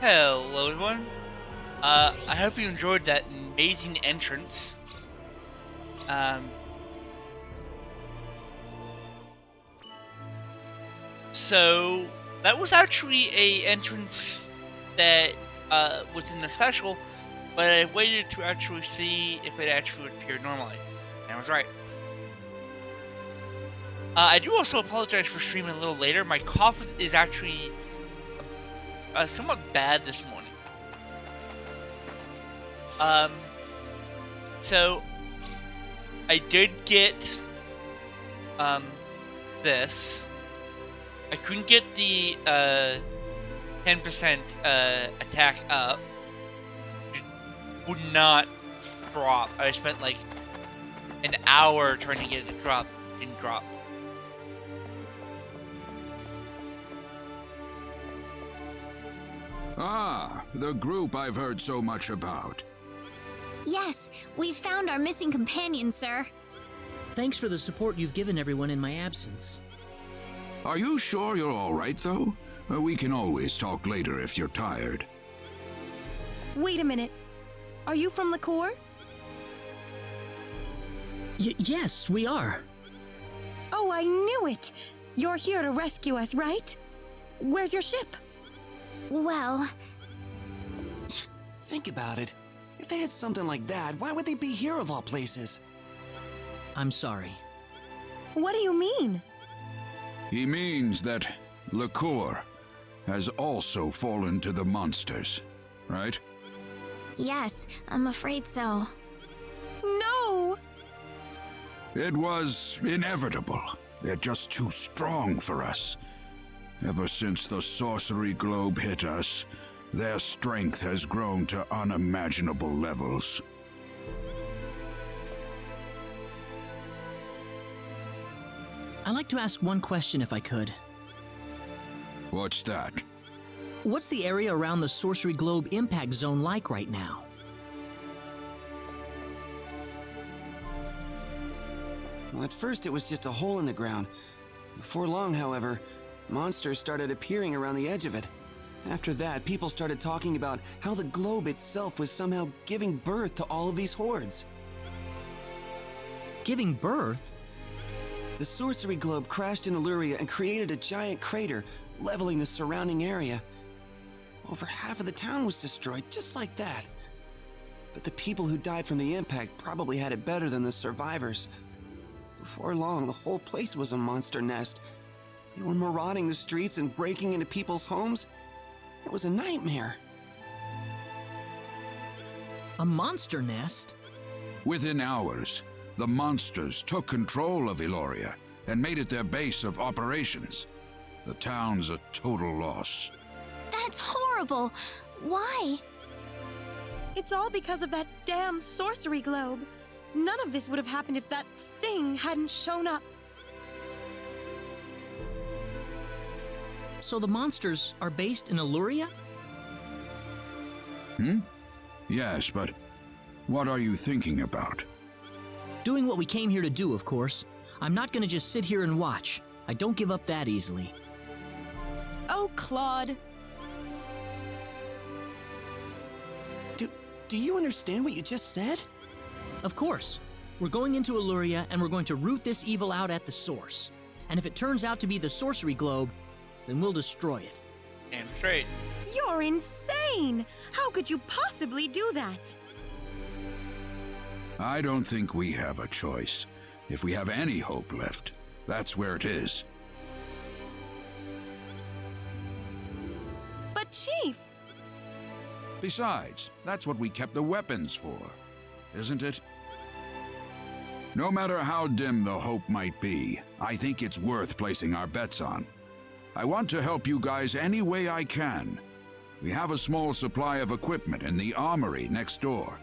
Hello everyone. I hope you enjoyed that amazing entrance. So that was actually a entrance that was in the special, but I waited to actually see if it actually appeared normally, and I was right. I do also apologize for streaming a little later. My cough is actually somewhat bad this morning. So I did get this. I couldn't get the 10% attack up. It would not drop. I spent like an hour trying to get it to drop. Didn't drop. Ah, the group I've heard so much about. Yes, we've found our missing companion, sir. Thanks for the support you've given everyone in my absence. Are you sure you're all right, though? We can always talk later if you're tired. Wait a minute. Are you from the Corps? Yes, we are. Oh, I knew it! You're here to rescue us, right? Where's your ship? Well, Think about it. If they had something like that, why would they be here of all places? I'm sorry. What do you mean? He means that Liqueur has also fallen to the monsters, right? yes, I'm afraid so. No! It was inevitable. They're just too strong for us. Ever since the sorcery globe hit us, their strength has grown to unimaginable levels. I'd like to ask one question if I could. What's that? What's the area around the Sorcery Globe impact zone like right now? Well, at first it was just a hole in the ground. Before long, however, monsters started appearing around the edge of it. After that, people started talking about how the globe itself was somehow giving birth to all of these hordes. Giving birth? The sorcery globe crashed in Illyria and created a giant crater, leveling the surrounding area. Over half of the town was destroyed, just like that. But the people who died from the impact probably had it better than the survivors. Before long, the whole place was a monster nest. They were marauding the streets and breaking into people's homes. It was a nightmare. A monster nest? Within hours, the monsters took control of Illyria and made it their base of operations. The town's a total loss. That's horrible! Why? It's all because of that damn sorcery globe. None of this would have happened if that thing hadn't shown up. So the monsters are based in Illuria? Yes, but what are you thinking about? Doing what we came here to do, of course. I'm not gonna just sit here and watch. I don't give up that easily. Oh, Claude. Do you understand what you just said? Of course. We're going into Illuria and we're going to root this evil out at the source. And if it turns out to be the sorcery globe, then we'll destroy it. And straight. You're insane! How could you possibly do that? I don't think we have a choice. If we have any hope left, that's where it is. But Chief! Besides, that's what we kept the weapons for, isn't it? No matter how dim the hope might be, I think it's worth placing our bets on. I want to help you guys any way I can. We have a small supply of equipment in the armory next door.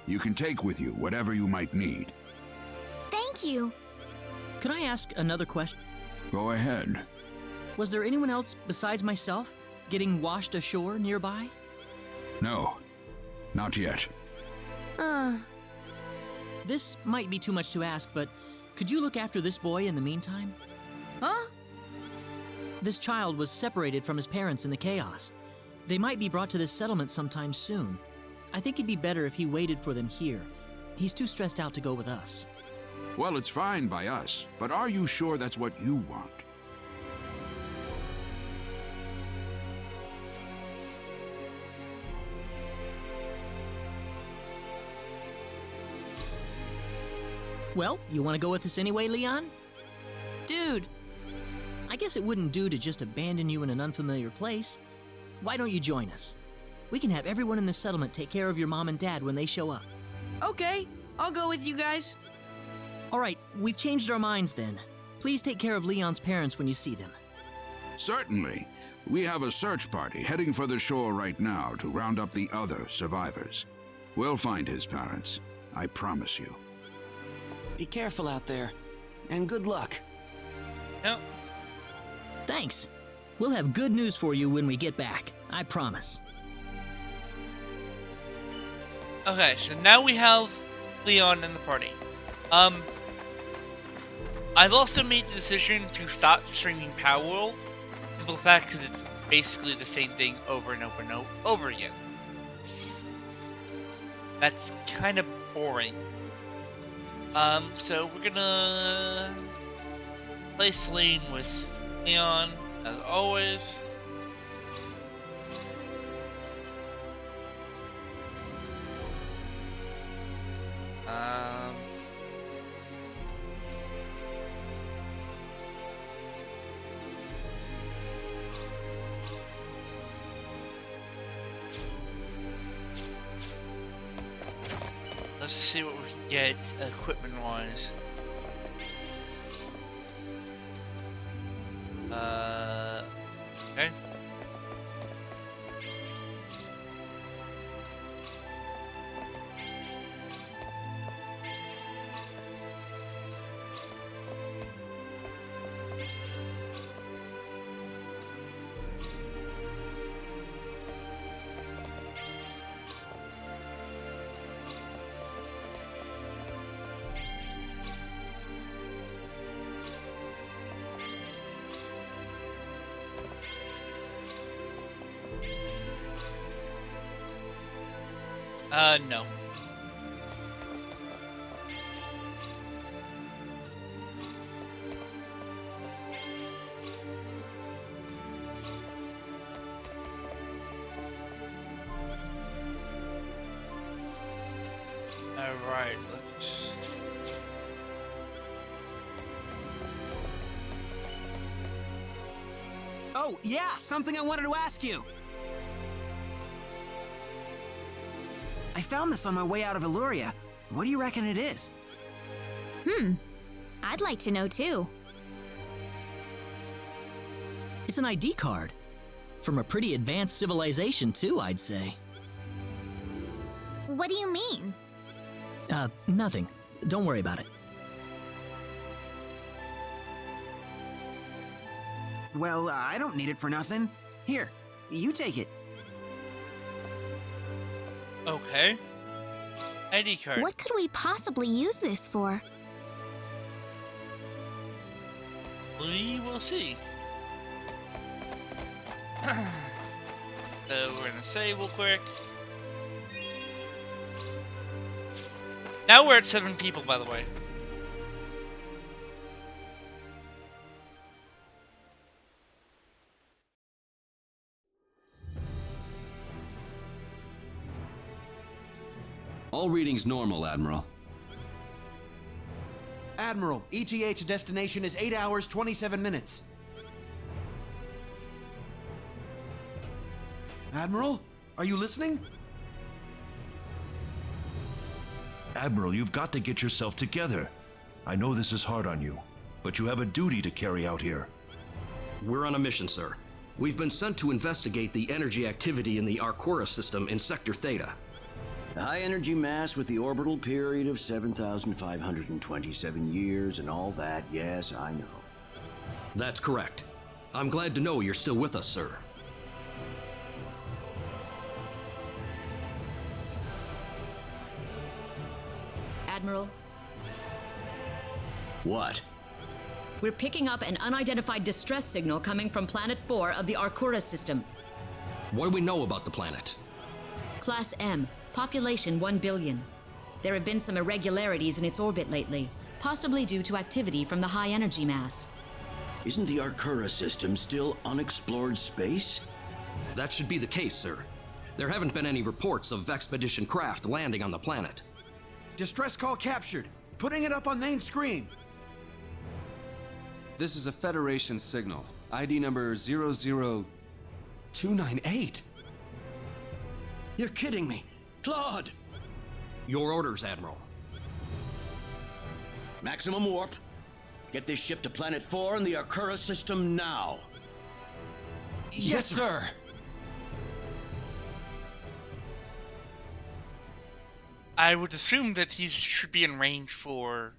You can take with you whatever you might need. Thank you. Could I ask another question? Go ahead. Was there anyone else besides myself getting washed ashore nearby? No, not yet. This might be too much to ask, but could you look after this boy in the meantime? Huh? This child was separated from his parents in the chaos. They might be brought to this settlement sometime soon. I think it'd be better if he waited for them here. He's too stressed out to go with us. Well, it's fine by us, but are you sure that's what you want? Well, you want to go with us anyway, Leon? Dude, I guess it wouldn't do to just abandon you in an unfamiliar place. Why don't you join us? We can have everyone in the settlement take care of your mom and dad when they show up. Okay, I'll go with you guys. All right, we've changed our minds then. Please take care of Leon's parents when you see them. Certainly. We have a search party heading for the shore right now to round up the other survivors. We'll find his parents. I promise you. Be careful out there, and good luck. No. Thanks. We'll have good news for you when we get back. I promise. Okay, so now we have Leon in the party. I've also made the decision to stop streaming Power World. Simple fact, because it's basically the same thing over and over and over again. That's kind of boring. So we're gonna play Celine with Leon, as always. Let's see what we can get equipment-wise. Okay. No. Alright, let's... Oh, yeah, something I wanted to ask you. I found this on my way out of Illuria. What do you reckon it is? I'd like to know too. It's an ID card. From a pretty advanced civilization too, I'd say. What do you mean? Nothing. Don't worry about it. Well, I don't need it for nothing. Here, you take it. Okay. ID card. What could we possibly use this for? We will see. So we're gonna save real quick. Now we're at 7 people, by the way. All readings normal, Admiral. Admiral, ETH destination is 8 hours, 27 minutes. Admiral, are you listening? Admiral, you've got to get yourself together. I know this is hard on you, but you have a duty to carry out here. We're on a mission, sir. We've been sent to investigate the energy activity in the Arcora system in Sector Theta. The high energy mass with the orbital period of 7,527 years and all that, yes, I know. That's correct. I'm glad to know you're still with us, sir. Admiral, What? we're picking up an unidentified distress signal coming from Planet 4 of the Arcora system. What do we know about the planet? Class M, population 1 billion. There have been some irregularities in its orbit lately, possibly due to activity from the high energy mass. Isn't the Arcura system still unexplored space? That should be the case, sir. There haven't been any reports of Vexpedition craft landing on the planet. Distress call captured. Putting it up on main screen. This is a Federation signal. ID number 00298. You're kidding me. Claude! Your orders, Admiral. Maximum warp. Get this ship to Planet 4 in the Arcura system now. Yes, sir. I would assume that he should be in range for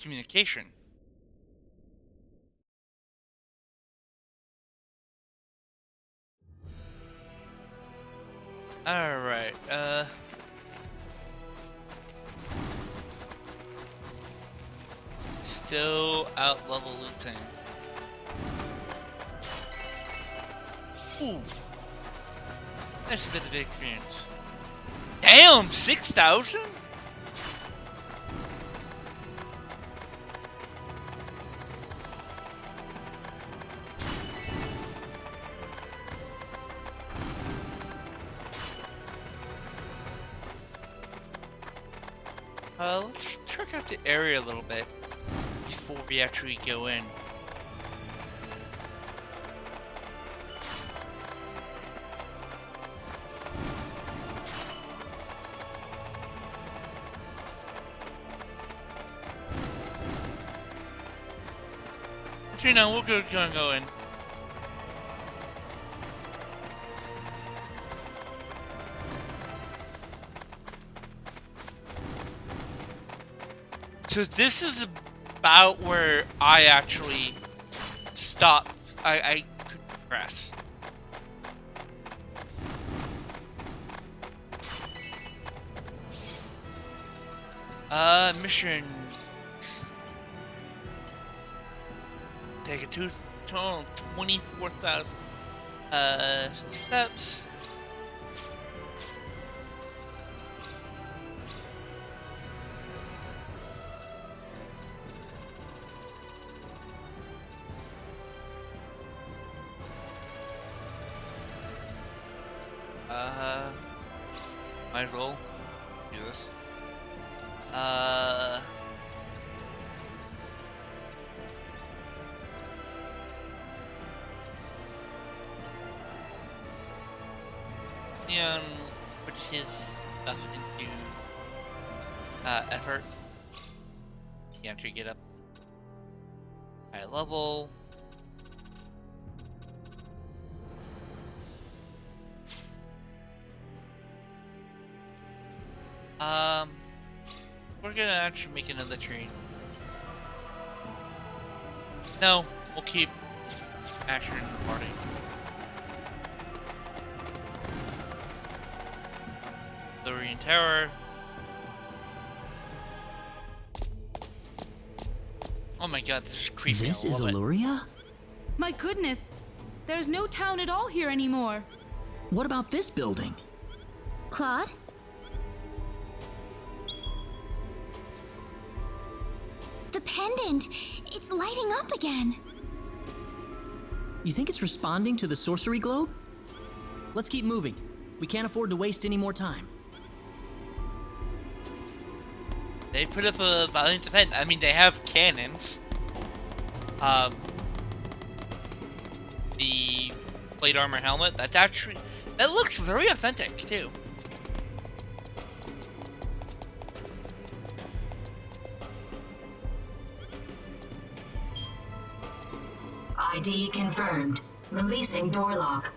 communication. Alright, still out level looting. Ooh. That's a bit of experience. Damn, 6,000? Let's check out the area a little bit before we actually go in. But you know, we'll go in. So this is about where I actually stopped. I couldn't press. Mission. Take a total of 24,000 steps. Might as well do this. Leon puts his stuff into effort. You have to get up high level. We're gonna actually make another train. No, We'll keep Asher in the party. Lurian Tower. Oh my god, this is creepy. This is Illyria? My goodness, there's no town at all here anymore. What about this building? Claude? The pendant! It's lighting up again! You think it's responding to the sorcery globe? Let's keep moving. We can't afford to waste any more time. They put up a valiant defense. I mean, they have cannons. The plate armor helmet. That looks very authentic too. ID confirmed. Releasing door lock.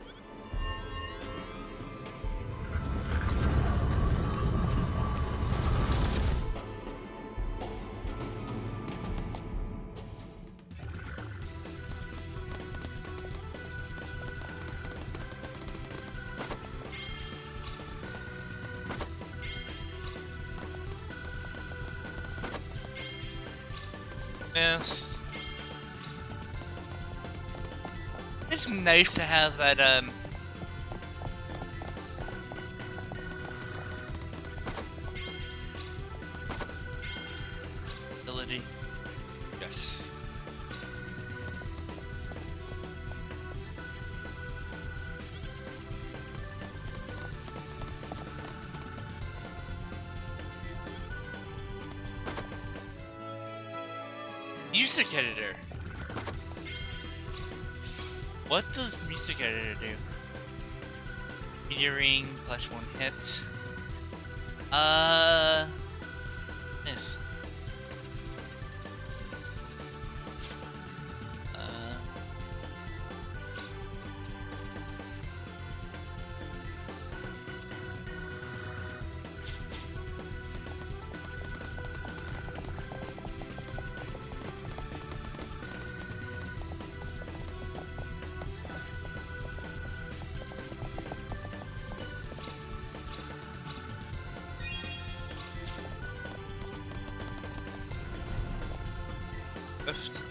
Yes. It's nice to have that, ability. Yes. Music editor. What does music editor do? Meteor ring plus 1 hit. Miss. Lift.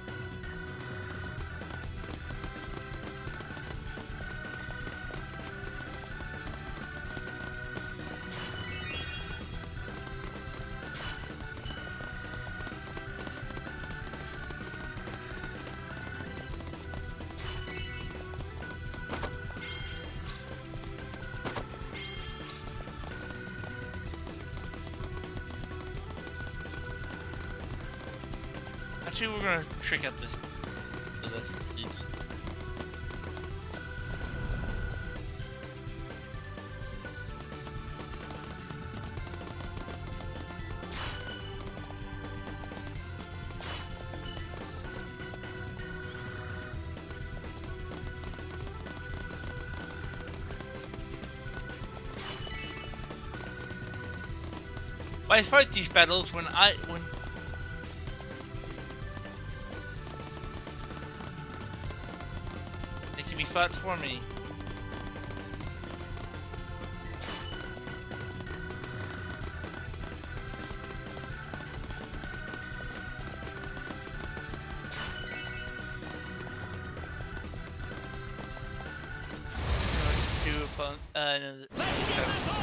Actually, we're gonna trick out the rest of these. I fight these battles when they can be fought for me.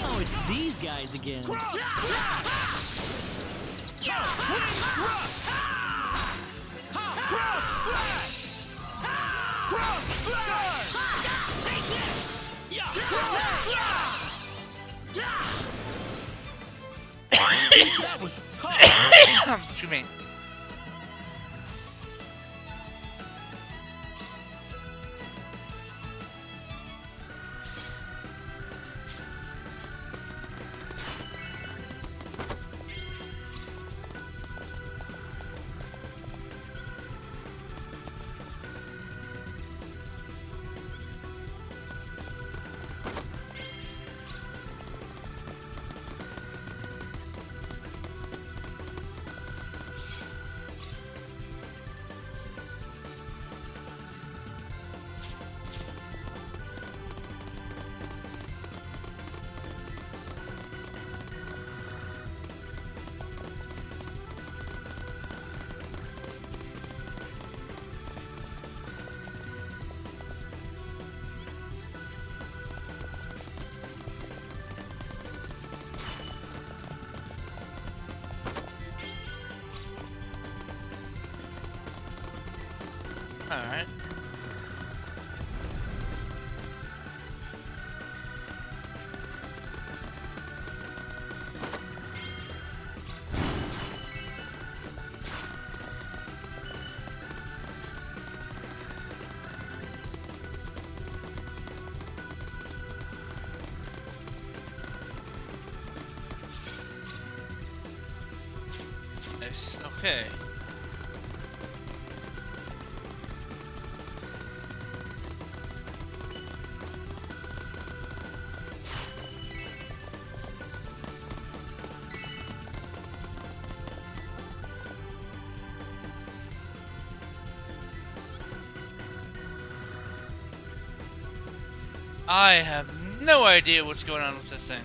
Oh, it's these guys again. That was tough. Excuse me. Alright. Nice. Okay. I have no idea what's going on with this thing.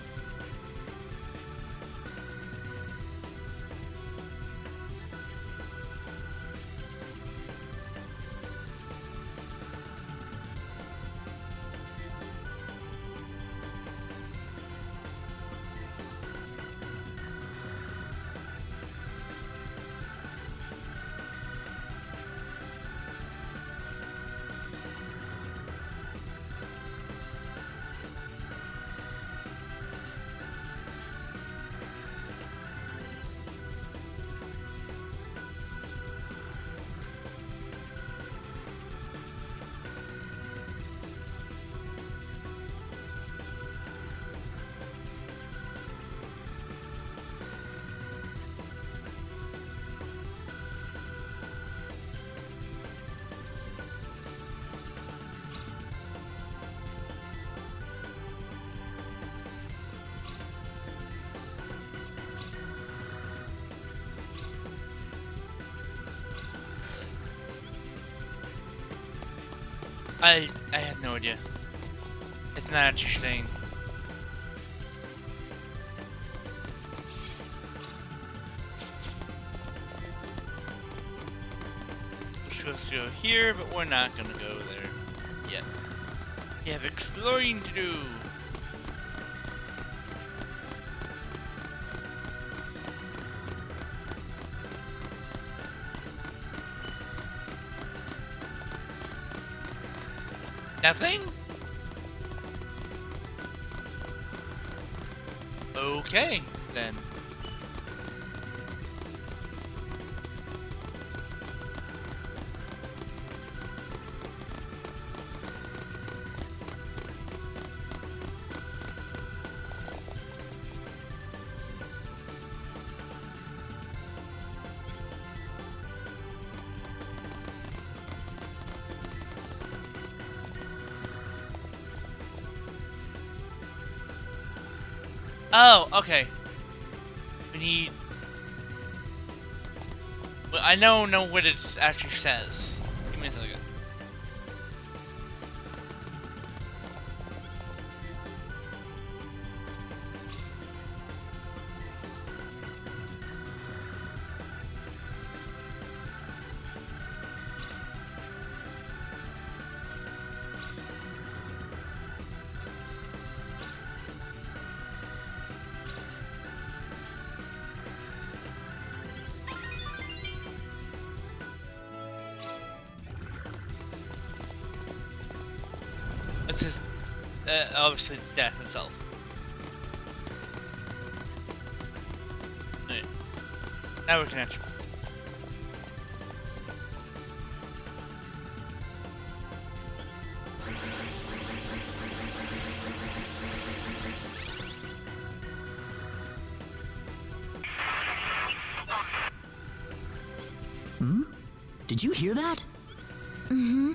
I have no idea. It's not interesting. We're supposed to go here, but we're not gonna go there yet. We have exploring to do. Nothing? Okay, then. Oh, okay. We need... Well, I know what it actually says. Give me a second. This is obviously it's death itself. Right. Now we can actually. Hmm? Did you hear that? Mm-hmm.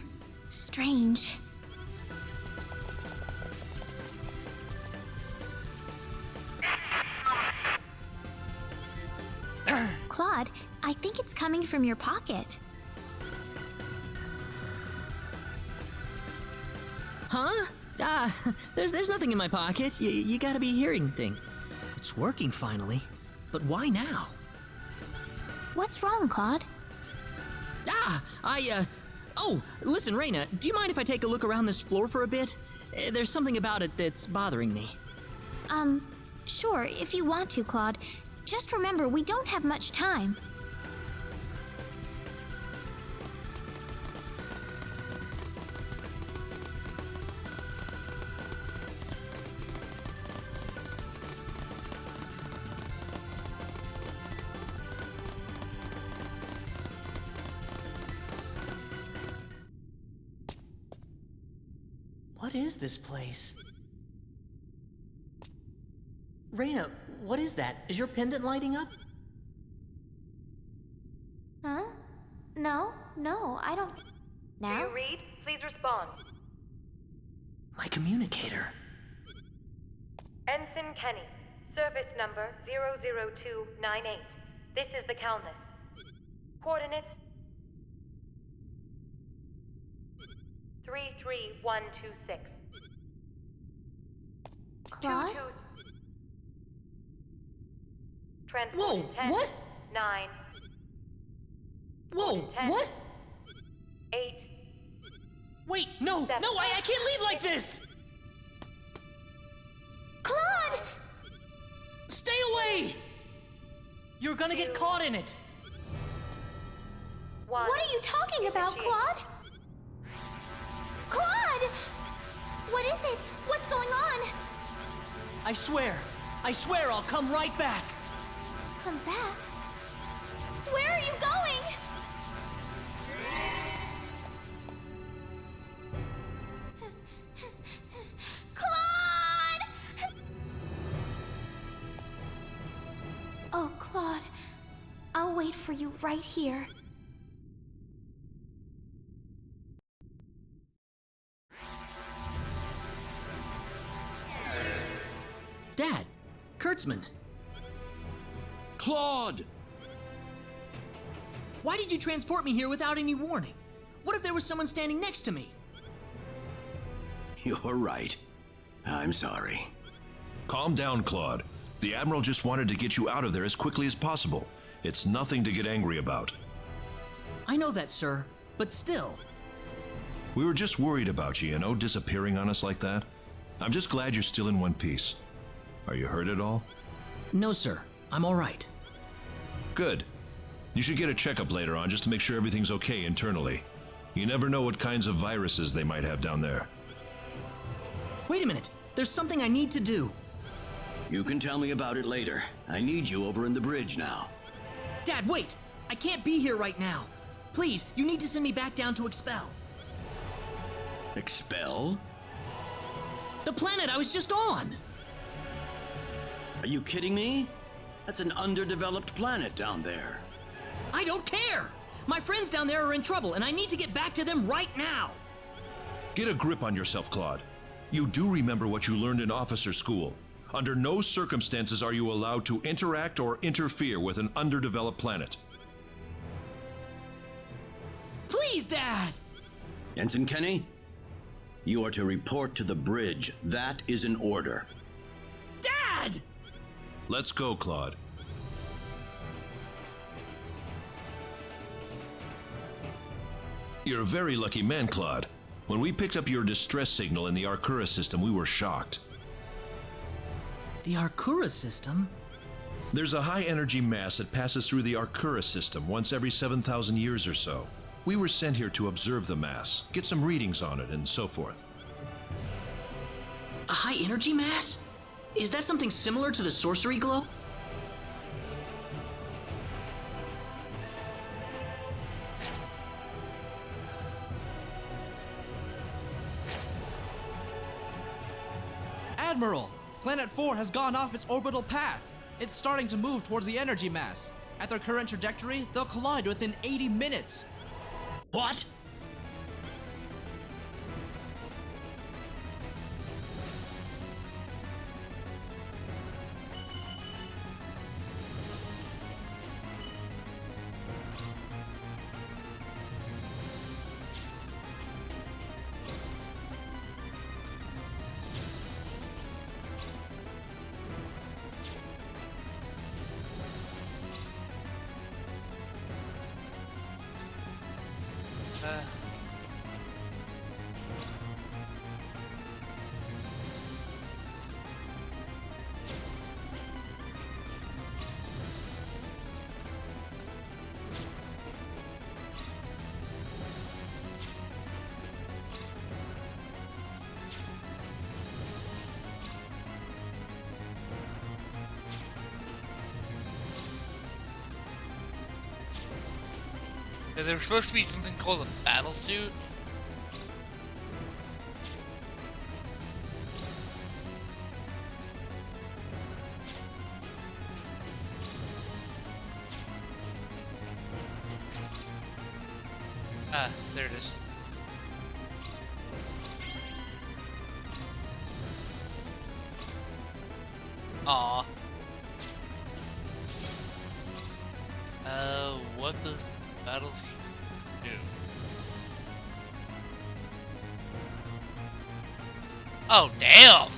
Strange. Claude, I think it's coming from your pocket. Huh? There's nothing in my pocket. You gotta be hearing things. It's working finally. But why now? What's wrong, Claude? Oh, listen, Reina, do you mind if I take a look around this floor for a bit? There's something about it that's bothering me. Sure, if you want to, Claude. Just remember, we don't have much time. What is this place? Reyna, what is that? Is your pendant lighting up? Huh? No, I don't. Now? Do you read? Please respond. My communicator. Ensign Kenny, service number 00298. This is the Calnus. Coordinates 33126. Claude? Transport Whoa, 10, what? 9. Whoa, 10, what? 8. Wait, no, I can't leave like this! Claude! Stay away! You're gonna get caught in it. What are you talking about, Claude? Claude! What is it? What's going on? I swear I'll come right back. Come back? Where are you going? Claude! Oh, Claude. I'll wait for you right here. Dad, Kurtzman. Claude! Why did you transport me here without any warning? What if there was someone standing next to me? You're right. I'm sorry. Calm down, Claude. The Admiral just wanted to get you out of there as quickly as possible. It's nothing to get angry about. I know that, sir, but still. We were just worried about you, disappearing on us like that. I'm just glad you're still in one piece. Are you hurt at all? No, sir. I'm all right. Good. You should get a checkup later on just to make sure everything's okay internally. You never know what kinds of viruses they might have down there. Wait a minute. There's something I need to do. You can tell me about it later. I need you over in the bridge now. Dad, wait! I can't be here right now. Please, you need to send me back down to Expel. Expel? The planet I was just on! Are you kidding me? That's an underdeveloped planet down there. I don't care! My friends down there are in trouble, and I need to get back to them right now! Get a grip on yourself, Claude. You do remember what you learned in officer school. Under no circumstances are you allowed to interact or interfere with an underdeveloped planet. Please, Dad! Ensign Kenny, you are to report to the bridge. That is an order. Dad! Let's go, Claude. You're a very lucky man, Claude. When we picked up your distress signal in the Arcura system, we were shocked. The Arcura system? There's a high-energy mass that passes through the Arcura system once every 7,000 years or so. We were sent here to observe the mass, get some readings on it, and so forth. A high-energy mass? Is that something similar to the sorcery globe? Admiral! Planet 4 has gone off its orbital path. It's starting to move towards the energy mass. At their current trajectory, they'll collide within 80 minutes. What? Yeah, there was supposed to be something called a battle suit. There it is. Aw. What does battles do? Oh, damn!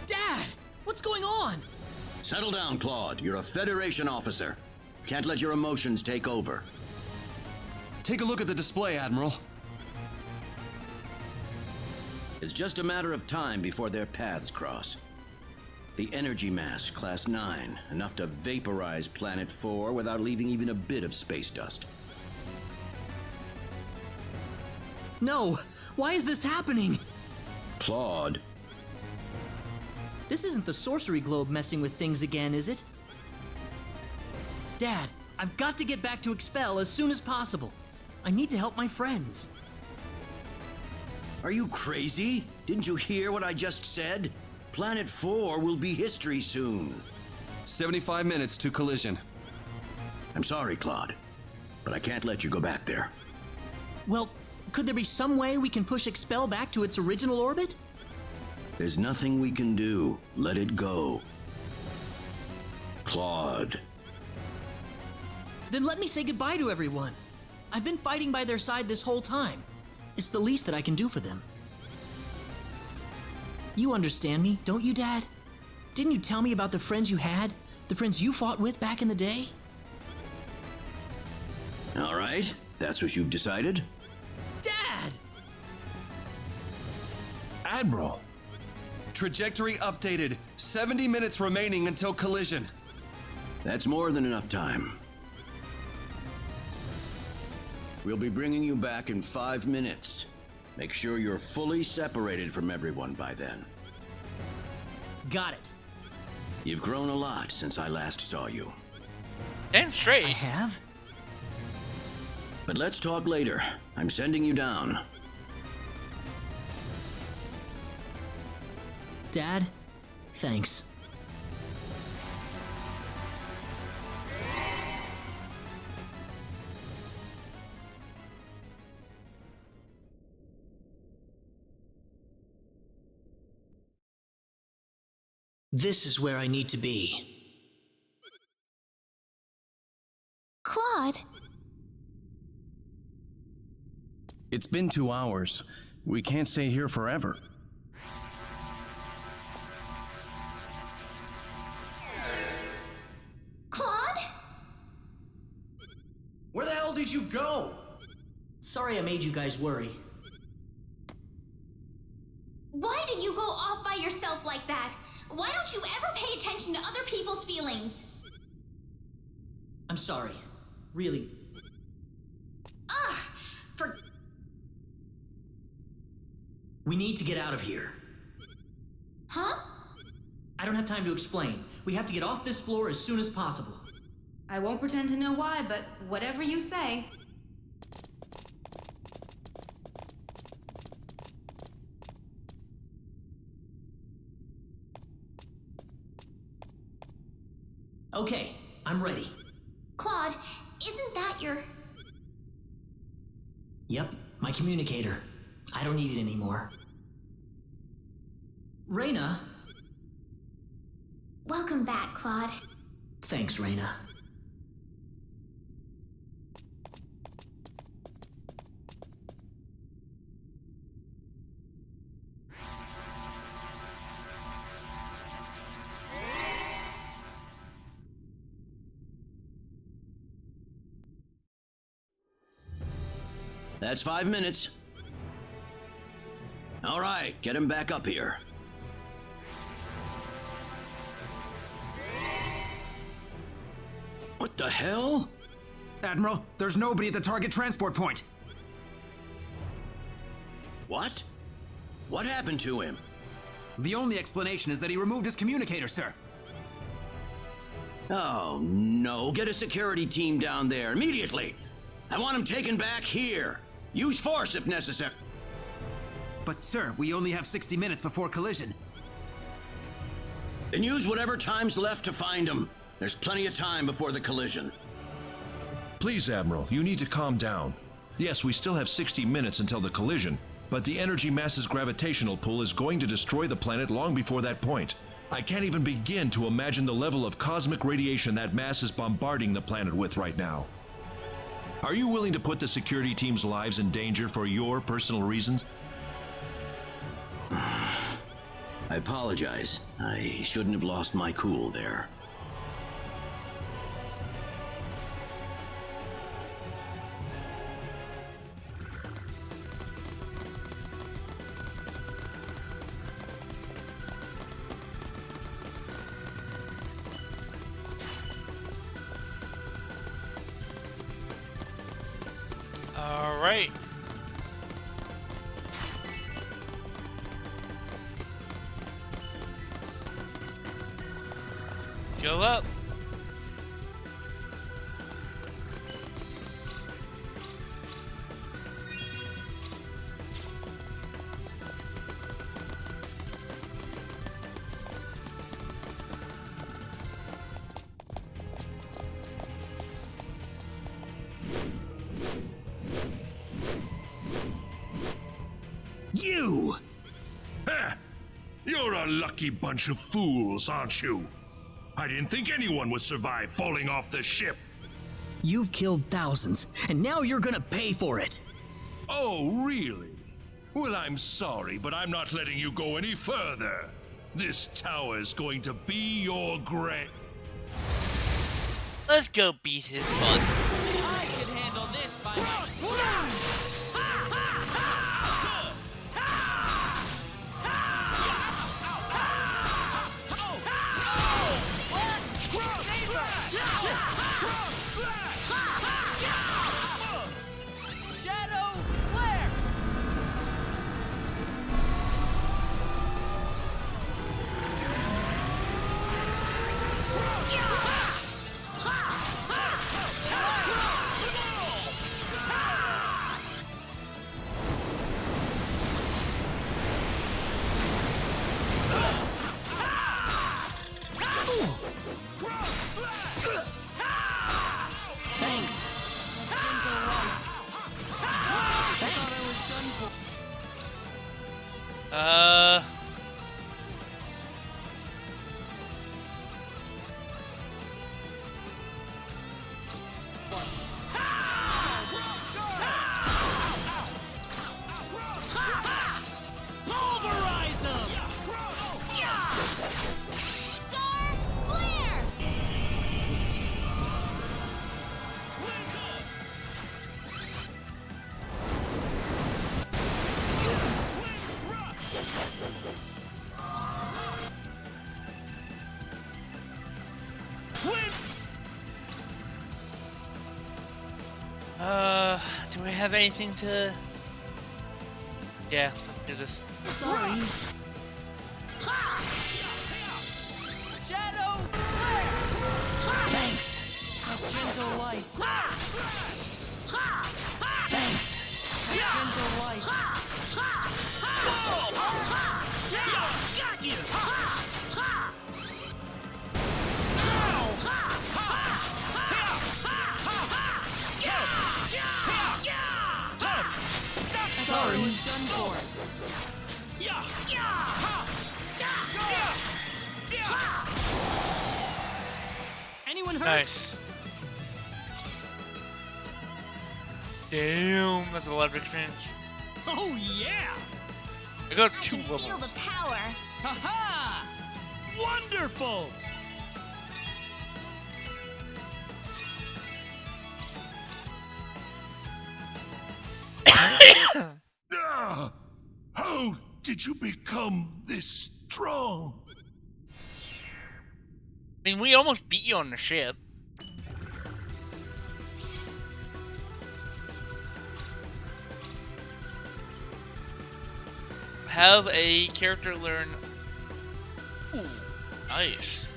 Dad! What's going on? Settle down, Claude. You're a Federation officer. Can't let your emotions take over. Take a look at the display, Admiral. It's just a matter of time before their paths cross. The energy mass, Class 9, enough to vaporize Planet 4 without leaving even a bit of space dust. No! Why is this happening? Claude. This isn't the sorcery globe messing with things again, is it? Dad, I've got to get back to Expel as soon as possible. I need to help my friends. Are you crazy? Didn't you hear what I just said? Planet 4 will be history soon. 75 minutes to collision. I'm sorry, Claude, but I can't let you go back there. Well, could there be some way we can push Expel back to its original orbit? There's nothing we can do. Let it go. Claude. Then let me say goodbye to everyone. I've been fighting by their side this whole time. It's the least that I can do for them. You understand me, don't you, Dad? Didn't you tell me about the friends you had? The friends you fought with back in the day? All right, that's what you've decided? Dad! Admiral! Trajectory updated. 70 minutes remaining until collision. That's more than enough time. We'll be bringing you back in 5 minutes. Make sure you're fully separated from everyone by then. Got it. You've grown a lot since I last saw you. Damn straight. I have? But let's talk later. I'm sending you down. Dad, thanks. This is where I need to be. Claude. It's been 2 hours. We can't stay here forever. Claude? Where the hell did you go? Sorry I made you guys worry. Why did you go off by yourself like that? Why don't you ever pay attention to other people's feelings? I'm sorry. Really. Ugh! We need to get out of here. Huh? I don't have time to explain. We have to get off this floor as soon as possible. I won't pretend to know why, but whatever you say. Okay, I'm ready. Claude, isn't that your... Yep, my communicator. I don't need it anymore. Raina! Welcome back, Claude. Thanks, Raina. That's 5 minutes. All right, get him back up here. What the hell? Admiral, there's nobody at the target transport point. What? What happened to him? The only explanation is that he removed his communicator, sir. Oh, no. Get a security team down there immediately. I want him taken back here. Use force if necessary. But, sir, we only have 60 minutes before collision. Then use whatever time's left to find them. There's plenty of time before the collision. Please, Admiral, you need to calm down. Yes, we still have 60 minutes until the collision, but the energy mass's gravitational pull is going to destroy the planet long before that point. I can't even begin to imagine the level of cosmic radiation that mass is bombarding the planet with right now. Are you willing to put the security team's lives in danger for your personal reasons? I apologize. I shouldn't have lost my cool there. All right. Go up. You! Ha! You're a lucky bunch of fools, aren't you? I didn't think anyone would survive falling off the ship. You've killed thousands, and now you're gonna pay for it. Oh, really? Well, I'm sorry, but I'm not letting you go any further. This tower is going to be your grave. Let's go beat his butt. I can handle this by myself. Do we have anything to... Yeah, let's do this. Sorry. Shadow! Thanks. A gentle light. Thanks. A gentle light. Got you! Sorry. Done for. Anyone hurt? Nice. Damn, that's a lot of experience. Oh yeah! I got I 2 can levels. feel the power. Ha-ha! Wonderful! How did you become this strong? I mean, we almost beat you on the ship. Have a character learn... Ooh, nice.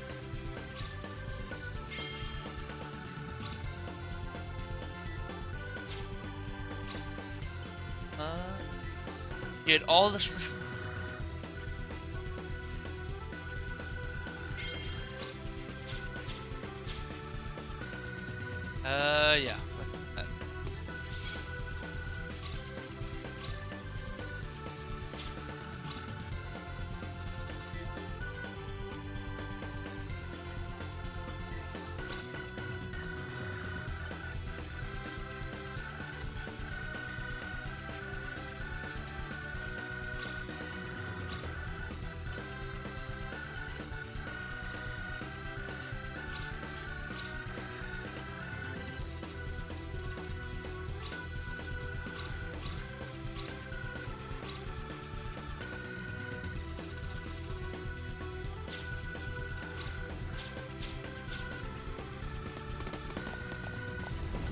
Get all this... Yeah.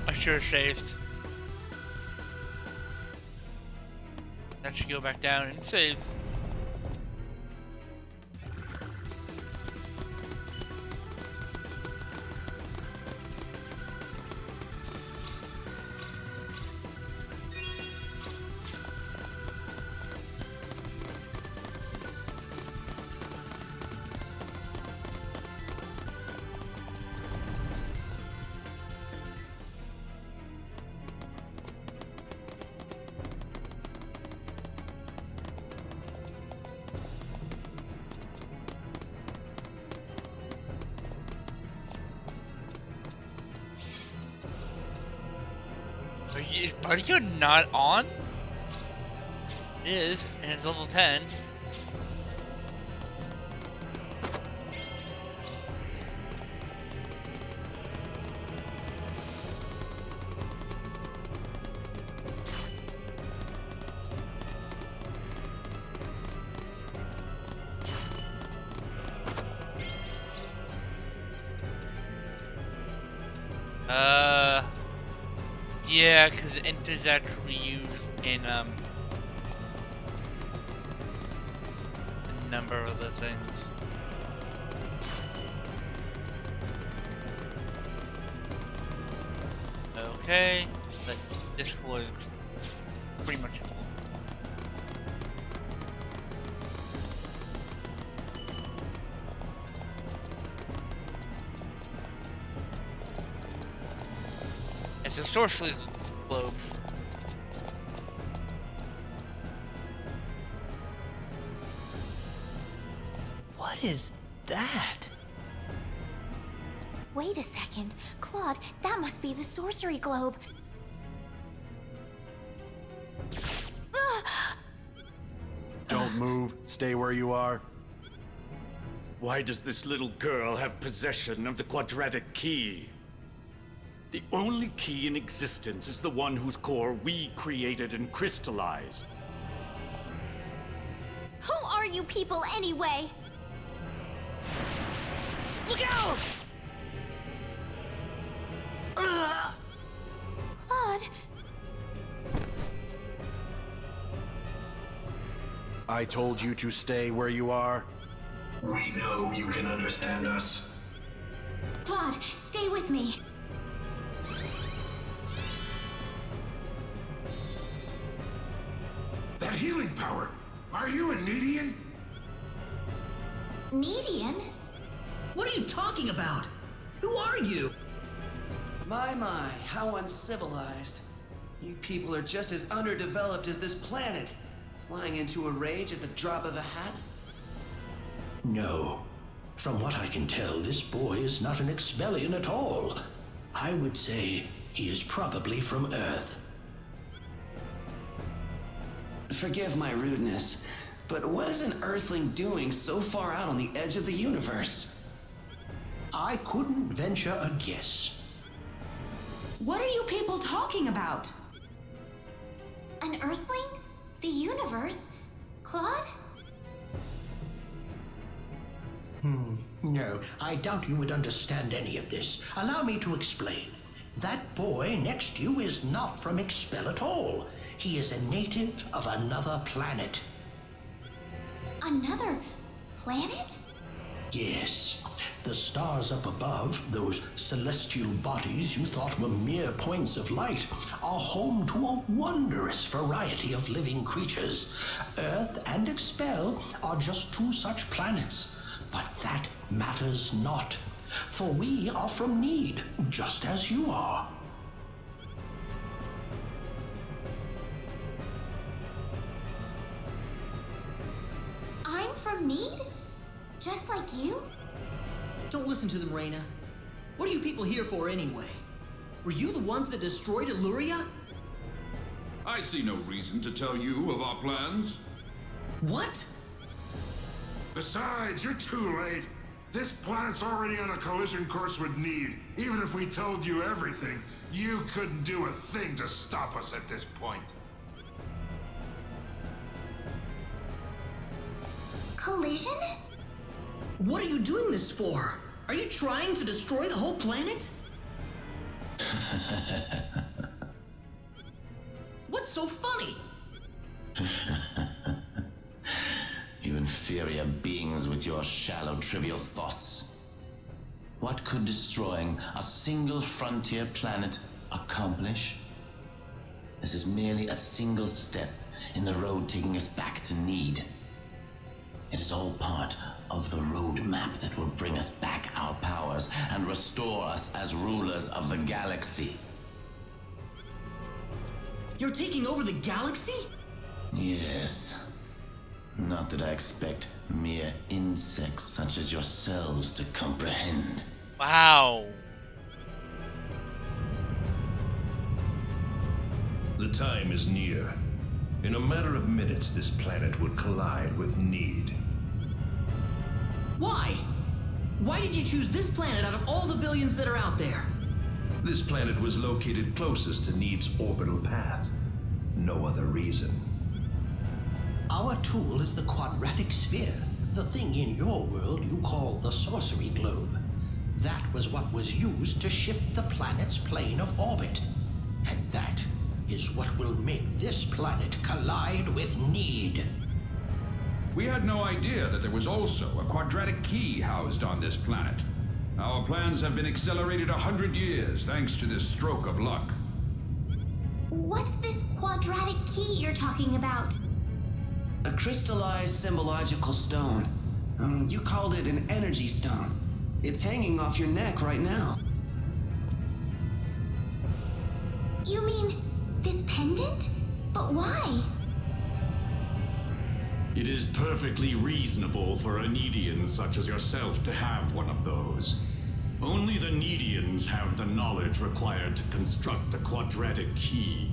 I should have saved. That should go back down and save. Are you not on? It is, and it's level 10. Yeah, because int is actually used in a number of the things. Okay, but this was pretty much full. It's a sorcery globe. What is that? Wait a second. Claude, that must be the sorcery globe. Don't move. Stay where you are. Why does this little girl have possession of the quadratic key? The only key in existence is the one whose core we created and crystallized. Who are you people anyway? Look out! Claude. I told you to stay where you are. We know you can understand us. Claude, stay with me. That healing power! Are you a Nedian? Nedian? What are you talking about? Who are you? My, how uncivilized. You people are just as underdeveloped as this planet. Flying into a rage at the drop of a hat? No. From what I can tell, this boy is not an Expellion at all. I would say he is probably from Earth. Forgive my rudeness, but what is an Earthling doing so far out on the edge of the universe? I couldn't venture a guess. What are you people talking about? An Earthling? The universe? Claude? No, I doubt you would understand any of this. Allow me to explain. That boy next to you is not from Expel at all. He is a native of another planet. Another planet? Yes. The stars up above, those celestial bodies you thought were mere points of light, are home to a wondrous variety of living creatures. Earth and Expel are just two such planets. But that matters not, for we are from Need, just as you are. Need? Just like you? Don't listen to them, Reyna. What are you people here for anyway? Were you the ones that destroyed Illyria? I see no reason to tell you of our plans. What? Besides, you're too late. This planet's already on a collision course with Need. Even if we told you everything, you couldn't do a thing to stop us at this point. Collision? What are you doing this for? Are you trying to destroy the whole planet? What's so funny? You inferior beings with your shallow, trivial thoughts. What could destroying a single frontier planet accomplish? This is merely a single step in the road taking us back to Need. It is all part of the roadmap that will bring us back our powers and restore us as rulers of the galaxy. You're taking over the galaxy? Yes. Not that I expect mere insects such as yourselves to comprehend. Wow. The time is near. In a matter of minutes, this planet would collide with Need. Why? Why did you choose this planet out of all the billions that are out there? This planet was located closest to Need's orbital path. No other reason. Our tool is the quadratic sphere, the thing in your world you call the sorcery globe. That was what was used to shift the planet's plane of orbit. And that is what will make this planet collide with Need. We had no idea that there was also a quadratic key housed on this planet. Our plans have been accelerated 100 years thanks to this stroke of luck. What's this quadratic key you're talking about? A crystallized symbological stone. You called it an energy stone. It's hanging off your neck right now. You mean this pendant? But why? It is perfectly reasonable for a Needian such as yourself to have one of those. Only the Needians have the knowledge required to construct a quadratic key.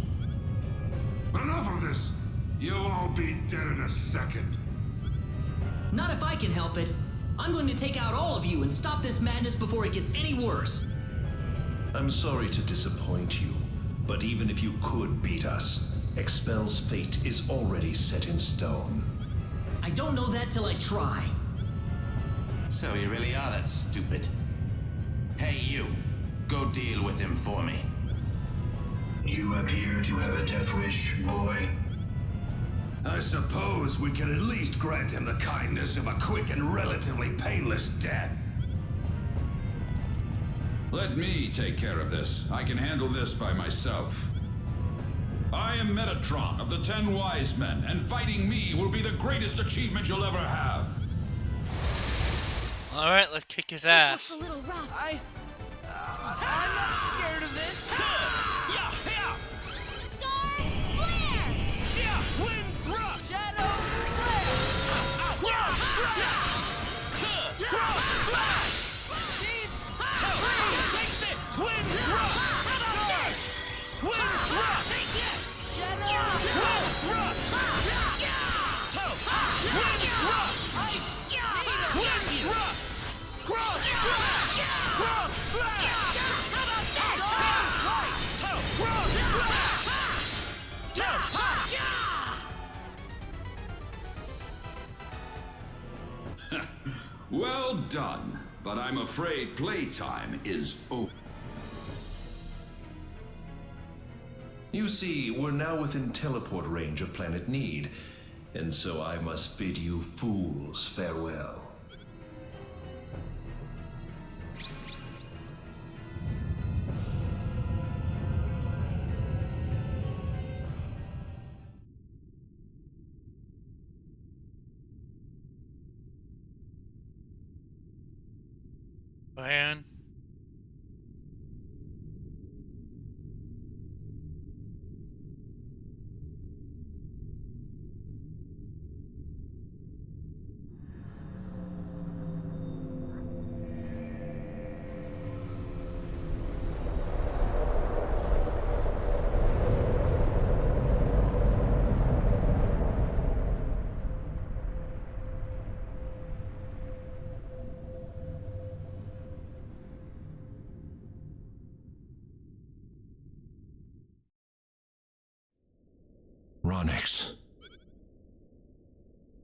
But enough of this! You'll all be dead in a second. Not if I can help it. I'm going to take out all of you and stop this madness before it gets any worse. I'm sorry to disappoint you, but even if you could beat us, Expel's fate is already set in stone. I don't know that till I try. So you really are that stupid. Hey, you. Go deal with him for me. You appear to have a death wish, boy. I suppose we can at least grant him the kindness of a quick and relatively painless death. Let me take care of this. I can handle this by myself. I am Metatron of the 10 Wise Men, and fighting me will be the greatest achievement you'll ever have. All right, let's kick his ass. This looks a little rough. I'm not scared of this. Star Flare! Twin Thrust! Shadow Flare! Cross Slash! Cross Slash! Take this! Twin Thrust! Twin Thrust! Take this! Shadow! Twin Thrust! Twin Thrust! Twin Thrust! Cross Slash! Cross Slash! Cross Slash! Well done, but I'm afraid playtime is over. You see, we're now within teleport range of Planet Need, and so I must bid you fools farewell. Man. Ronix.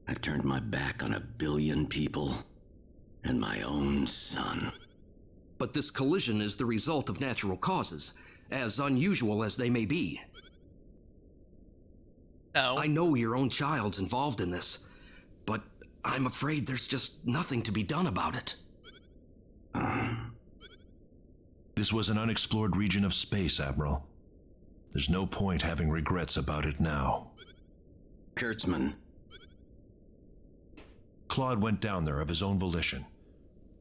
I've turned my back on 1 billion people and my own son. But this collision is the result of natural causes, as unusual as they may be. No. I know your own child's involved in this, but I'm afraid there's just nothing to be done about it. This was an unexplored region of space, Admiral. There's no point having regrets about it now. Kurtzman. Claude went down there of his own volition.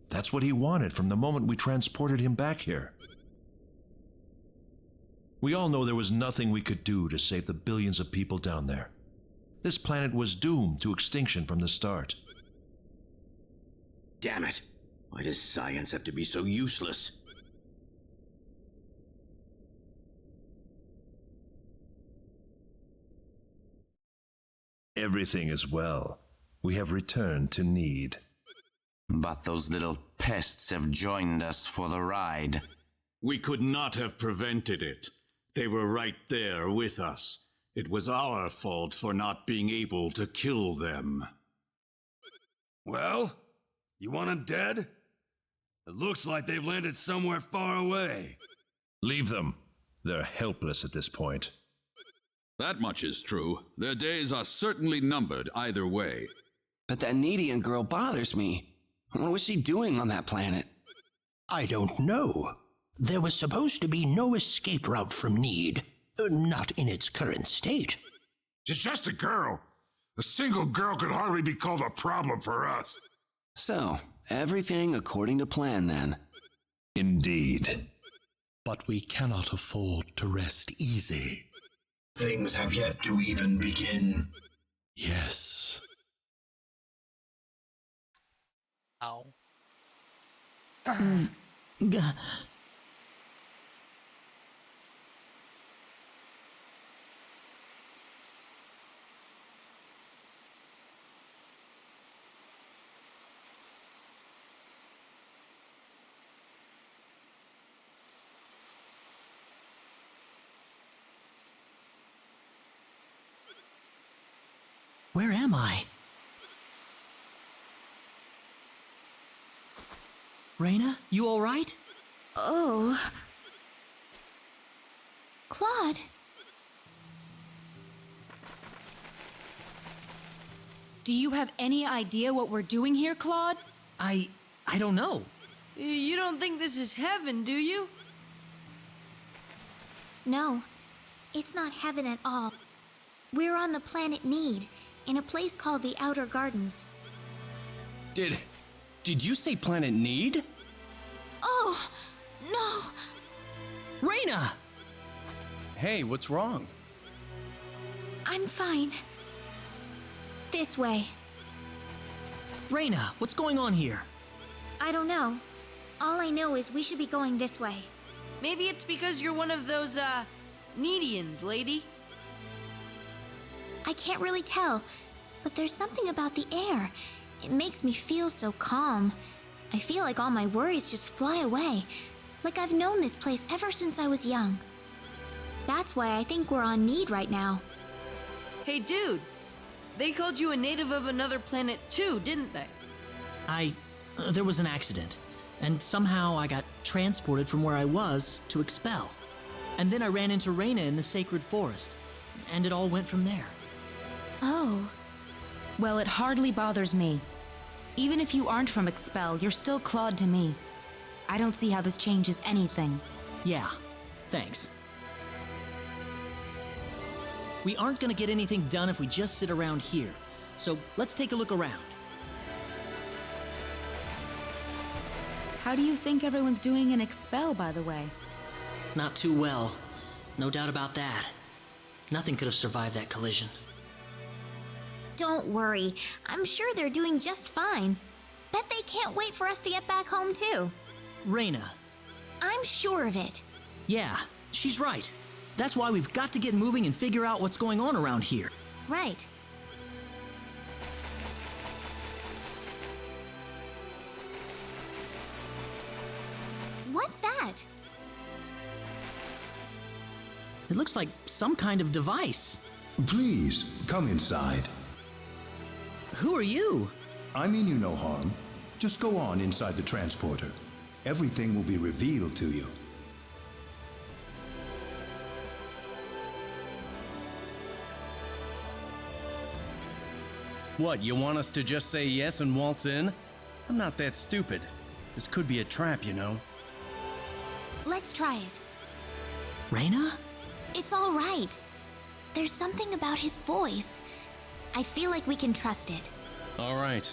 That's what he wanted from the moment we transported him back here. We all know there was nothing we could do to save the billions of people down there. This planet was doomed to extinction from the start. Damn it! Why does science have to be so useless? Everything is well. We have returned to Need. But those little pests have joined us for the ride. We could not have prevented it. They were right there with us. It was our fault for not being able to kill them. Well, you want them dead? It looks like they've landed somewhere far away. Leave them. They're helpless at this point. That much is true. Their days are certainly numbered either way. But that Needian girl bothers me. What was she doing on that planet? I don't know. There was supposed to be no escape route from Need. Not in its current state. She's just a girl. A single girl could hardly be called a problem for us. So, everything according to plan then. Indeed. But we cannot afford to rest easy. Things have yet to even begin. Yes. Ow. Where am I? Raina, you all right? Oh. Claude. Do you have any idea what we're doing here, Claude? I don't know. You don't think this is heaven, do you? No, it's not heaven at all. We're on the planet Need, in a place called the Outer Gardens. Did you say Planet Need? Oh, no! Raina! Hey, what's wrong? I'm fine. This way. Raina, what's going on here? I don't know. All I know is we should be going this way. Maybe it's because you're one of those, Needians, lady. I can't really tell, but there's something about the air. It makes me feel so calm. I feel like all my worries just fly away, like I've known this place ever since I was young. That's why I think we're on Need right now. Hey, dude. They called you a native of another planet too, didn't they? There was an accident, and somehow I got transported from where I was to Expel. And then I ran into Raina in the sacred forest, and it all went from there. Oh. Well, it hardly bothers me. Even if you aren't from Expel, you're still Claude to me. I don't see how this changes anything. Yeah, thanks. We aren't gonna get anything done if we just sit around here, so let's take a look around. How do you think everyone's doing in Expel, by the way? Not too well. No doubt about that. Nothing could have survived that collision. Don't worry. I'm sure they're doing just fine. Bet they can't wait for us to get back home, too. Raina. I'm sure of it. Yeah, she's right. That's why we've got to get moving and figure out what's going on around here. Right. What's that? It looks like some kind of device. Please, come inside. Who are you? I mean you no harm. Just go on inside the transporter. Everything will be revealed to you. What, you want us to just say yes and waltz in? I'm not that stupid. This could be a trap, you know. Let's try it. Reyna? It's all right. There's something about his voice. I feel like we can trust it. All right.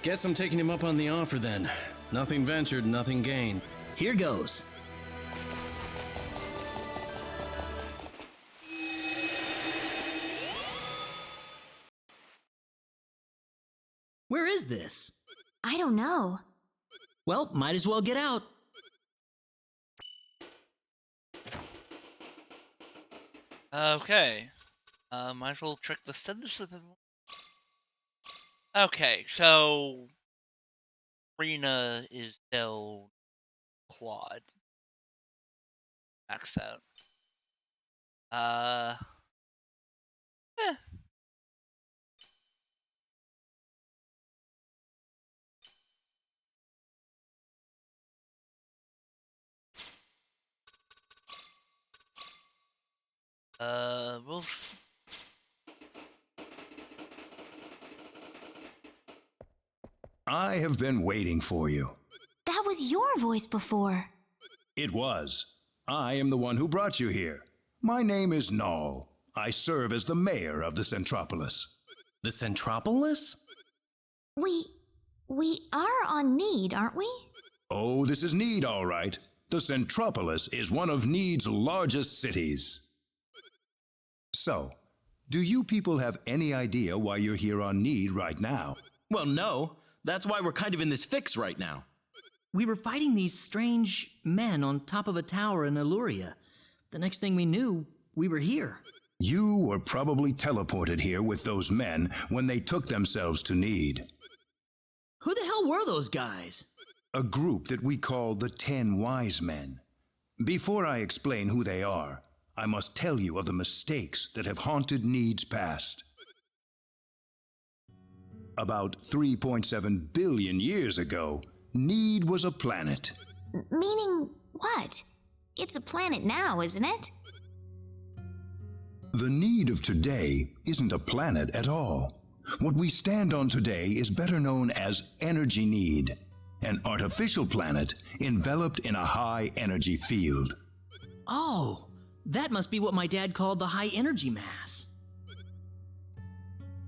Guess I'm taking him up on the offer then. Nothing ventured, nothing gained. Here goes. Where is this? I don't know. Well, might as well get out. Okay. Might as well check the status of it. Okay, so Rena is still Claude. Maxed out. Eh. We'll. I have been waiting for you. That was your voice before. It was. I am the one who brought you here. My name is Null. I serve as the mayor of the Centropolis. The Centropolis? We are on Need, aren't we? Oh, this is Need, all right. The Centropolis is one of Need's largest cities. So, do you people have any idea why you're here on Need right now? Well, no. That's why we're kind of in this fix right now. We were fighting these strange men on top of a tower in Illuria. The next thing we knew, we were here. You were probably teleported here with those men when they took themselves to Need. Who the hell were those guys? A group that we call the 10 Wise Men. Before I explain who they are, I must tell you of the mistakes that have haunted Need's past. About 3.7 billion years ago, Need was a planet. Meaning what? It's a planet now, isn't it? The Need of today isn't a planet at all. What we stand on today is better known as Energy Need, an artificial planet enveloped in a high energy field. Oh, that must be what my dad called the high energy mass.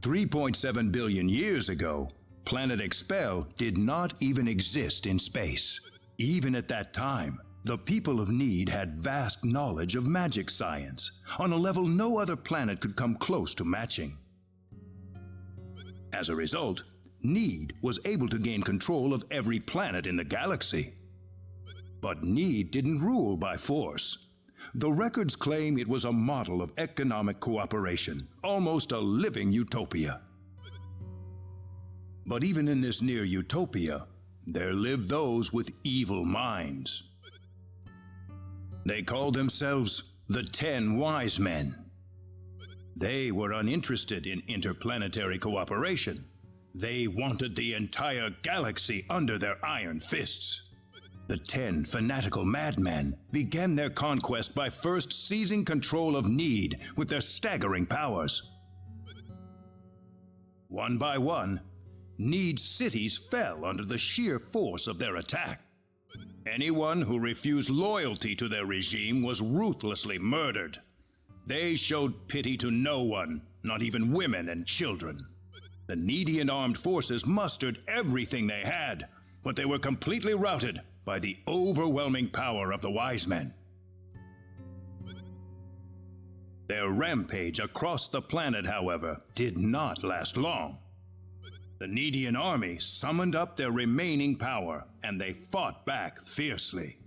3.7 billion years ago, Planet Expel did not even exist in space. Even at that time, the people of Need had vast knowledge of magic science, on a level no other planet could come close to matching. As a result, Need was able to gain control of every planet in the galaxy. But Need didn't rule by force. The records claim it was a model of economic cooperation, almost a living utopia. But even in this near utopia, there lived those with evil minds. They called themselves the 10 Wise Men. They were uninterested in interplanetary cooperation. They wanted the entire galaxy under their iron fists. The 10 fanatical madmen began their conquest by first seizing control of Need with their staggering powers. One by one, Need's cities fell under the sheer force of their attack. Anyone who refused loyalty to their regime was ruthlessly murdered. They showed pity to no one, not even women and children. The Needian armed forces mustered everything they had, but they were completely routed by the overwhelming power of the Wise Men. Their rampage across the planet, however, did not last long. The Needian army summoned up their remaining power, and they fought back fiercely.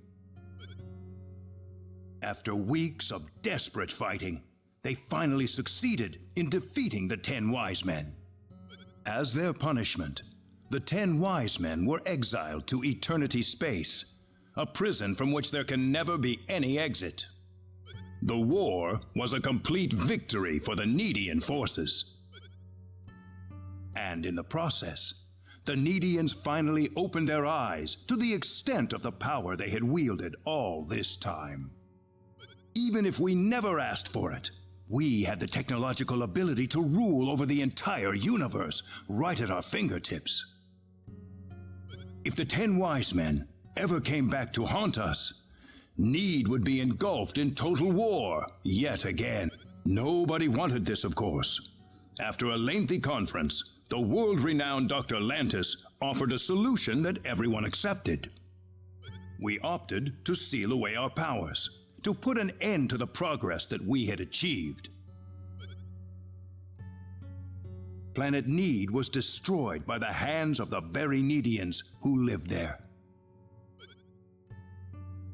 After weeks of desperate fighting, they finally succeeded in defeating the 10 Wise Men. As their punishment, the 10 Wise Men were exiled to Eternity Space, a prison from which there can never be any exit. The war was a complete victory for the Needian forces. And in the process, the Needians finally opened their eyes to the extent of the power they had wielded all this time. Even if we never asked for it, we had the technological ability to rule over the entire universe right at our fingertips. If the 10 wise men ever came back to haunt us, Need would be engulfed in total war yet again. Nobody wanted this, of course. After a lengthy conference, the world-renowned Dr. Lantis offered a solution that everyone accepted. We opted to seal away our powers, to put an end to the progress that we had achieved. Planet Need was destroyed by the hands of the very Needians who lived there.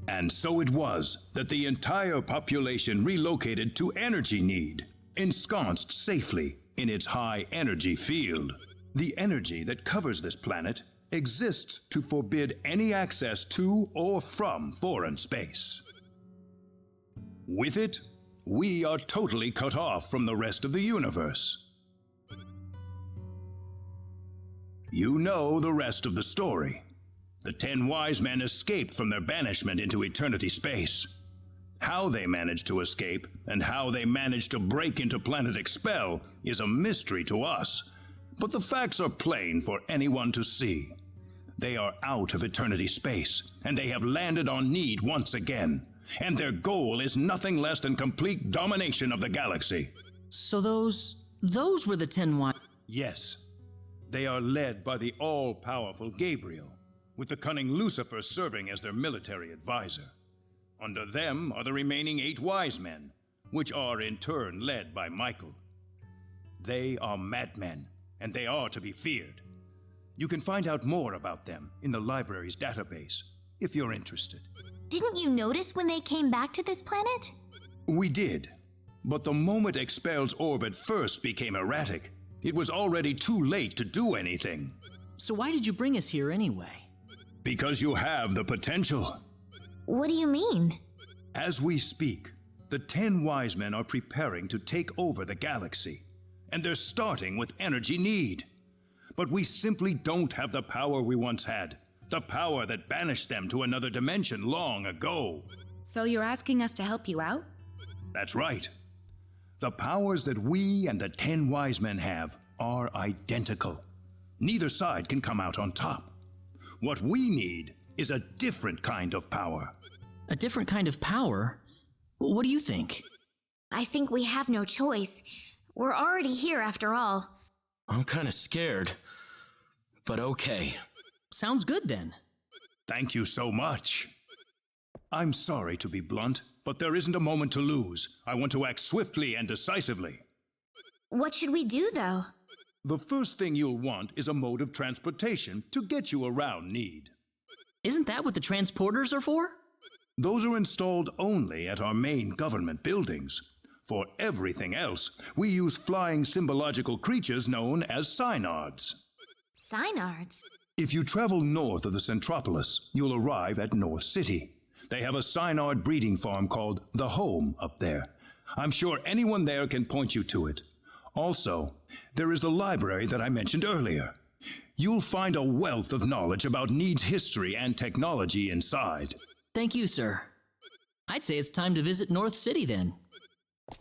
And so it was that the entire population relocated to Energy Need, ensconced safely in its high energy field. The energy that covers this planet exists to forbid any access to or from foreign space. With it, we are totally cut off from the rest of the universe. You know the rest of the story. The 10 wise men escaped from their banishment into eternity space. How they managed to escape and how they managed to break into Planet Expel is a mystery to us, but the facts are plain for anyone to see. They are out of eternity space, and they have landed on Need once again, and their goal is nothing less than complete domination of the galaxy. So those were the 10 wise... Yes. They are led by the all-powerful Gabriel, with the cunning Lucifer serving as their military advisor. Under them are the remaining 8 wise men, which are in turn led by Michael. They are madmen, and they are to be feared. You can find out more about them in the library's database, if you're interested. Didn't you notice when they came back to this planet? We did, but the moment Expel's orbit first became erratic, it was already too late to do anything. So why did you bring us here anyway? Because you have the potential. What do you mean? As we speak, the 10 wise men are preparing to take over the galaxy, and they're starting with Energy Need. But we simply don't have the power we once had, the power that banished them to another dimension long ago. So you're asking us to help you out? That's right. The powers that we and the 10 wise men have are identical. Neither side can come out on top. What we need is a different kind of power. A different kind of power? What do you think? I think we have no choice. We're already here after all. I'm kinda scared, but okay. Sounds good then. Thank you so much. I'm sorry to be blunt, but there isn't a moment to lose. I want to act swiftly and decisively. What should we do, though? The first thing you'll want is a mode of transportation to get you around Need. Isn't that what the transporters are for? Those are installed only at our main government buildings. For everything else, we use flying symbological creatures known as synards. Synards? If you travel north of the Centropolis, you'll arrive at North City. They have a synard breeding farm called The Home up there. I'm sure anyone there can point you to it. Also, there is the library that I mentioned earlier. You'll find a wealth of knowledge about Need's history and technology inside. Thank you, sir. I'd say it's time to visit North City then.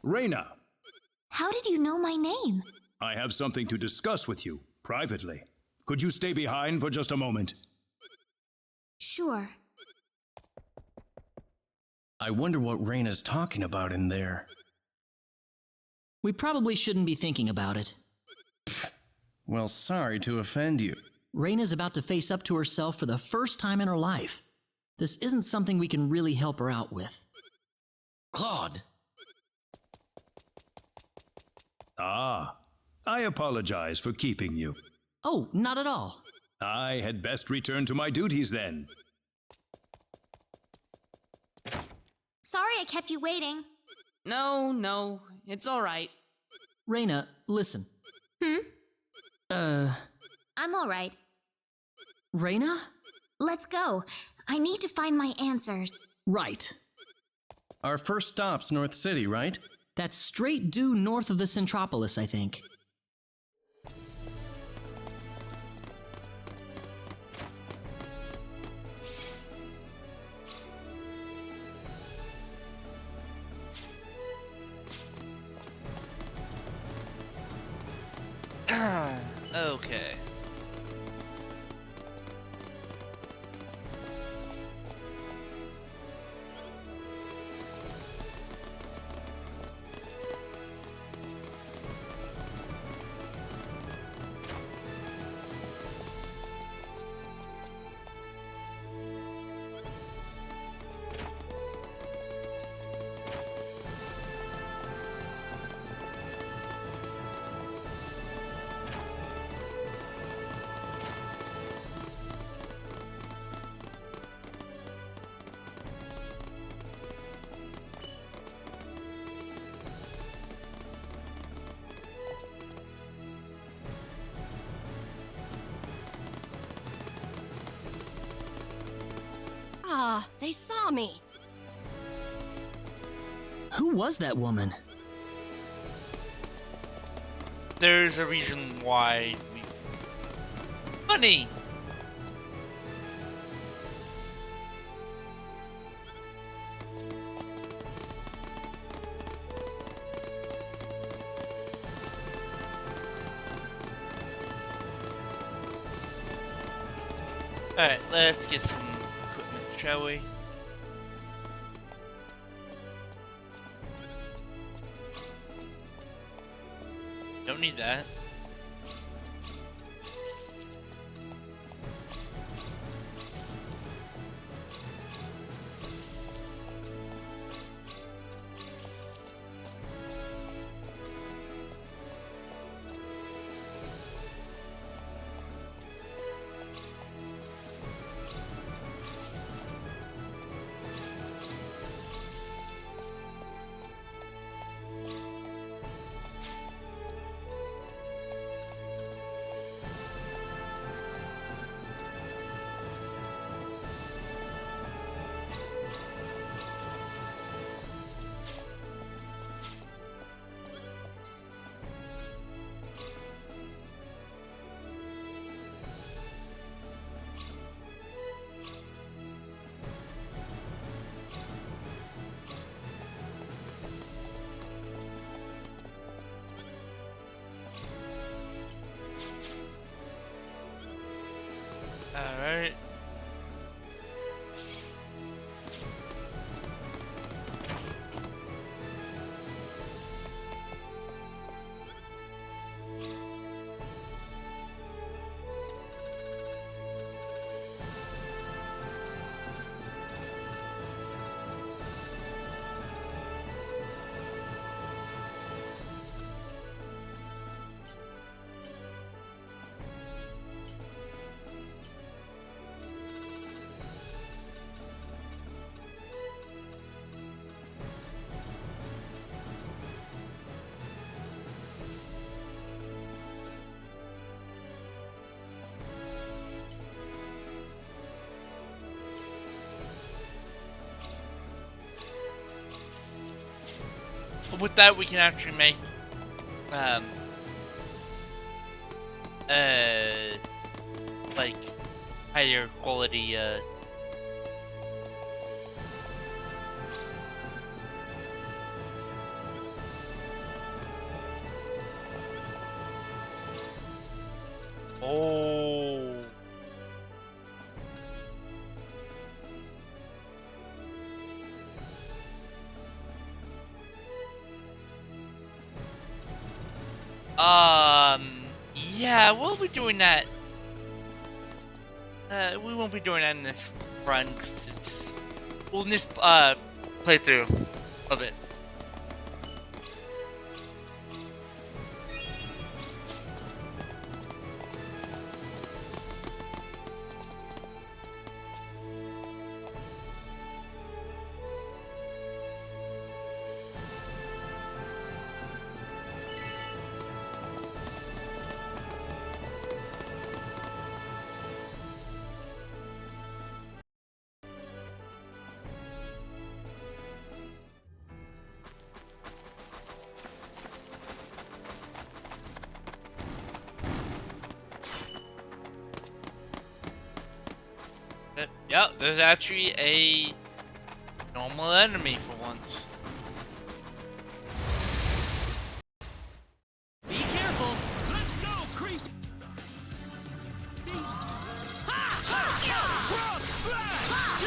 Reyna! How did you know my name? I have something to discuss with you, privately. Could you stay behind for just a moment? Sure. I wonder what Reyna's talking about in there. We probably shouldn't be thinking about it. Well, sorry to offend you. Reyna's about to face up to herself for the first time in her life. This isn't something we can really help her out with. Claude! Ah, I apologize for keeping you. Oh, not at all. I had best return to my duties then. Sorry I kept you waiting. No, it's all right. Reyna, listen. I'm all right. Reyna? Let's go. I need to find my answers. Right. Our first stop's North City, right? That's straight due north of the Centropolis, I think. Okay. Ah, they saw me. Who was that woman? There's a reason why we... Money! Alright, let's get some equipment, shall we? Don't need that. Alright. With that, we can actually make, like, higher quality, Oh. Yeah, we'll be doing that. We won't be doing that in this run, 'cause it's, well, in this, playthrough of it. Yep, there's actually a normal enemy for once. Be careful! Let's go, creep! Cross slash!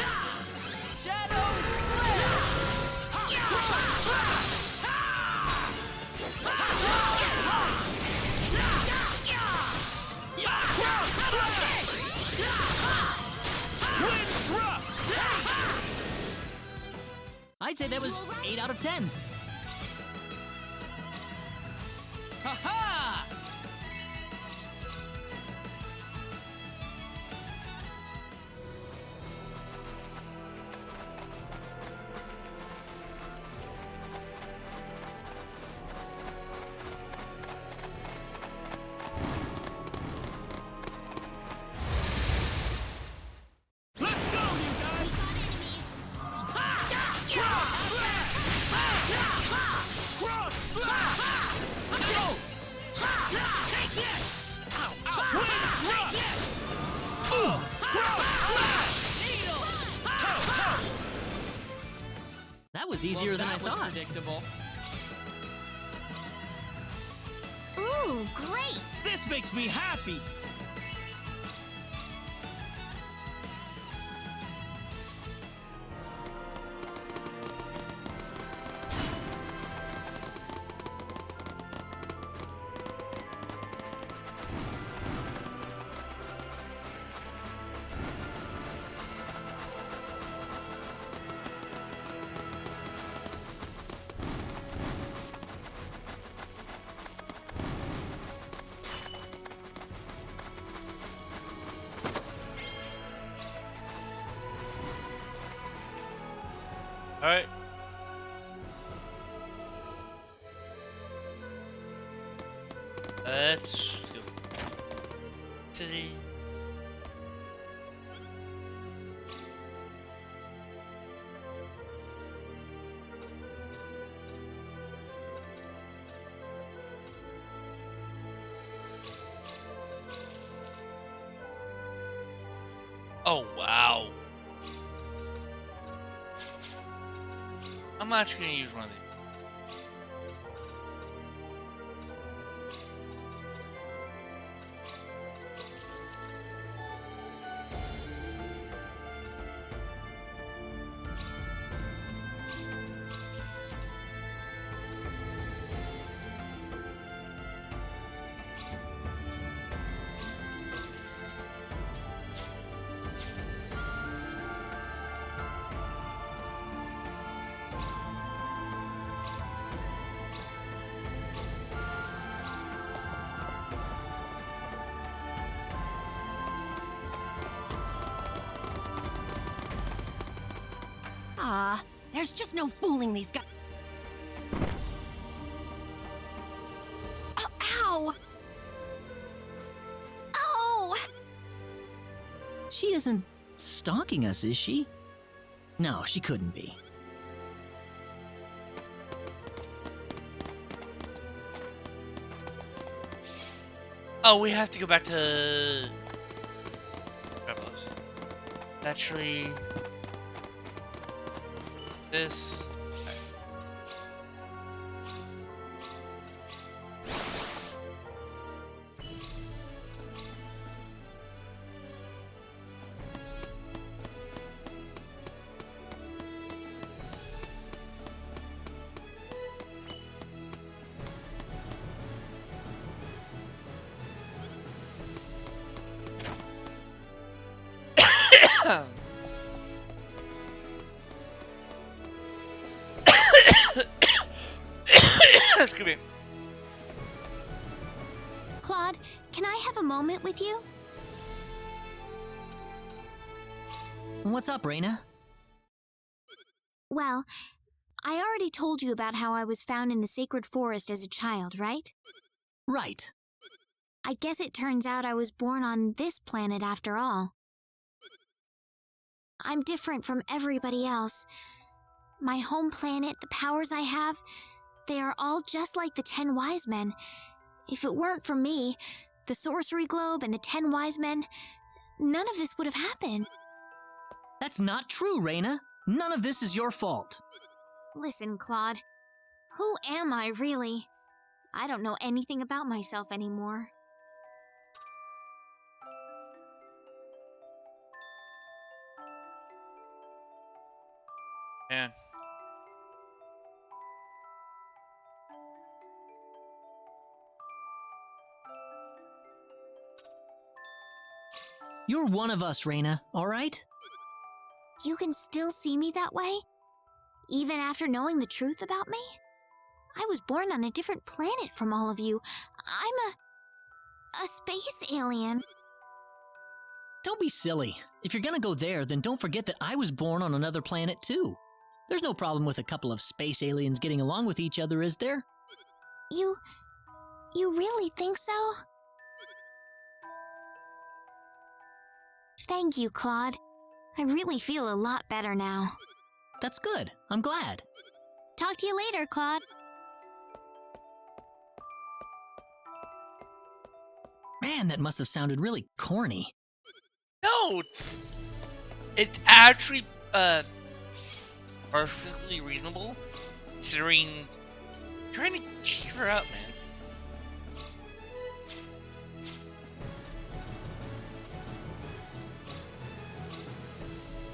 Shadow I'd say that was 8 out of 10. Ha-ha! Let's go, you guys! Cross slash! Let's go! Take this! Twin thrust! Cross slash! That was easier than I thought. Predictable. Ooh, great! This makes me happy! Alright. Let's go to the... Oh, wow. I'm actually gonna use one of these. There's just no fooling these guys. Oh, ow! Oh! She isn't stalking us, is she? No, she couldn't be. Oh, we have to go back to... Rebels. Actually... This... Excuse me. Claude, can I have a moment with you? What's up, Raina? Well, I already told you about how I was found in the sacred forest as a child, right? Right. I guess it turns out I was born on this planet after all. I'm different from everybody else. My home planet, the powers I have, they are all just like the 10 wise men. If it weren't for me, the sorcery globe and the 10 wise men, none of this would have happened. That's not true, Reyna. None of this is your fault. Listen, Claude. Who am I, really? I don't know anything about myself anymore. Man. You're one of us, Reyna, all right? You can still see me that way? Even after knowing the truth about me? I was born on a different planet from all of you. I'm a space alien. Don't be silly. If you're gonna go there, then don't forget that I was born on another planet too. There's no problem with a couple of space aliens getting along with each other, is there? You really think so? Thank you, Claude. I really feel a lot better now. That's good. I'm glad. Talk to you later, Claude. Man, that must have sounded really corny. No, it's actually perfectly reasonable, considering trying to cheer her up, man.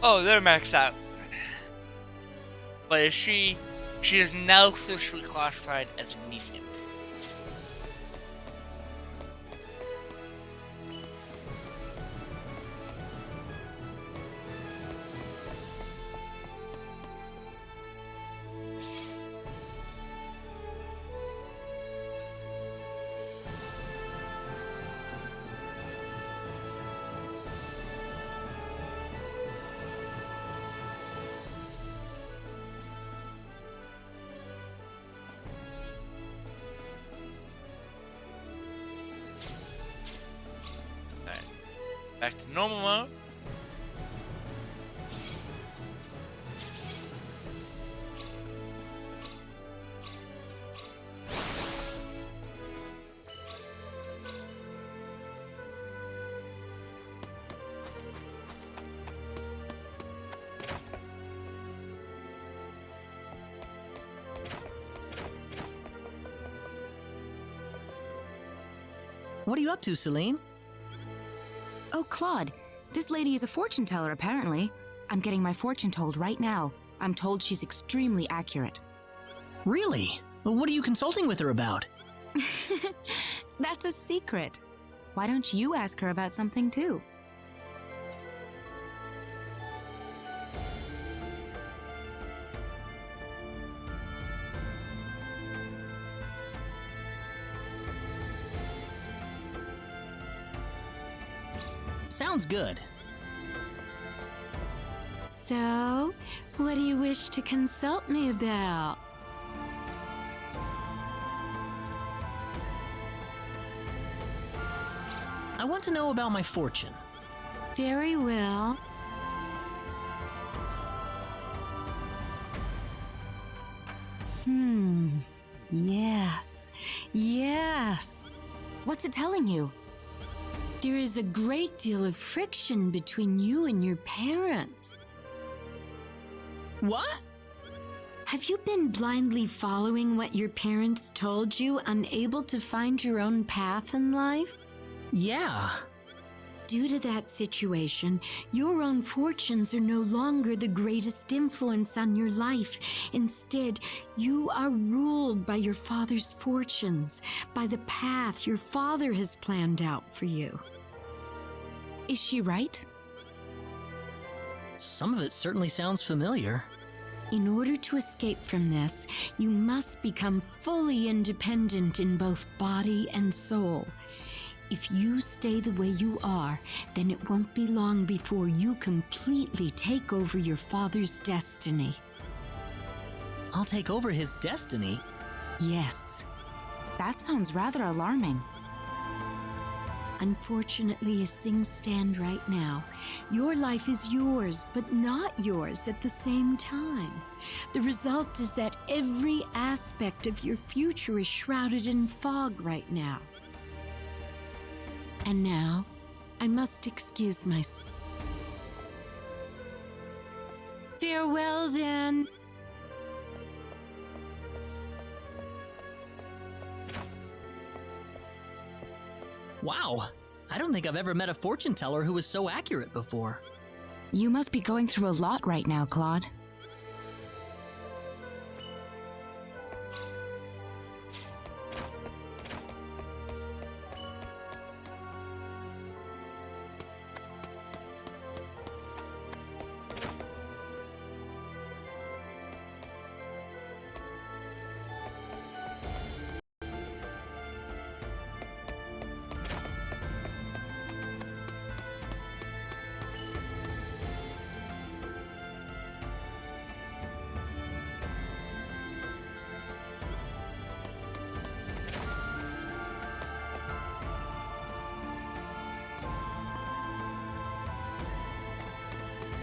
Oh, they're maxed out. But she is now officially classified as a mutant. Back to normal mode. What are you up to, Celine? Oh, Claude, this lady is a fortune teller, apparently. I'm getting my fortune told right now. I'm told she's extremely accurate. Really? Well, what are you consulting with her about? That's a secret. Why don't you ask her about something, too? Sounds good. So, what do you wish to consult me about? I want to know about my fortune. Very well. Yes. What's it telling you? There is a great deal of friction between you and your parents. What? Have you been blindly following what your parents told you, unable to find your own path in life? Yeah. Due to that situation, your own fortunes are no longer the greatest influence on your life. Instead, you are ruled by your father's fortunes, by the path your father has planned out for you. Is she right? Some of it certainly sounds familiar. In order to escape from this, you must become fully independent in both body and soul. If you stay the way you are, then it won't be long before you completely take over your father's destiny. I'll take over his destiny? Yes. That sounds rather alarming. Unfortunately, as things stand right now, your life is yours, but not yours at the same time. The result is that every aspect of your future is shrouded in fog right now. And now, I must excuse myself. Farewell, then. Wow, I don't think I've ever met a fortune teller who was so accurate before. You must be going through a lot right now, Claude.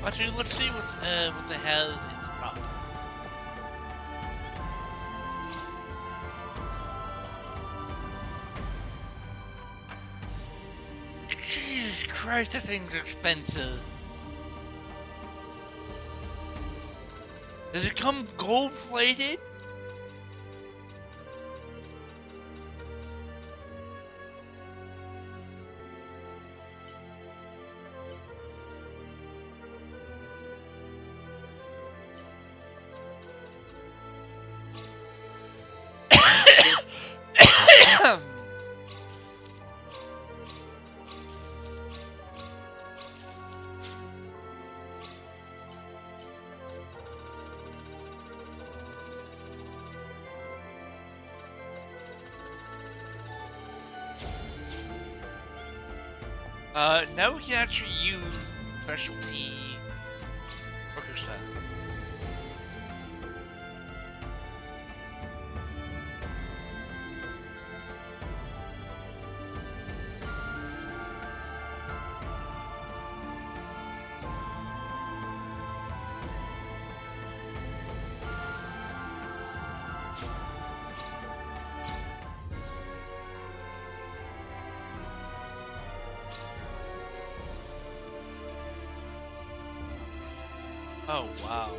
Actually, let's see what the hell is up. Jesus Christ, that thing's expensive. Does it come gold-plated? Now we can actually use specialty worker stuff. Oh, wow.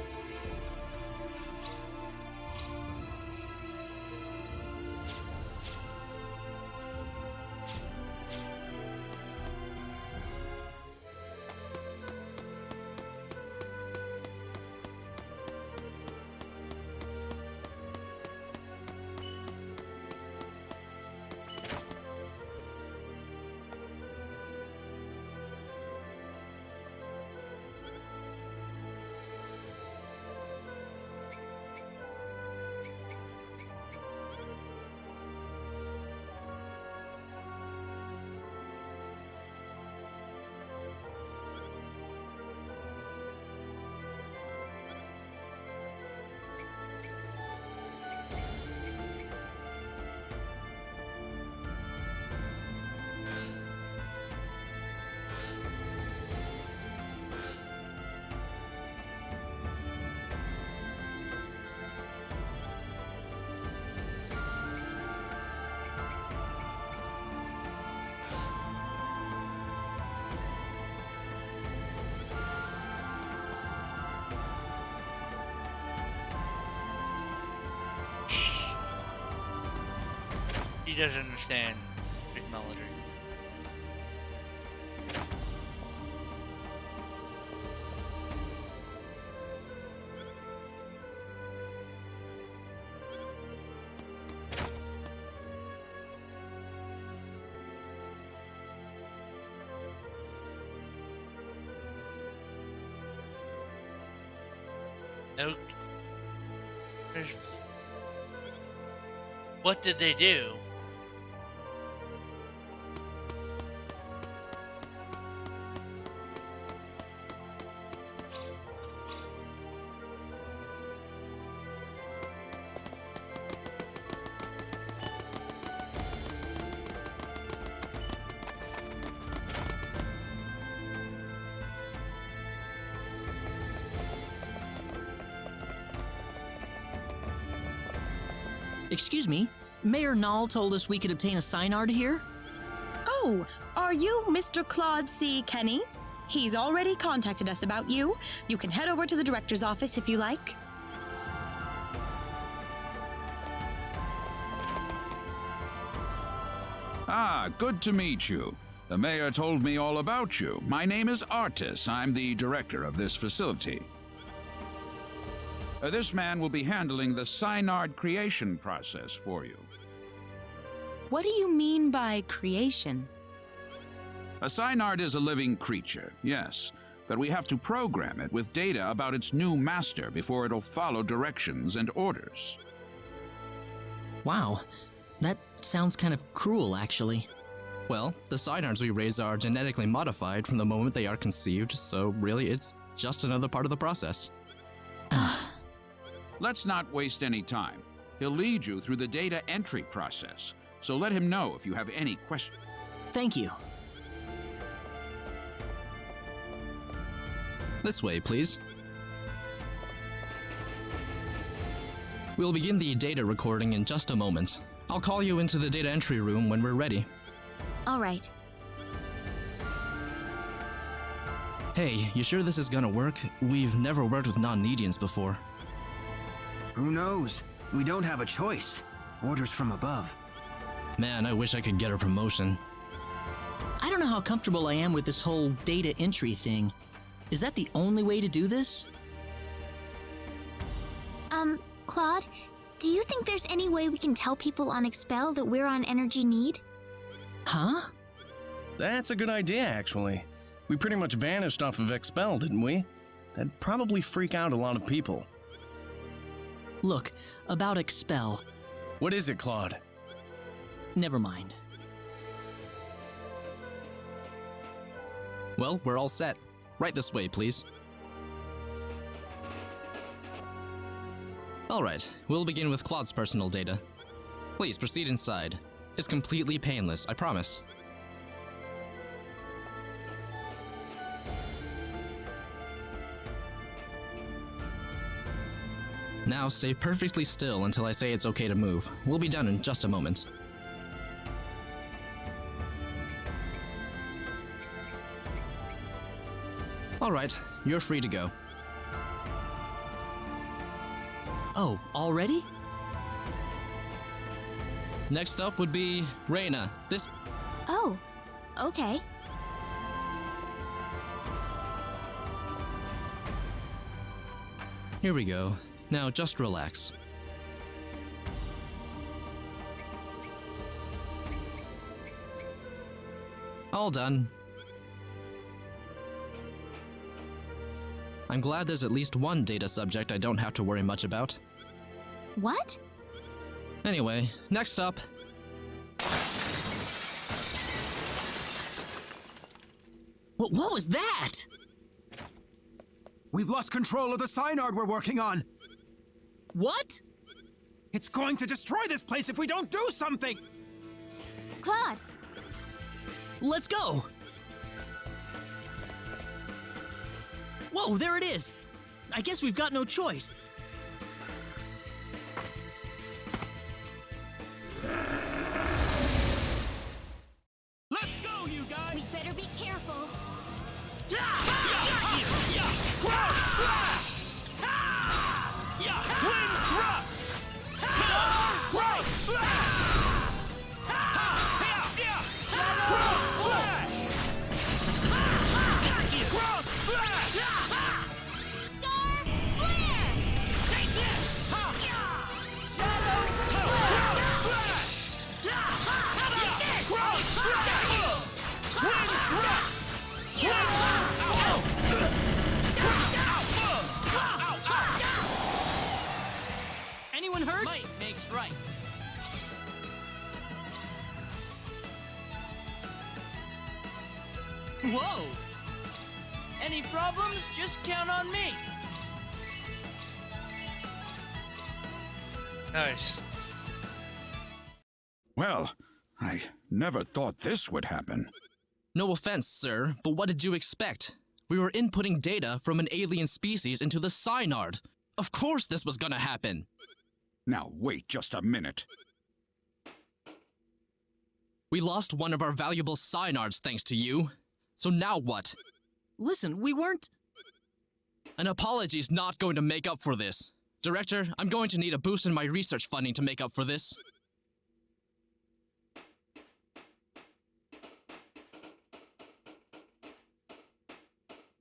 He doesn't understand technology. No. What did they do? Excuse me, Mayor Nall told us we could obtain a sign art here? Oh, are you Mr. Claude C. Kenny? He's already contacted us about you. You can head over to the director's office if you like. Ah, good to meet you. The mayor told me all about you. My name is Artis. I'm the director of this facility. This man will be handling the Synard creation process for you. What do you mean by creation? A Synard is a living creature, yes, but we have to program it with data about its new master before it'll follow directions and orders. Wow, that sounds kind of cruel, actually. Well, the Synards we raise are genetically modified from the moment they are conceived, so really it's just another part of the process. Let's not waste any time. He'll lead you through the data entry process, so let him know if you have any questions. Thank you. This way, please. We'll begin the data recording in just a moment. I'll call you into the data entry room when we're ready. All right. Hey, you sure this is gonna work? We've never worked with non-Nedians before. Who knows? We don't have a choice. Orders from above. Man, I wish I could get a promotion. I don't know how comfortable I am with this whole data entry thing. Is that the only way to do this? Claude, do you think there's any way we can tell people on Expel that we're on energy need? Huh? That's a good idea, actually. We pretty much vanished off of Expel, didn't we? That'd probably freak out a lot of people. Look, about Expel. What is it, Claude? Never mind. Well, we're all set. Right this way, please. Alright, we'll begin with Claude's personal data. Please proceed inside. It's completely painless, I promise. Now stay perfectly still until I say it's okay to move. We'll be done in just a moment. Alright, you're free to go. Oh, already? Next up would be Reina. This... Oh, okay. Here we go. Now just relax. All done. I'm glad there's at least one data subject I don't have to worry much about. What? Anyway, next up... What was that? We've lost control of the Synard we're working on. What? It's going to destroy this place if we don't do something! Claude! Let's go! Whoa, there it is! I guess we've got no choice. Let's go, you guys! We better be careful. Cross slash! Twin thrust! Cross slash! Cross slash! Cross slash! Star flare! Take this! Shadow cross slash! How about this? Cross slash! Twin thrust! Twin Anyone hurt? Might makes right. Whoa! Any problems? Just count on me. Nice. Well, I never thought this would happen. No offense, sir, but what did you expect? We were inputting data from an alien species into the Synard. Of course this was gonna happen. Now wait just a minute. We lost one of our valuable Synards thanks to you. So now what? Listen, we weren't... An apology is not going to make up for this. Director, I'm going to need a boost in my research funding to make up for this.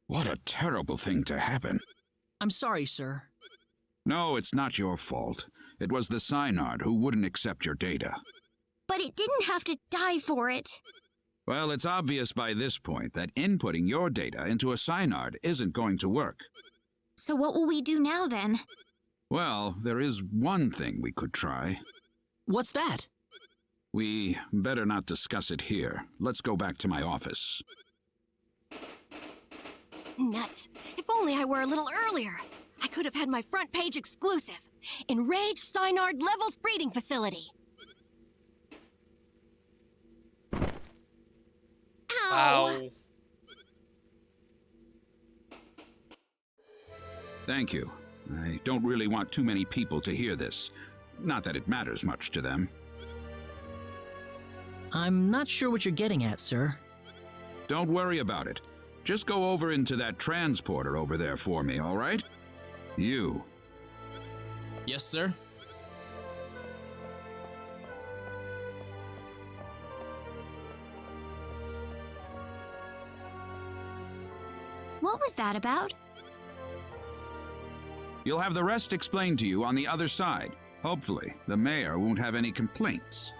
What a terrible thing to happen. I'm sorry, sir. No, it's not your fault. It was the Synard who wouldn't accept your data. But it didn't have to die for it. Well, it's obvious by this point that inputting your data into a Synard isn't going to work. So what will we do now, then? Well, there is one thing we could try. What's that? We better not discuss it here. Let's go back to my office. Nuts. If only I were a little earlier. I could have had my front page exclusive. Enraged Synard Levels Breeding Facility. Ow! Wow. Thank you. I don't really want too many people to hear this. Not that it matters much to them. I'm not sure what you're getting at, sir. Don't worry about it. Just go over into that transporter over there for me, all right? You. Yes, sir. What was that about? You'll have the rest explained to you on the other side. Hopefully, the mayor won't have any complaints.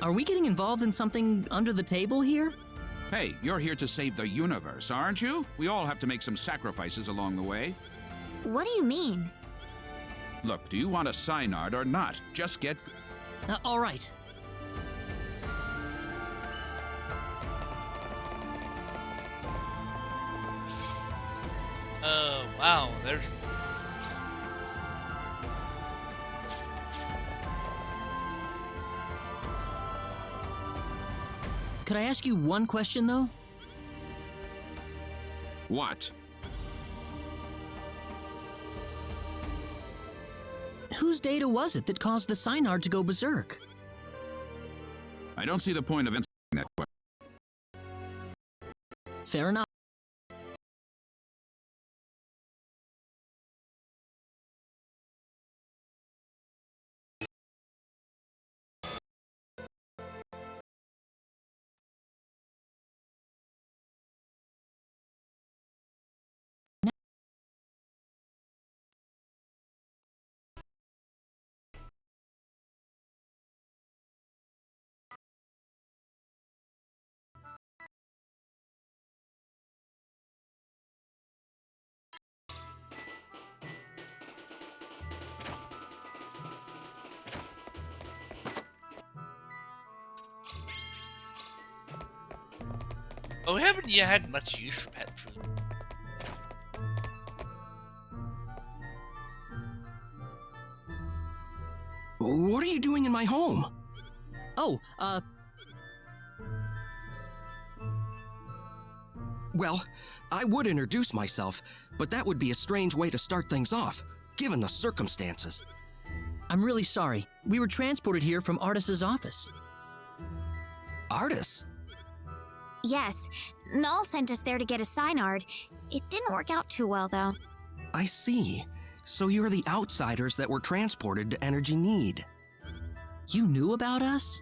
Are we getting involved in something under the table here? Hey, you're here to save the universe, aren't you? We all have to make some sacrifices along the way. What do you mean? Look, do you want a Synard or not? Just get... all right. Oh, wow, there's... Could I ask you one question, though? What? Whose data was it that caused the Synard to go berserk? I don't see the point of answering that question. Fair enough. Oh, haven't you had much use for pet food? What are you doing in my home? Oh, Well, I would introduce myself, but that would be a strange way to start things off, given the circumstances. I'm really sorry. We were transported here from Artis's office. Artis? Yes. Null sent us there to get a Synard. It didn't work out too well, though. I see. So you're the outsiders that were transported to Energy Need. You knew about us?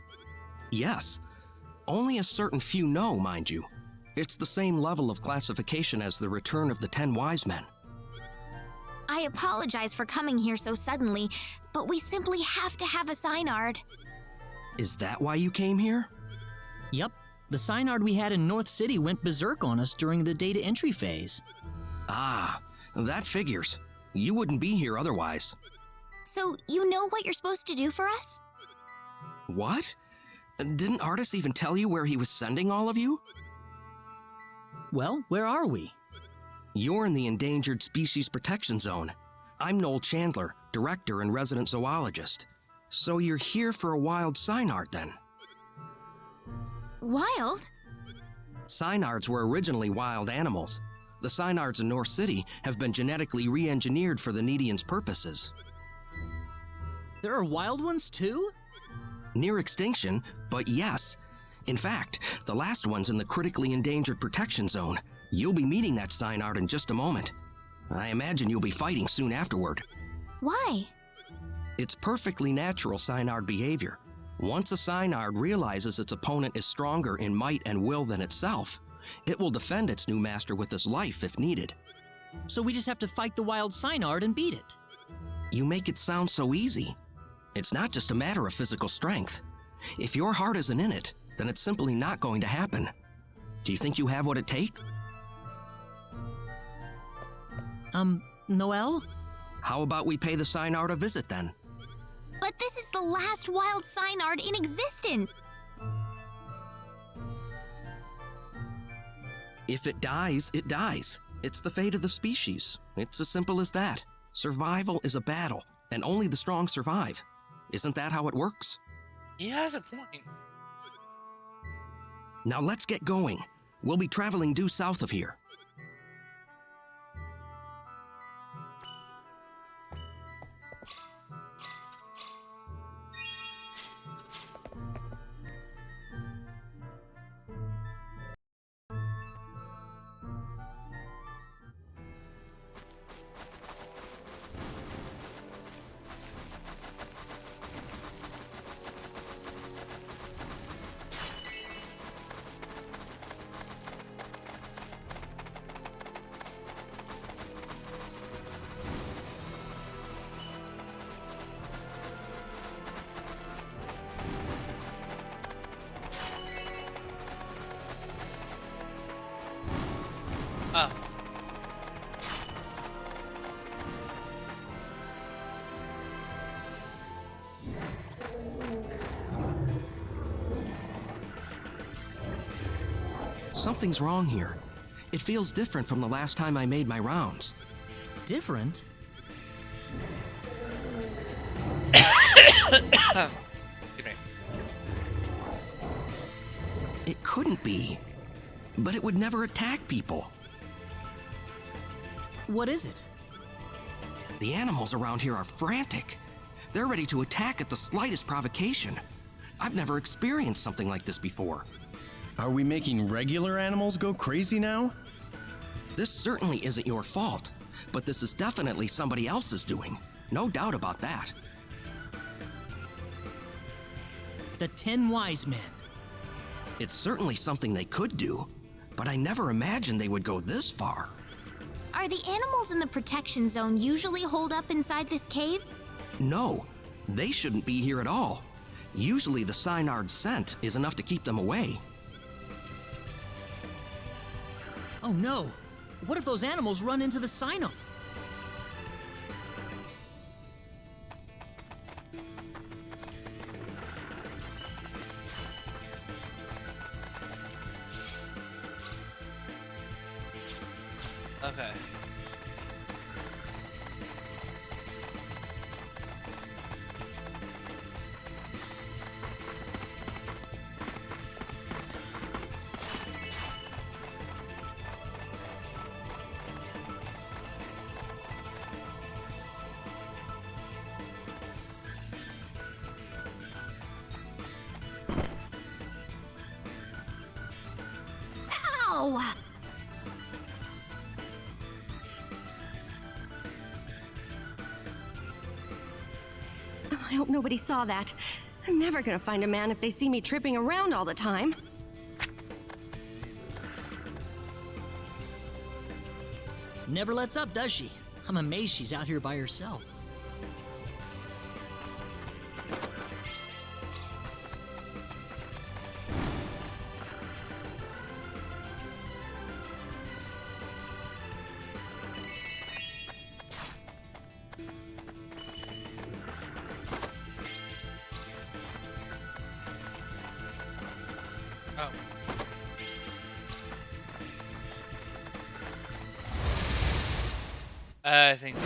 Yes. Only a certain few know, mind you. It's the same level of classification as the Return of the 10 Wise Men. I apologize for coming here so suddenly, but we simply have to have a Synard. Is that why you came here? Yep. The Synard we had in North City went berserk on us during the data entry phase. Ah, that figures. You wouldn't be here otherwise. So, you know what you're supposed to do for us? What? Didn't Artis even tell you where he was sending all of you? Well, where are we? You're in the Endangered Species Protection Zone. I'm Noel Chandler, Director and Resident Zoologist. So you're here for a wild Synard, then? Wild? Synards were originally wild animals. The Synards in North City have been genetically re-engineered for the Needians' purposes. There are wild ones, too? Near extinction, but yes. In fact, the last one's in the Critically Endangered Protection Zone. You'll be meeting that Synard in just a moment. I imagine you'll be fighting soon afterward. Why? It's perfectly natural Synard behavior. Once a Synard realizes its opponent is stronger in might and will than itself, it will defend its new master with its life if needed. So we just have to fight the wild Synard and beat it. You make it sound so easy. It's not just a matter of physical strength. If your heart isn't in it, then it's simply not going to happen. Do you think you have what it takes? Noelle? How about we pay the Synard a visit then? But this is the last wild Synard in existence! If it dies, it dies. It's the fate of the species. It's as simple as that. Survival is a battle, and only the strong survive. Isn't that how it works? He has a point. Now let's get going. We'll be traveling due south of here. Oh. Something's wrong here. It feels different from the last time I made my rounds. Different? It couldn't be. But it would never attack people. What is it? The animals around here are frantic. They're ready to attack at the slightest provocation. I've never experienced something like this before. Are we making regular animals go crazy now? This certainly isn't your fault, but this is definitely somebody else's doing. No doubt about that. The 10 Wise Men. It's certainly something they could do, but I never imagined they would go this far. Are the animals in the protection zone usually holed up inside this cave? No, they shouldn't be here at all. Usually the Synard's scent is enough to keep them away. Oh no! What if those animals run into the Synard? Okay. Ow! I hope nobody saw that. I'm never gonna find a man if they see me tripping around all the time. Never lets up, does she? I'm amazed she's out here by herself. Oh. I think.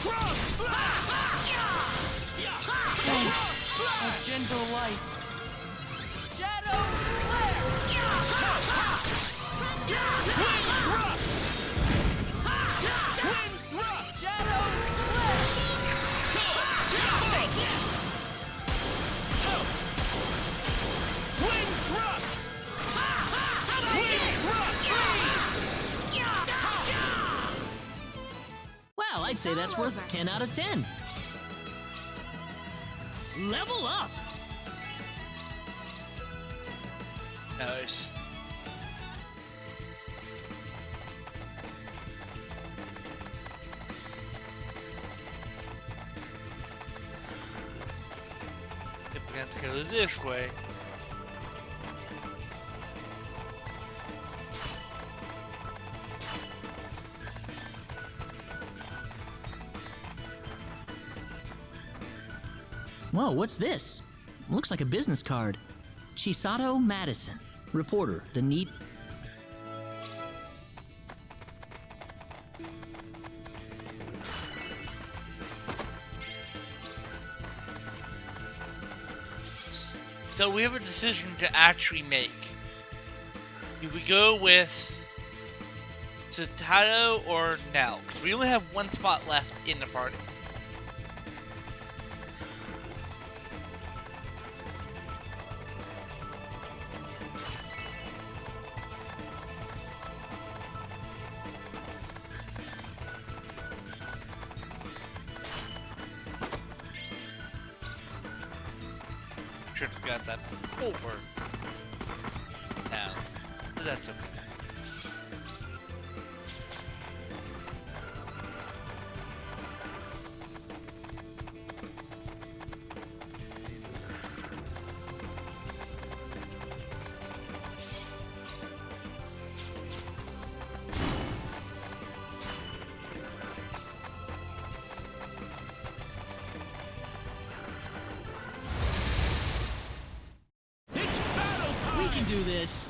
Cross gentle light. Shadow flare. Twin thrust. Twin thrust. Shadow flare. Twin thrust. Well, I'd say that's worth 10 out of 10. Level up! Nice. If we're going to go this way. Whoa, what's this? Looks like a business card. Chisato Madison, reporter, the neat... So we have a decision to actually make. Do we go with Satato or Nell? Because we only have one spot left in the party. Should have got that before now, but that's okay. We can do this.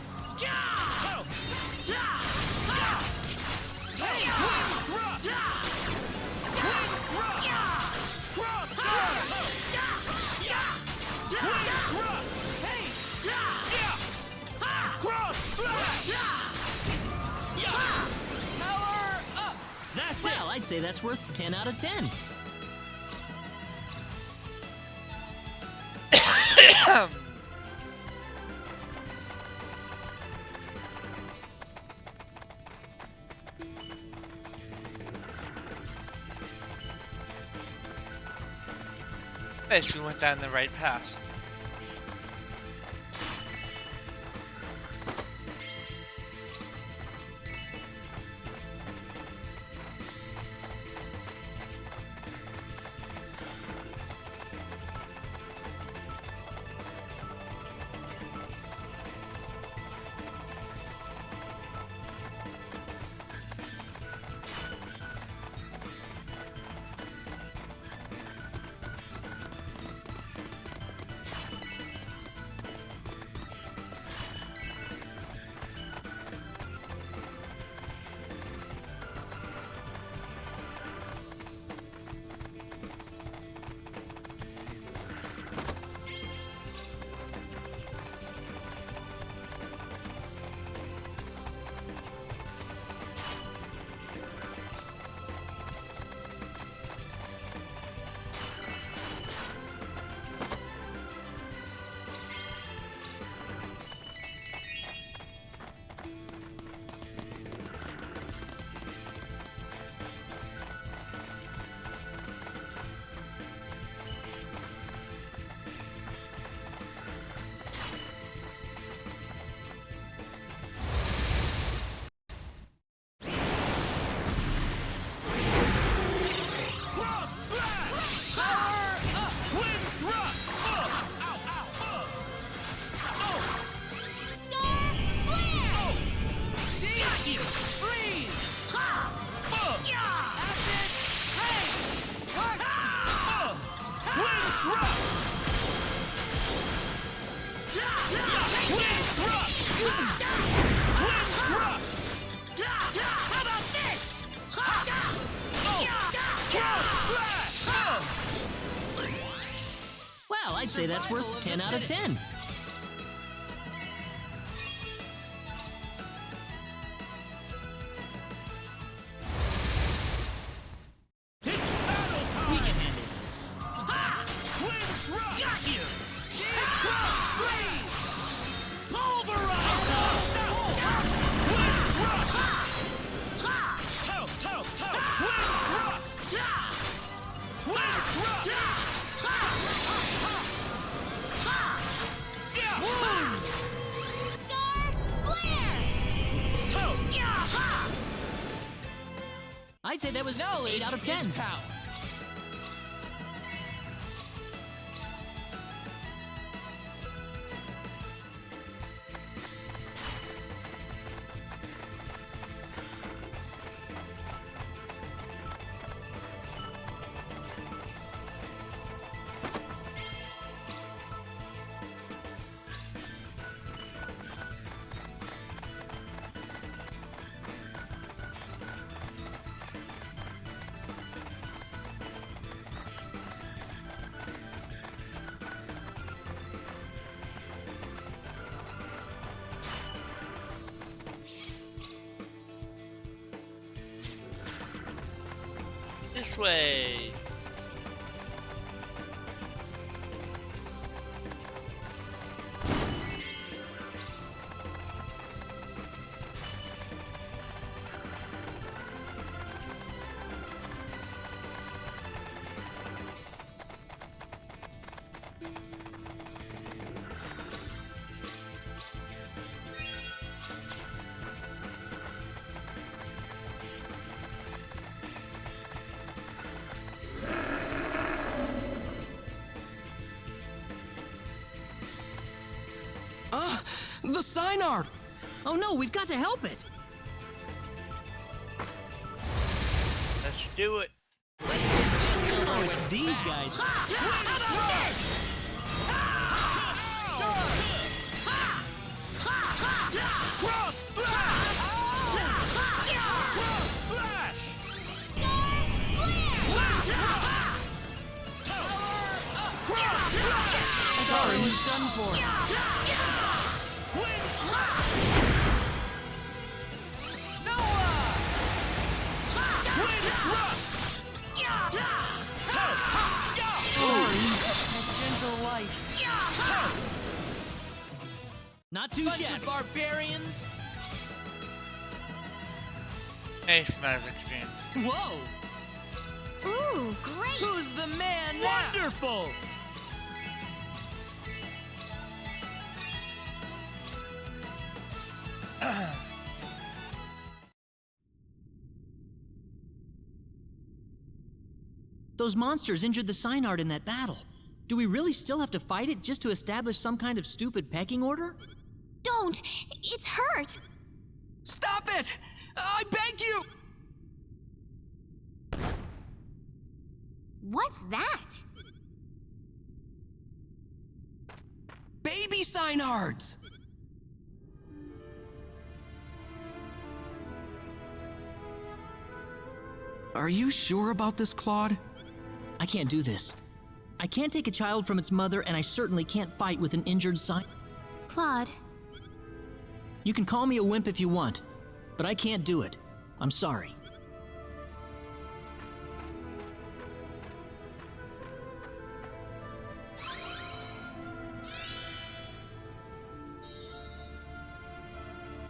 Well, I'd say that's worth 10 out of 10. Nice, we went down the right path. I'd say that's worth 10 out of 10. We can handle this. Ha! Twin thrust! Got you! Freeze! Pulverize! Twin thrust! Toe, toe, toe! Twin thrust! Twin thrust! Star flare! Toe! I'd say that was Knowledge 8 out of 10. is power. This way. The Synard! Oh no, we've got to help it! Let's do it. Oh, it's these guys. Cross slash! Cross slash! Cross slash! Sorry, he's done for. Twin Noah! Twin thrust! Gentle light. Not too Bunch shabby. of barbarians. Nice amount of experience. Whoa! Ooh, great! Who's the man now? Wonderful! Those monsters injured the Synard in that battle. Do we really still have to fight it just to establish some kind of stupid pecking order? Don't! It's hurt! Stop it! I beg you! What's that? Baby Synards! Are you sure about this, Claude? I can't do this. I can't take a child from its mother, and I certainly can't fight with an injured Synard. Claude, You can call me a wimp if you want, but I can't do it. I'm sorry.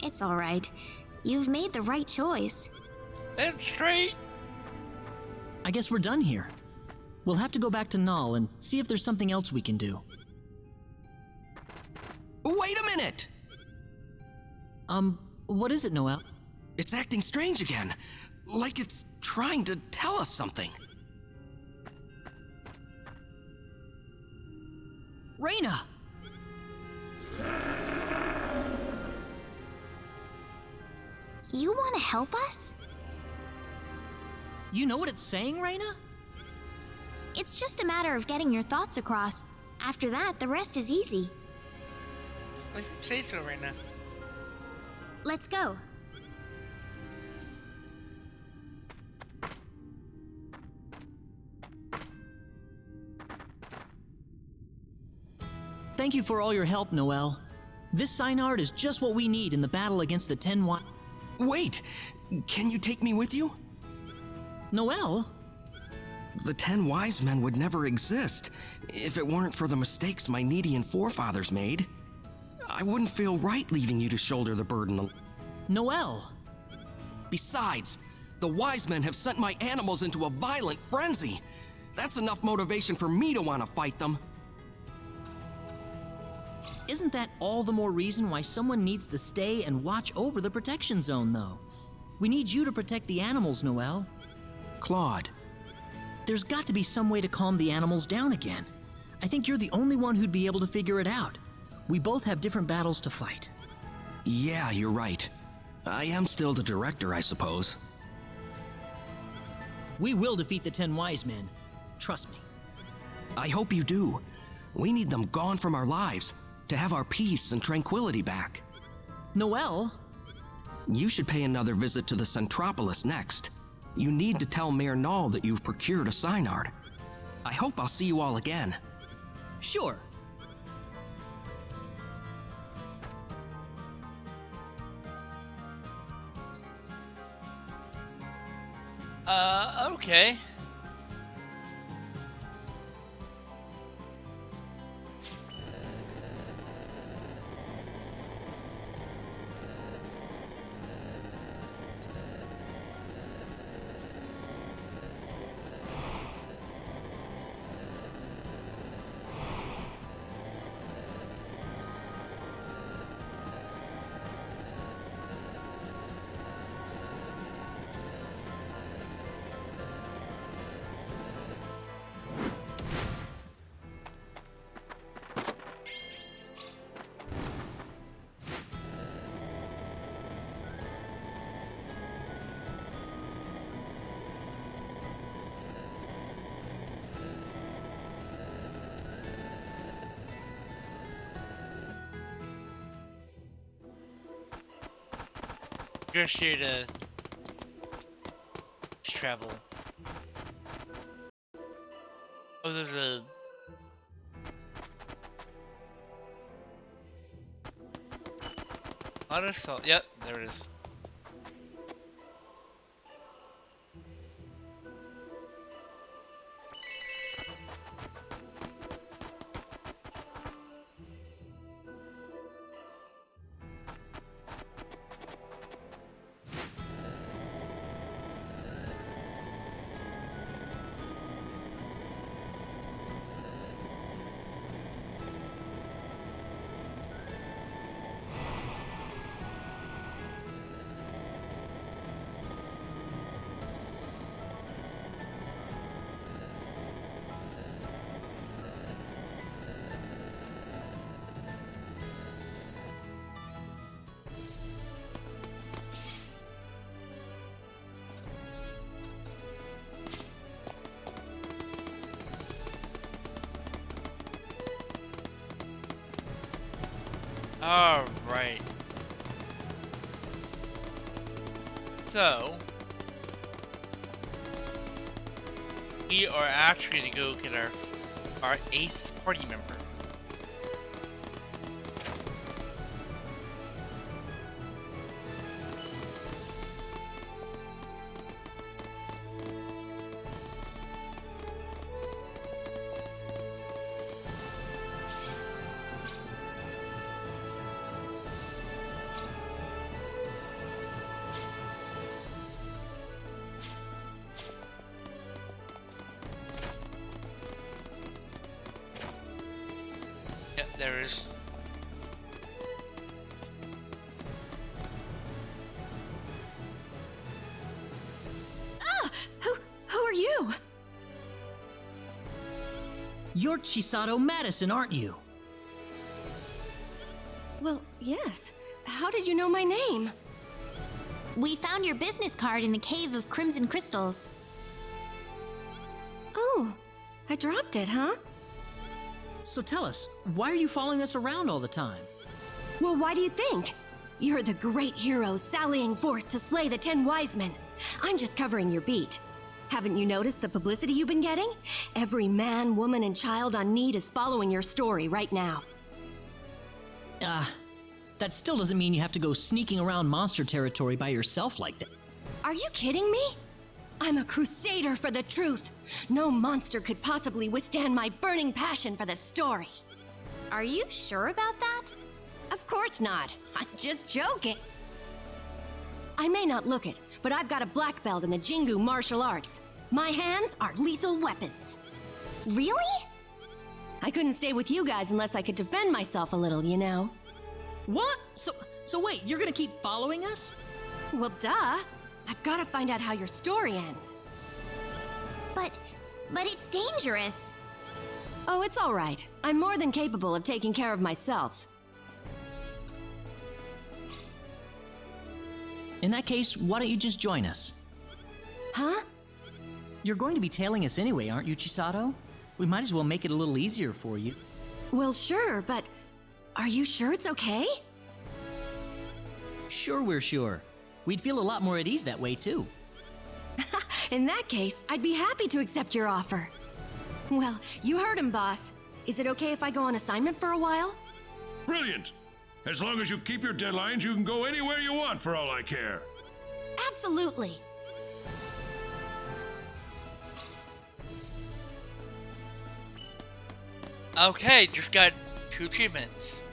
it's all right. You've made the right choice. Then straight. I guess we're done here. We'll have to go back to Null and see if there's something else we can do. Wait a minute! What is it, Noel? It's acting strange again. Like it's trying to tell us something. Reyna! You want to help us? You know what it's saying, Reyna? It's just a matter of getting your thoughts across. After that, the rest is easy. Like, say so right now. Let's go. Thank you for all your help, Noel. This sign art is just what we need in the battle against the 10 Wait! Can you take me with you? Noel? The 10 wise men would never exist if it weren't for the mistakes my Needian forefathers made. I wouldn't feel right leaving you to shoulder the burden. Noel! Besides, the wise men have sent my animals into a violent frenzy. That's enough motivation for me to want to fight them. Isn't that all the more reason why someone needs to stay and watch over the protection zone, though? We need you to protect the animals, Noel. Claude. There's got to be some way to calm the animals down again. I think you're the only one who'd be able to figure it out. We both have different battles to fight. Yeah, you're right. I am still the director, I suppose. We will defeat the 10 wise men. Trust me. I hope you do. We need them gone from our lives to have our peace and tranquility back. Noel? You should pay another visit to the Centropolis next. You need to tell Mayor Null that you've procured a Synard. I hope I'll see you all again. Sure. Okay. Just here to travel. Oh, there's a auto assault. Yep, there it is. All right. So we are actually going to go get our 8th party member. There is. Ah! Who are you? You're Chisato Madison, aren't you? Well, yes. How did you know my name? We found your business card in the Cave of Crimson Crystals. Oh, I dropped it, huh? So tell us, why are you following us around all the time? Well, why do you think? You're the great hero sallying forth to slay the 10 wise men. I'm just covering your beat. Haven't you noticed the publicity you've been getting? Every man, woman, and child on need is following your story right now. That still doesn't mean you have to go sneaking around monster territory by yourself like that. Are you kidding me? I'm a crusader for the truth. No monster could possibly withstand my burning passion for the story. Are you sure about that? Of course not. I'm just joking. I may not look it, but I've got a black belt in the Jingu martial arts. My hands are lethal weapons. Really? I couldn't stay with you guys unless I could defend myself a little, you know. What? So wait, you're gonna keep following us? Well, duh. I've got to find out how your story ends. But it's dangerous. Oh, it's all right. I'm more than capable of taking care of myself. In that case, why don't you just join us? Huh? You're going to be tailing us anyway, aren't you, Chisato? We might as well make it a little easier for you. Well, sure, but are you sure it's okay? Sure, we're sure. We'd feel a lot more at ease that way, too. In that case, I'd be happy to accept your offer. Well, you heard him, boss. Is it okay if I go on assignment for a while? Brilliant! As long as you keep your deadlines, you can go anywhere you want for all I care. Absolutely. Okay, just got 2 achievements.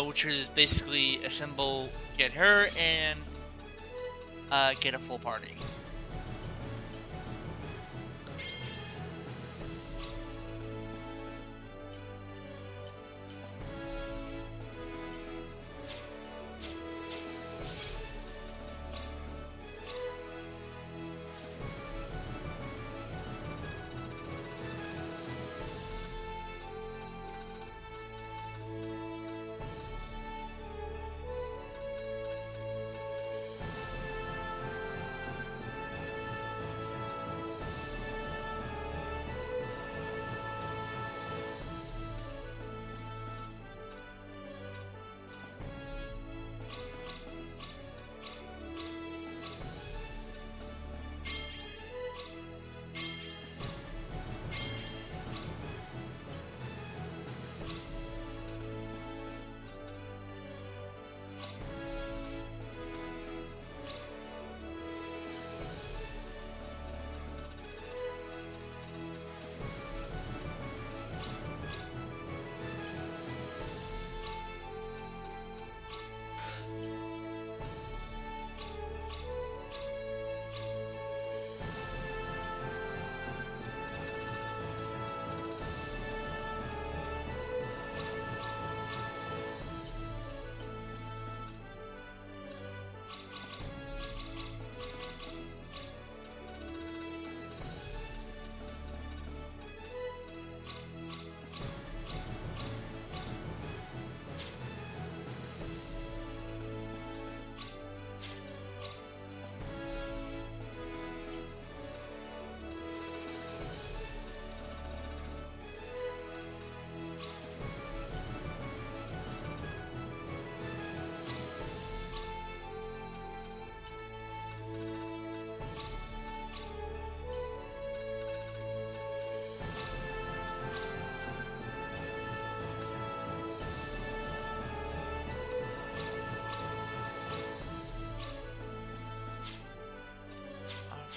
Which is basically assemble, get her, and get a full party.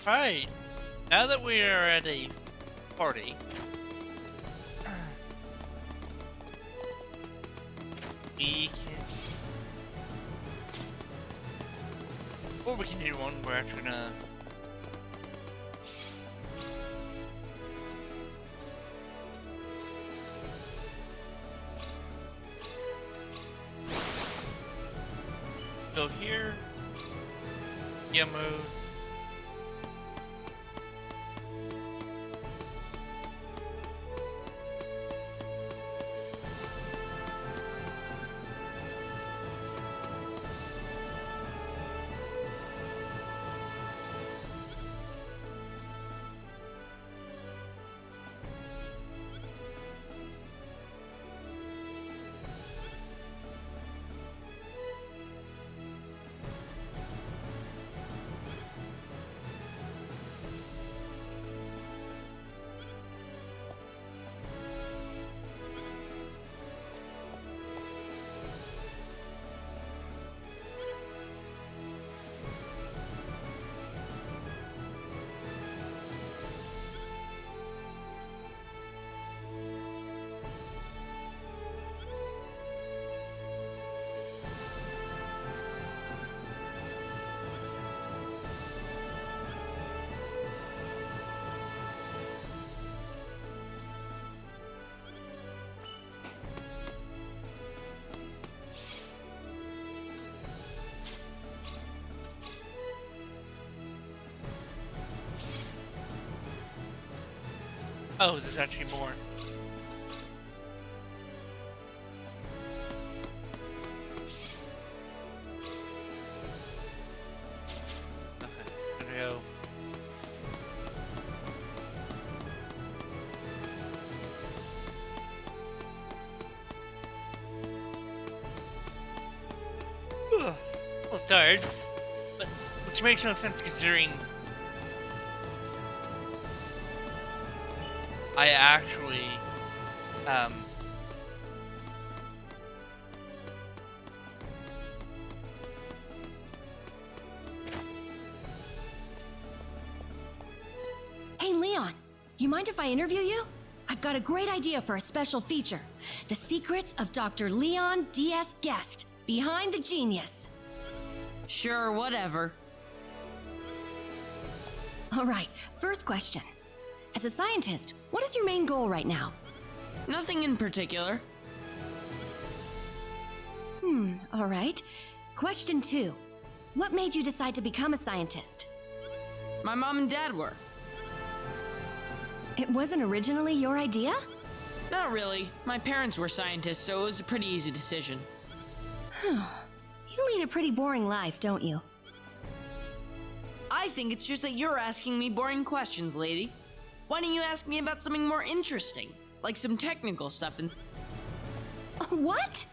Alright, now that we are at a party, we can... Before we continue on, we're actually gonna... go here, Yamu. Oh, there's actually more. Okay, there we go. Ugh, a little tired, but which makes no sense considering I actually Hey, Leon, you mind if I interview you? I've got a great idea for a special feature. The Secrets of Dr. Leon D.S. Guest, Behind the Genius. Sure, whatever. All right, first question. As a scientist, what is your main goal right now? Nothing in particular. All right. Question 2. What made you decide to become a scientist? My mom and dad were. It wasn't originally your idea? Not really. My parents were scientists, so it was a pretty easy decision. You lead a pretty boring life, don't you? I think it's just that you're asking me boring questions, lady. Why don't you ask me about something more interesting? Like some technical stuff and... What?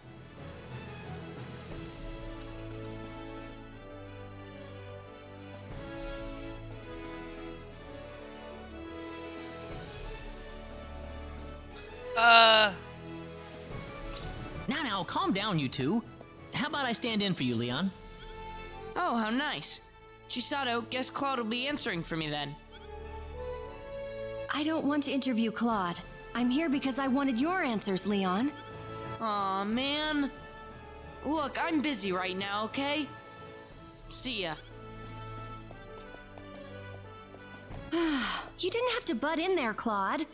Now, calm down, you two. How about I stand in for you, Leon? Oh, how nice. Chisato, guess Claude will be answering for me then. I don't want to interview Claude. I'm here because I wanted your answers, Leon. Aw, man. Look, I'm busy right now, okay? See ya. You didn't have to butt in there, Claude.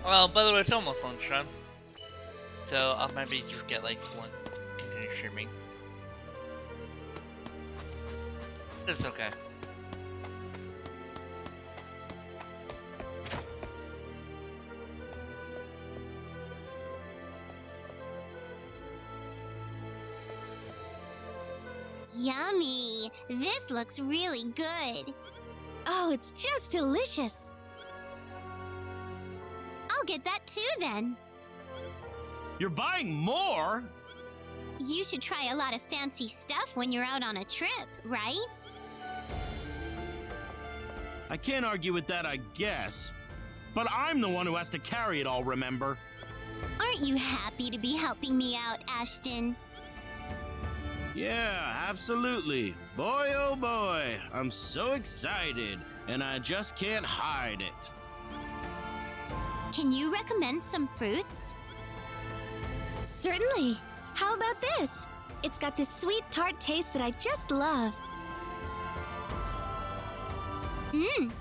Well, by the way, it's almost lunchtime, so I'll maybe just get like one continue streaming. It's okay. Yummy! This looks really good. Oh, it's just delicious. I'll get that too then. You're buying more? You should try a lot of fancy stuff when you're out on a trip, right? I can't argue with that, I guess. But I'm the one who has to carry it all, remember? Aren't you happy to be helping me out, Ashton? Yeah, absolutely. Boy, oh boy, I'm so excited, and I just can't hide it. Can you recommend some fruits? Certainly. How about this? It's got this sweet tart taste that I just love.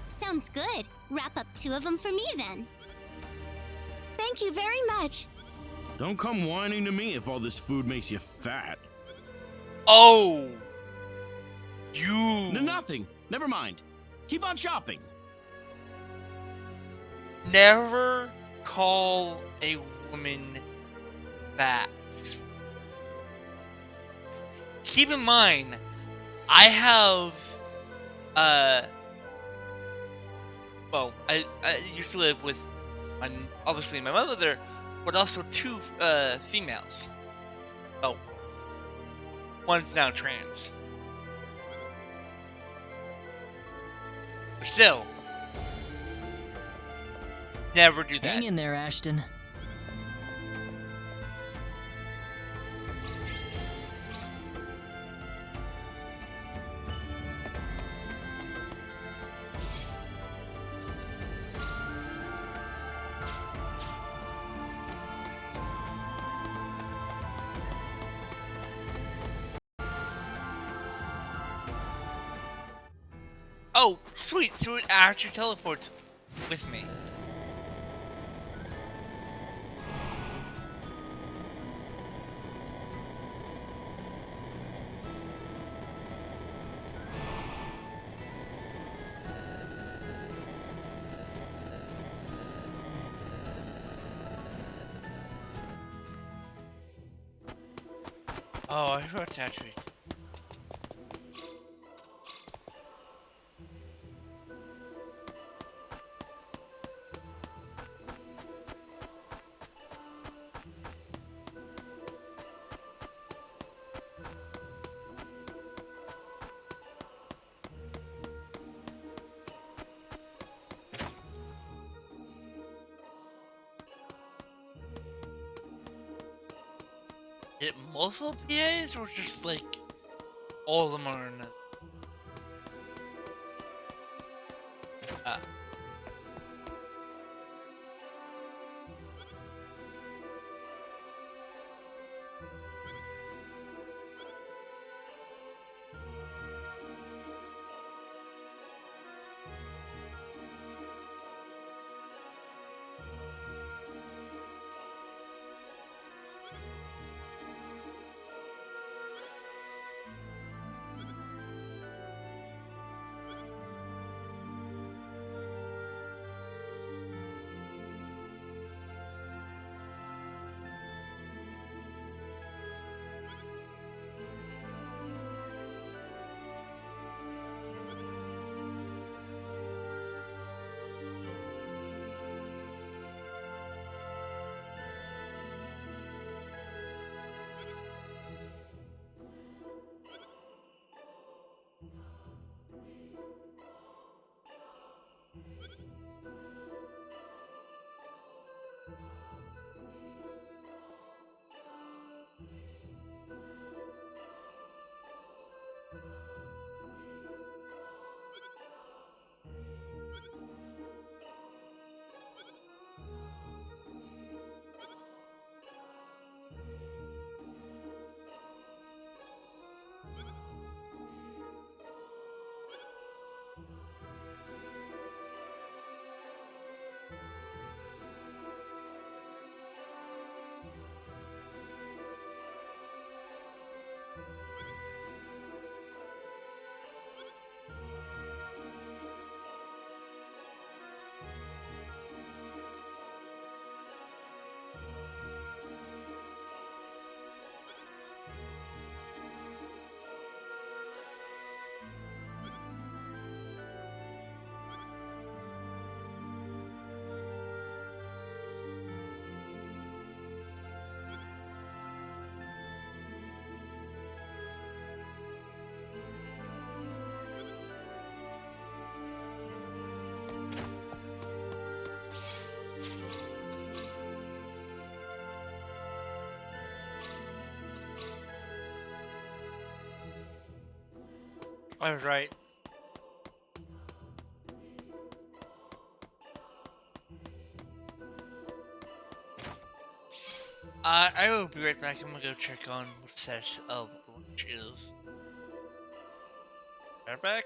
Sounds good. Wrap up 2 of them for me then. Thank you very much. Don't come whining to me if all this food makes you fat. Oh! You... Nothing. Never mind. Keep on shopping. Never call a woman fat. Keep in mind, I have, well, I used to live with, obviously my mother, but also 2 females. Oh, one's now trans. But still, never do that. Hang in there, Ashton. Oh, Sweet, so it actually teleports with me. Oh, I forgot to actually. Is it multiple PAs or just like all of them are in it? Ah. I was right. I will be right back. I'm gonna go check on what set of lunch is. Right back.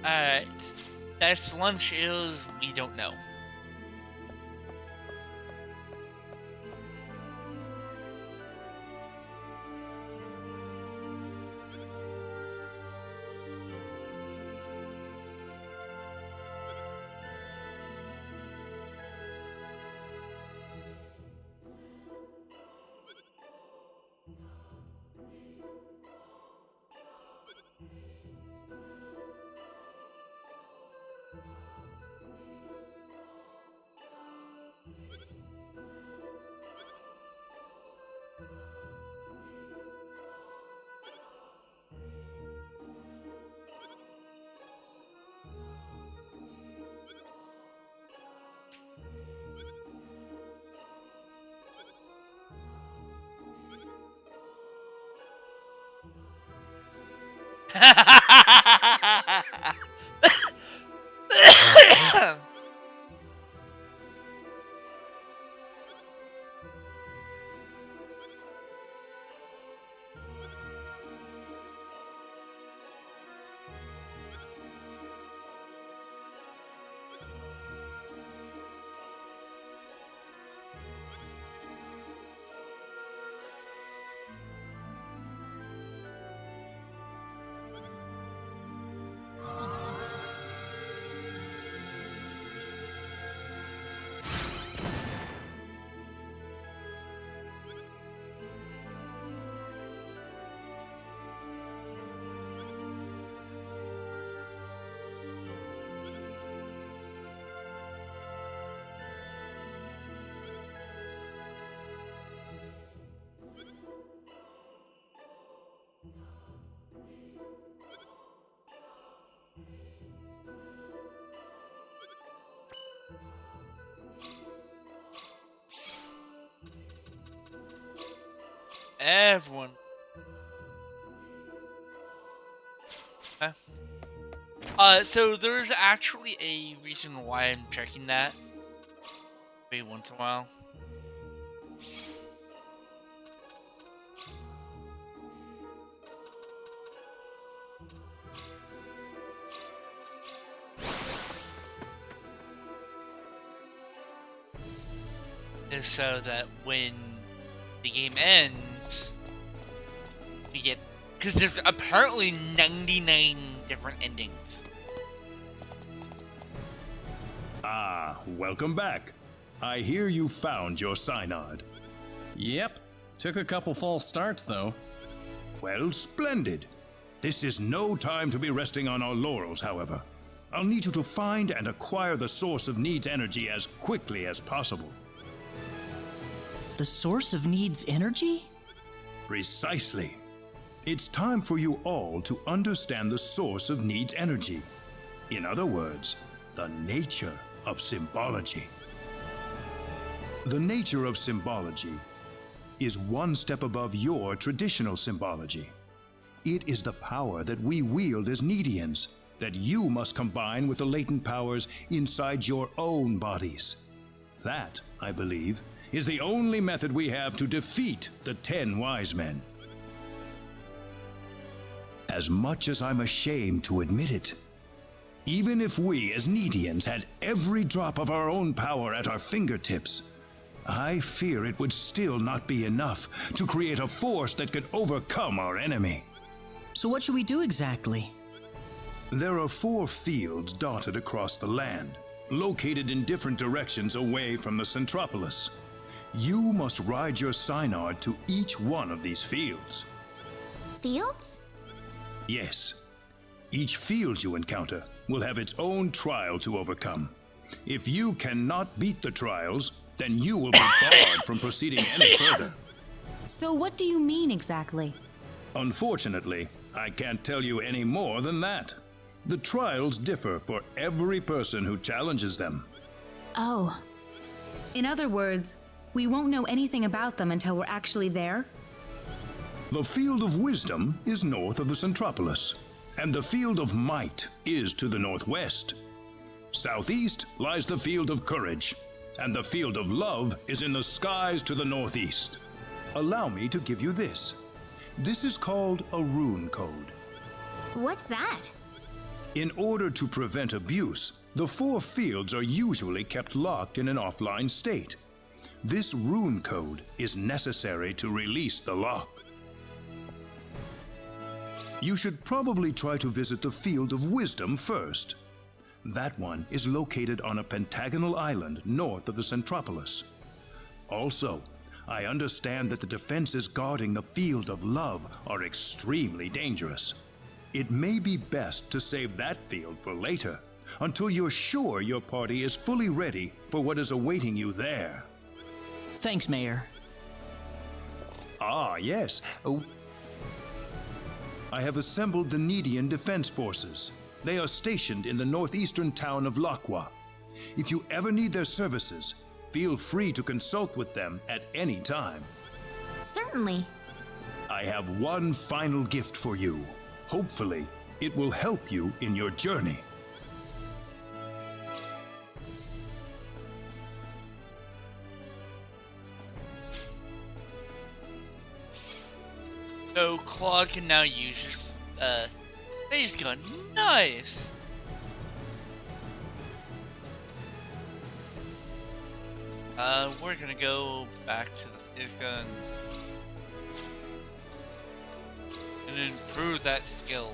Alright. Best lunch is, we don't know. Everyone. Okay. So there's actually a reason why I'm checking that every once in a while. Is so that when the game ends, we get, because there's apparently 99 different endings. Ah, welcome back. I hear you found your Synod. Yep. Took a couple false starts, though. Well, splendid. This is no time to be resting on our laurels, however. I'll need you to find and acquire the source of Need's energy as quickly as possible. The source of Need's energy? Precisely. It's time for you all to understand the source of Need's energy. In other words, the nature of symbology. The nature of symbology is one step above your traditional symbology. It is the power that we wield as Needians, that you must combine with the latent powers inside your own bodies. That, I believe, is the only method we have to defeat the 10 wise men. As much as I'm ashamed to admit it, even if we as Needians had every drop of our own power at our fingertips, I fear it would still not be enough to create a force that could overcome our enemy. So what should we do exactly? There are 4 fields dotted across the land, located in different directions away from the Centropolis. You must ride your Synod to each one of these fields. Fields? Yes. Each field you encounter will have its own trial to overcome. If you cannot beat the trials, then you will be barred from proceeding any further. So what do you mean exactly? Unfortunately, I can't tell you any more than that. The trials differ for every person who challenges them. Oh. In other words, we won't know anything about them until we're actually there? The Field of Wisdom is north of the Centropolis, and the Field of Might is to the northwest. Southeast lies the Field of Courage, and the Field of Love is in the skies to the northeast. Allow me to give you this. This is called a rune code. What's that? In order to prevent abuse, the 4 fields are usually kept locked in an offline state. This rune code is necessary to release the lock. You should probably try to visit the Field of Wisdom first. That one is located on a pentagonal island north of the Centropolis. Also, I understand that the defenses guarding the Field of Love are extremely dangerous. It may be best to save that field for later, until you're sure your party is fully ready for what is awaiting you there. Thanks, Mayor. Ah, yes. Oh, I have assembled the Nedian Defense Forces. They are stationed in the northeastern town of Lakwa. If you ever need their services, feel free to consult with them at any time. Certainly. I have one final gift for you. Hopefully, it will help you in your journey. So Claude can now use his phase gun. Nice. We're gonna go back to the phase gun and improve that skill.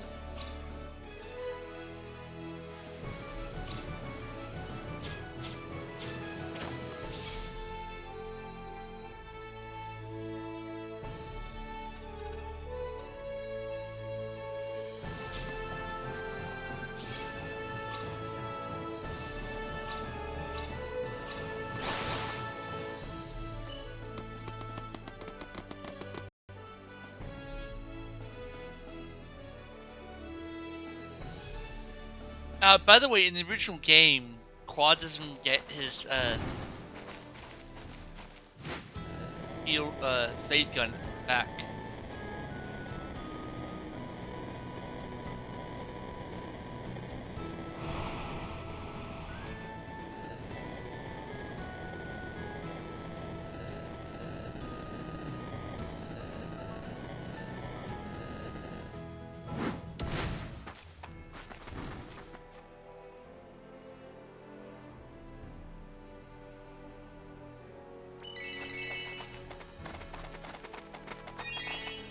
By the way, in the original game, Claude doesn't get his phase gun back.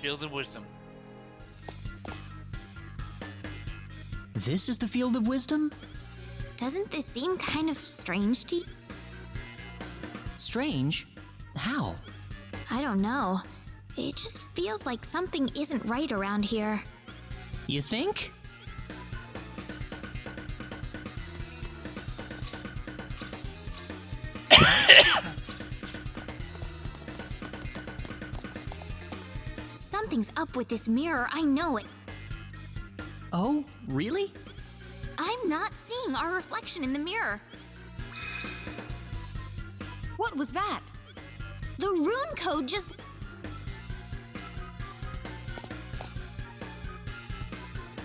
Field of Wisdom. This is the Field of Wisdom? Doesn't this seem kind of strange to you? Strange? How? I don't know. It just feels like something isn't right around here. You think? Something's up with this mirror, I know it. Oh, really? I'm not seeing our reflection in the mirror. What was that? The rune code just...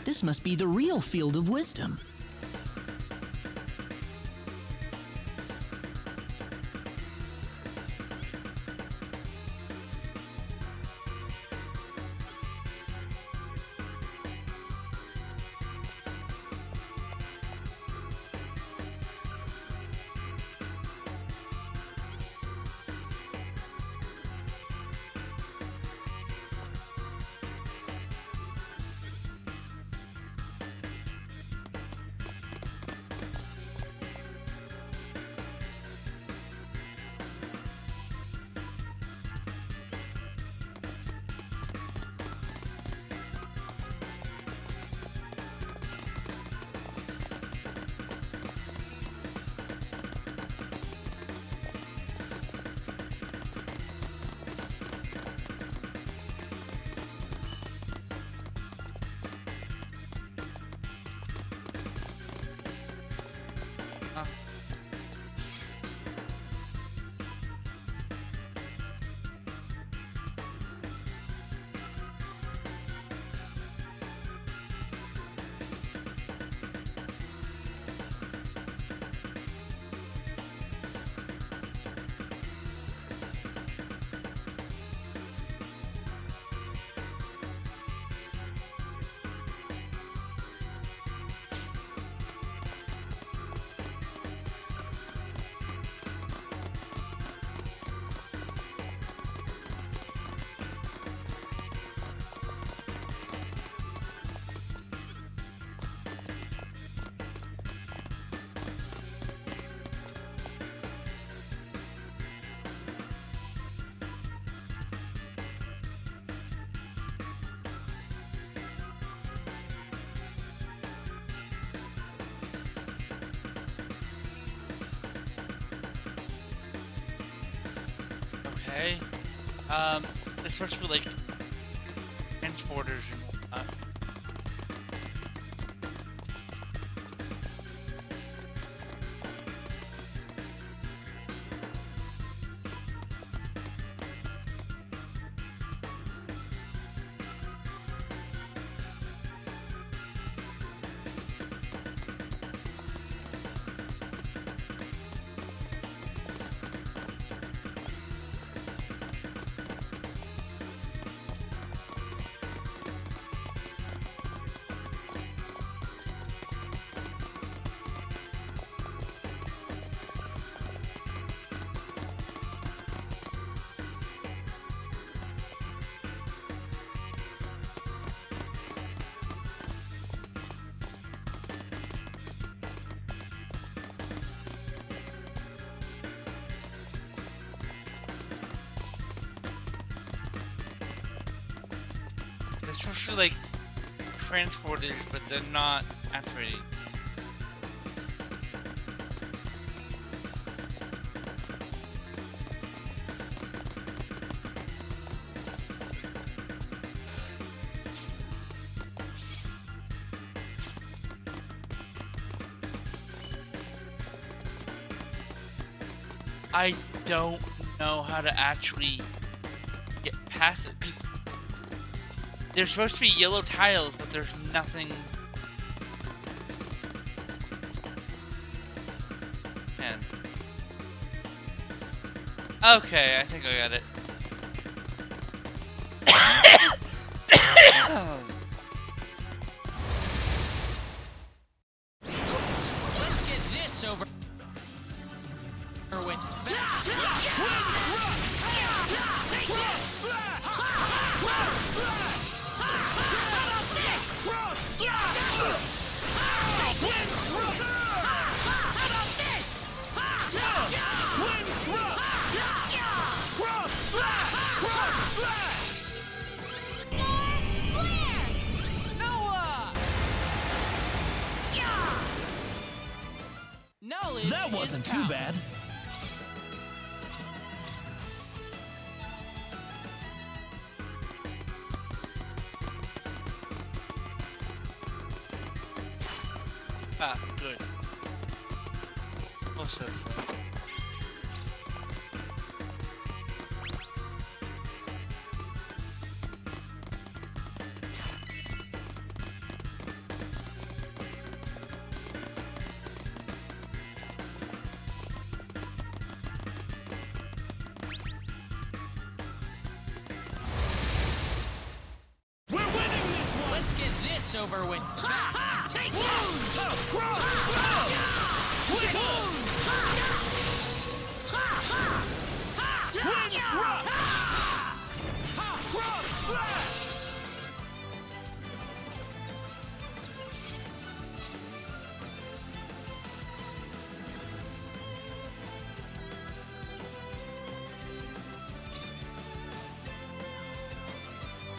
This must be the real Field of Wisdom. Okay. It's supposed to be like transporters and whatnot. They're supposed to be like transporters, but they're not activating. I don't know how to actually get past it. 'Cause there's supposed to be yellow tiles, but there's nothing. Man. Okay, I think I got it. Let's get this over with. Knowledge That wasn't is too power. bad. Ah, good. Most of that stuff. Let's get this over with. Take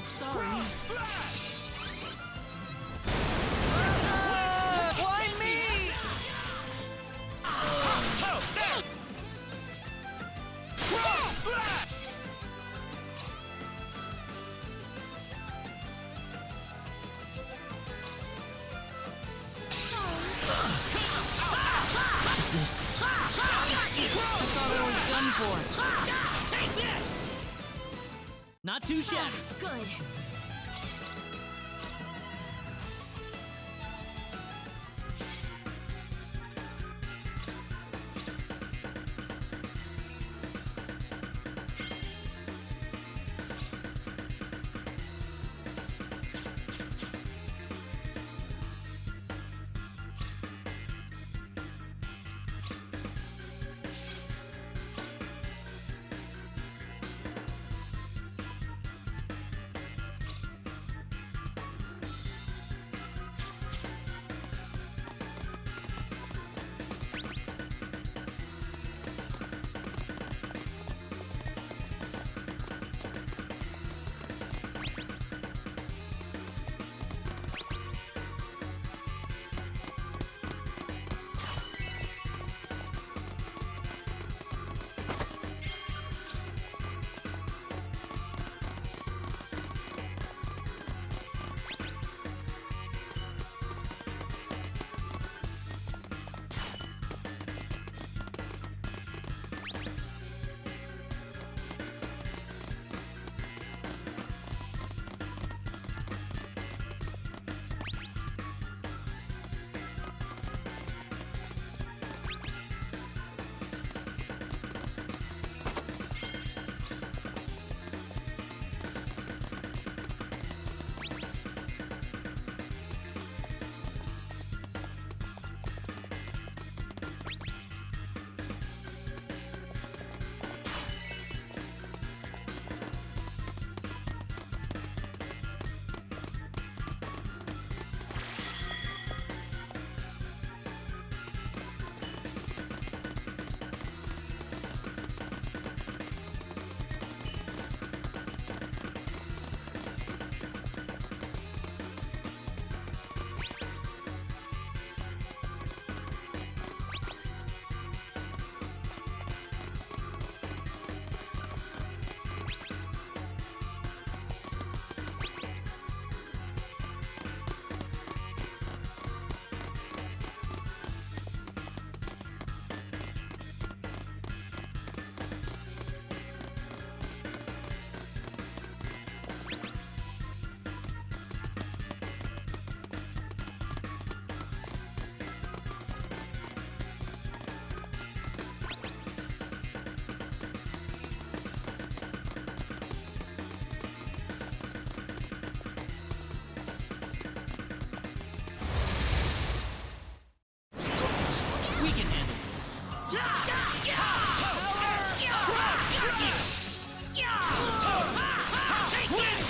Sorry. Why me? I thought I was done for. Take this. Not too shabby. Good.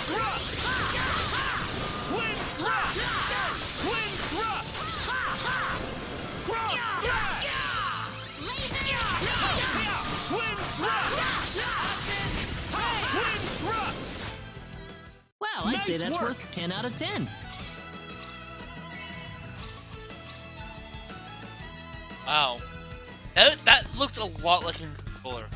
thrust! Twin thrust! Twin thrust! Cross slash! Twin thrust! Twin thrust! Well, I'd say Nice that's work. worth 10 out of 10. Wow. That looked a lot like a controller.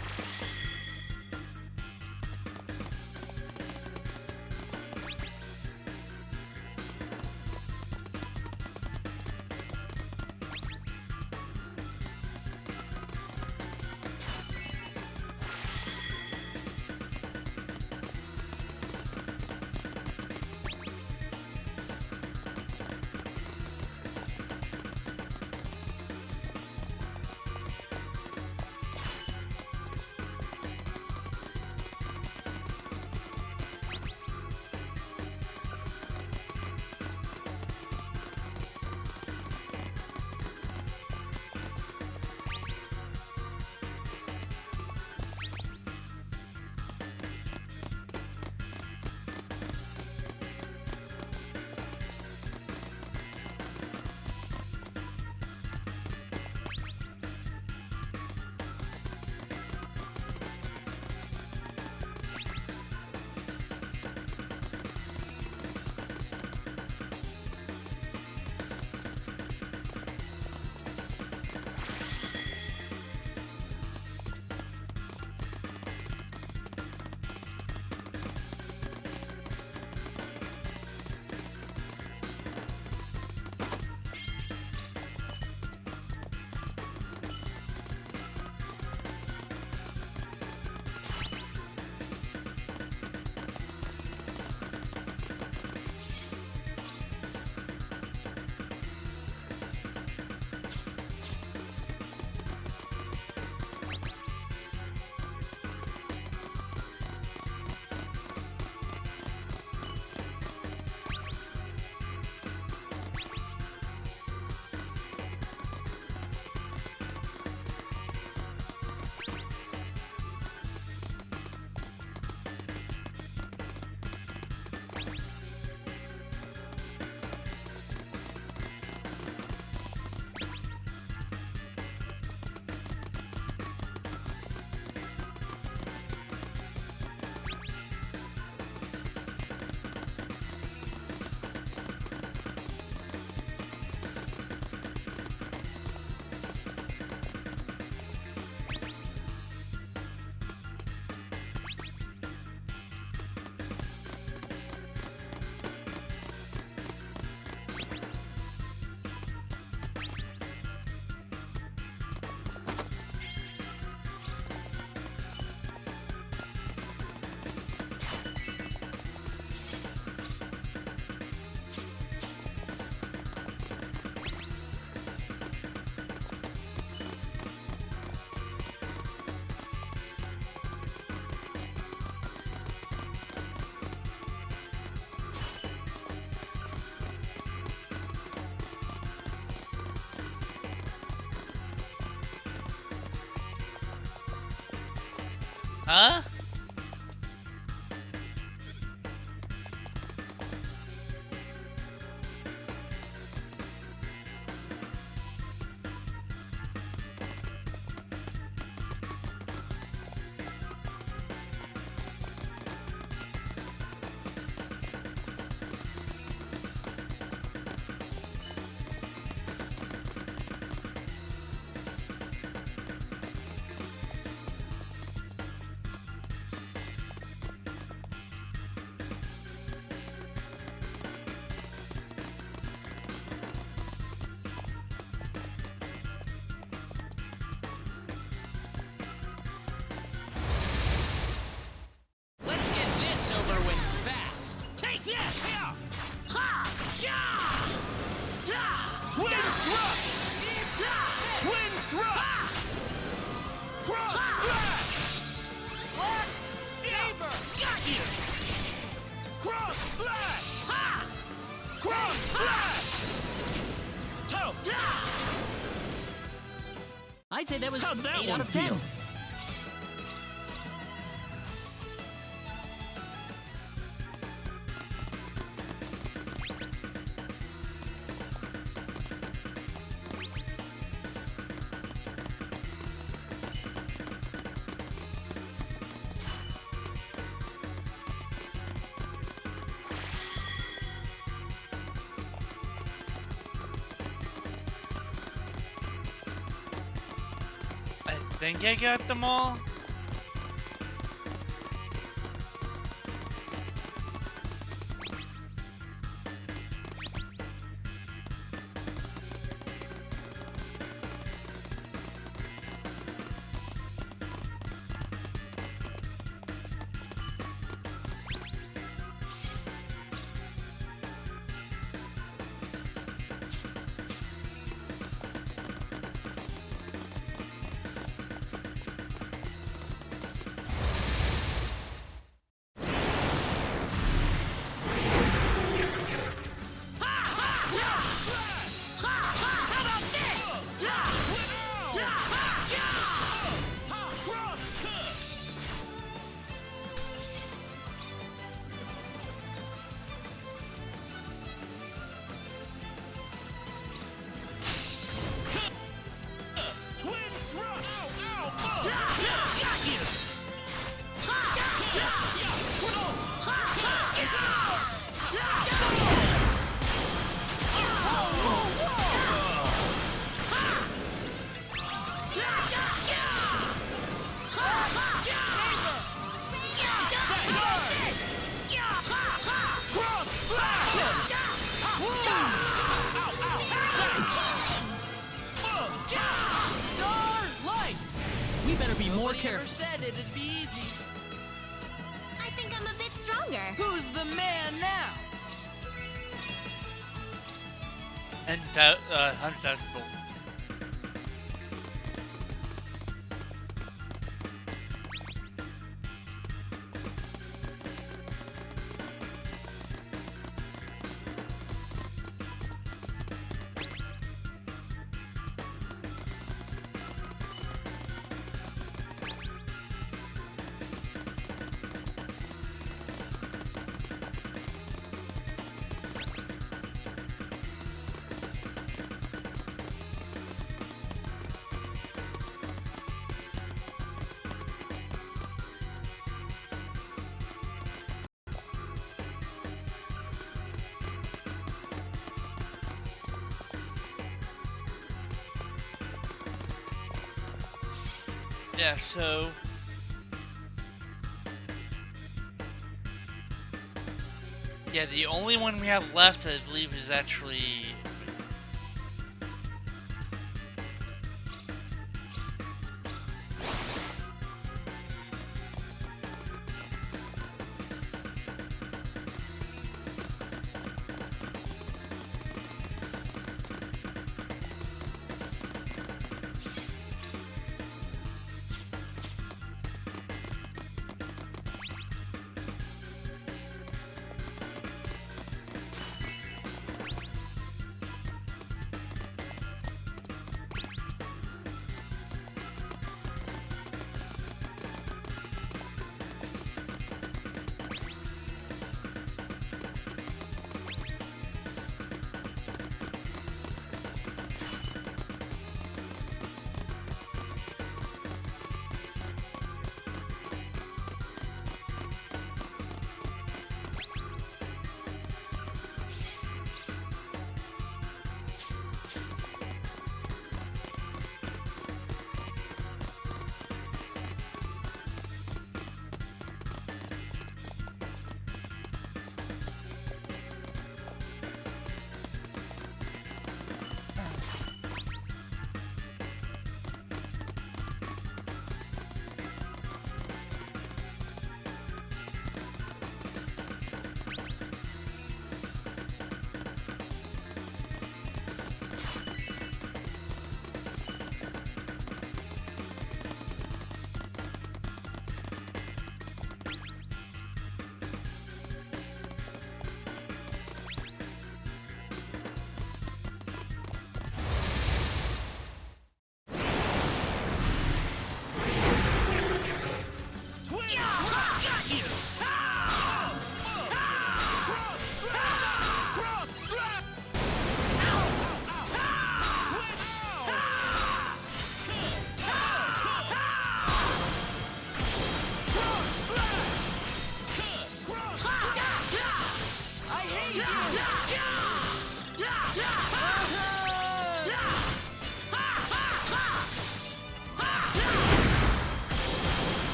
Huh? Let's get this over with fast. Take this! Ha! Ja! Twin thrust! Twin thrust! Cross slash! Black Saber! Got you! Cross slash! Ha! Cross slash! Toe! I'd say that was How'd that 8 one out of 10. feel? think I got them all. We better be more Nobody ever careful. said it'd be easy. I think I'm a bit stronger. Who's the man now? And 100,000 gold. Yeah, so yeah, the only one we have left, I believe, is actually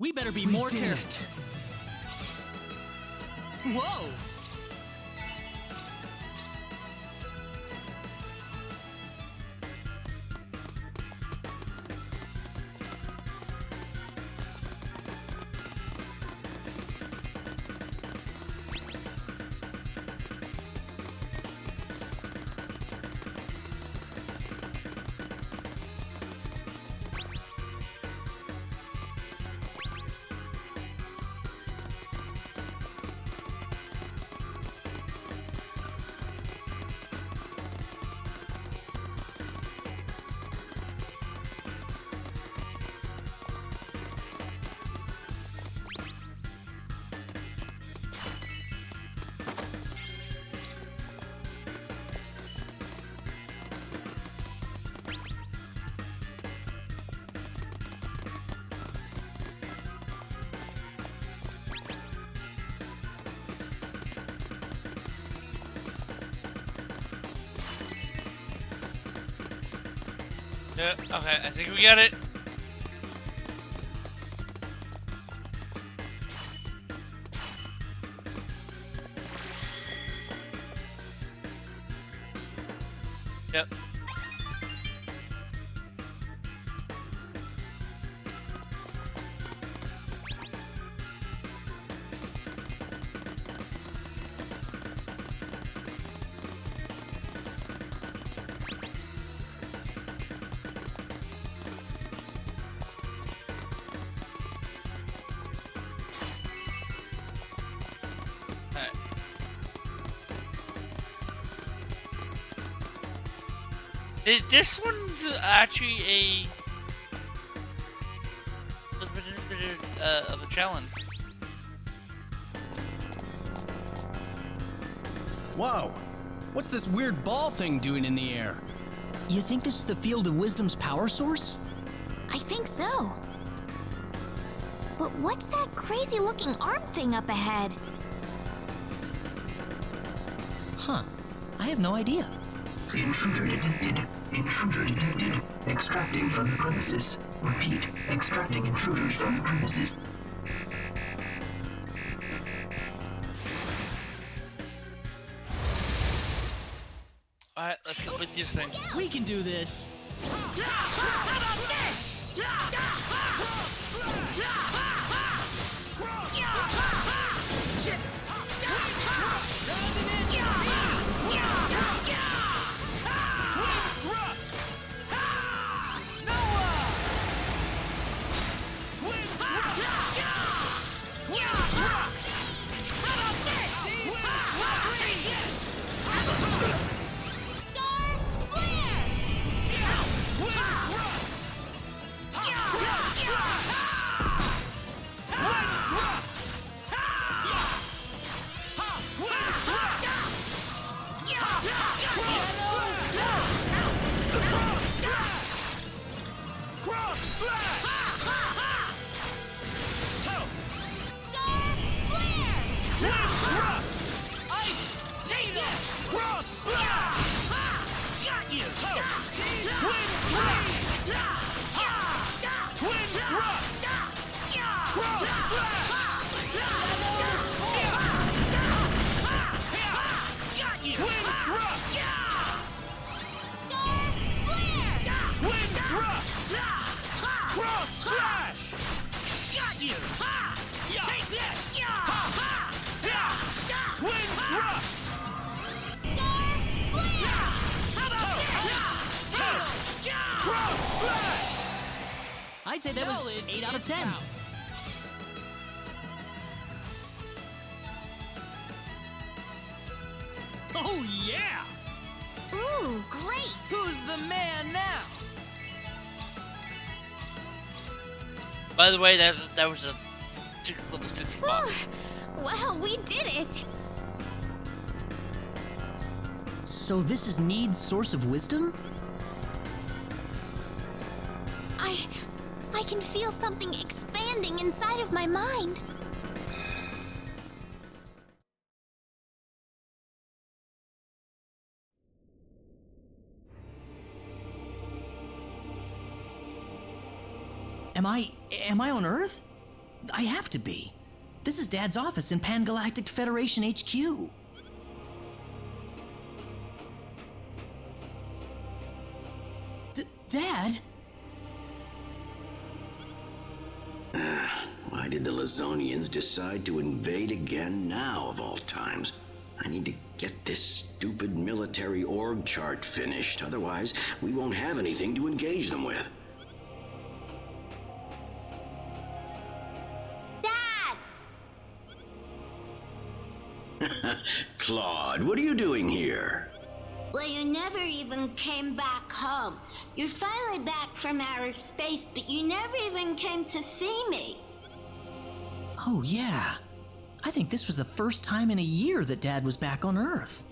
We better be We more did careful. Whoa! Yeah, okay, I think we got it. Yep. This one's actually a little bit of a challenge. Whoa! What's this weird ball thing doing in the air? You think this is the Field of Wisdom's power source? I think so. But what's that crazy looking arm thing up ahead? Huh. I have no idea. Intruder detected. Intruder detected. Extracting from the premises. Repeat. Extracting intruders from the premises. Alright, let's complete this thing. We can do this. I'd say that was 8 out of 10. Oh, yeah! Ooh, great! Who's the man now? By the way, that was a level 6 boss. Well, we did it! So this is Need's source of wisdom? I can feel something expanding inside of my mind. Am I on Earth? I have to be. This is Dad's office in Pan-Galactic Federation HQ. Dad? Why did the Lazonians decide to invade again now, of all times? I need to get this stupid military org chart finished. Otherwise, we won't have anything to engage them with. Dad! Claude, what are you doing here? Well, you never even came back home. You're finally back from outer space, but you never even came to see me. Oh, yeah. I think this was the first time in a year that Dad was back on Earth.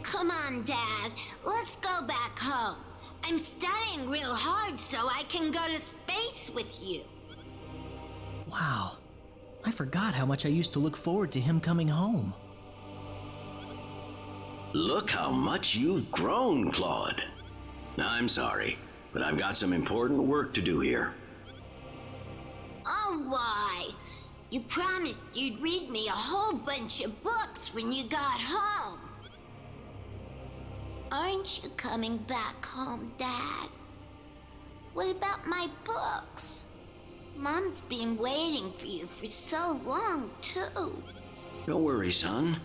Come on, Dad. Let's go back home. I'm studying real hard so I can go to space with you. Wow. I forgot how much I used to look forward to him coming home. Look how much you've grown, Claude. I'm sorry, but I've got some important work to do here. Oh, why? You promised you'd read me a whole bunch of books when you got home. Aren't you coming back home, Dad? What about my books? Mom's been waiting for you for so long, too. Don't worry, son.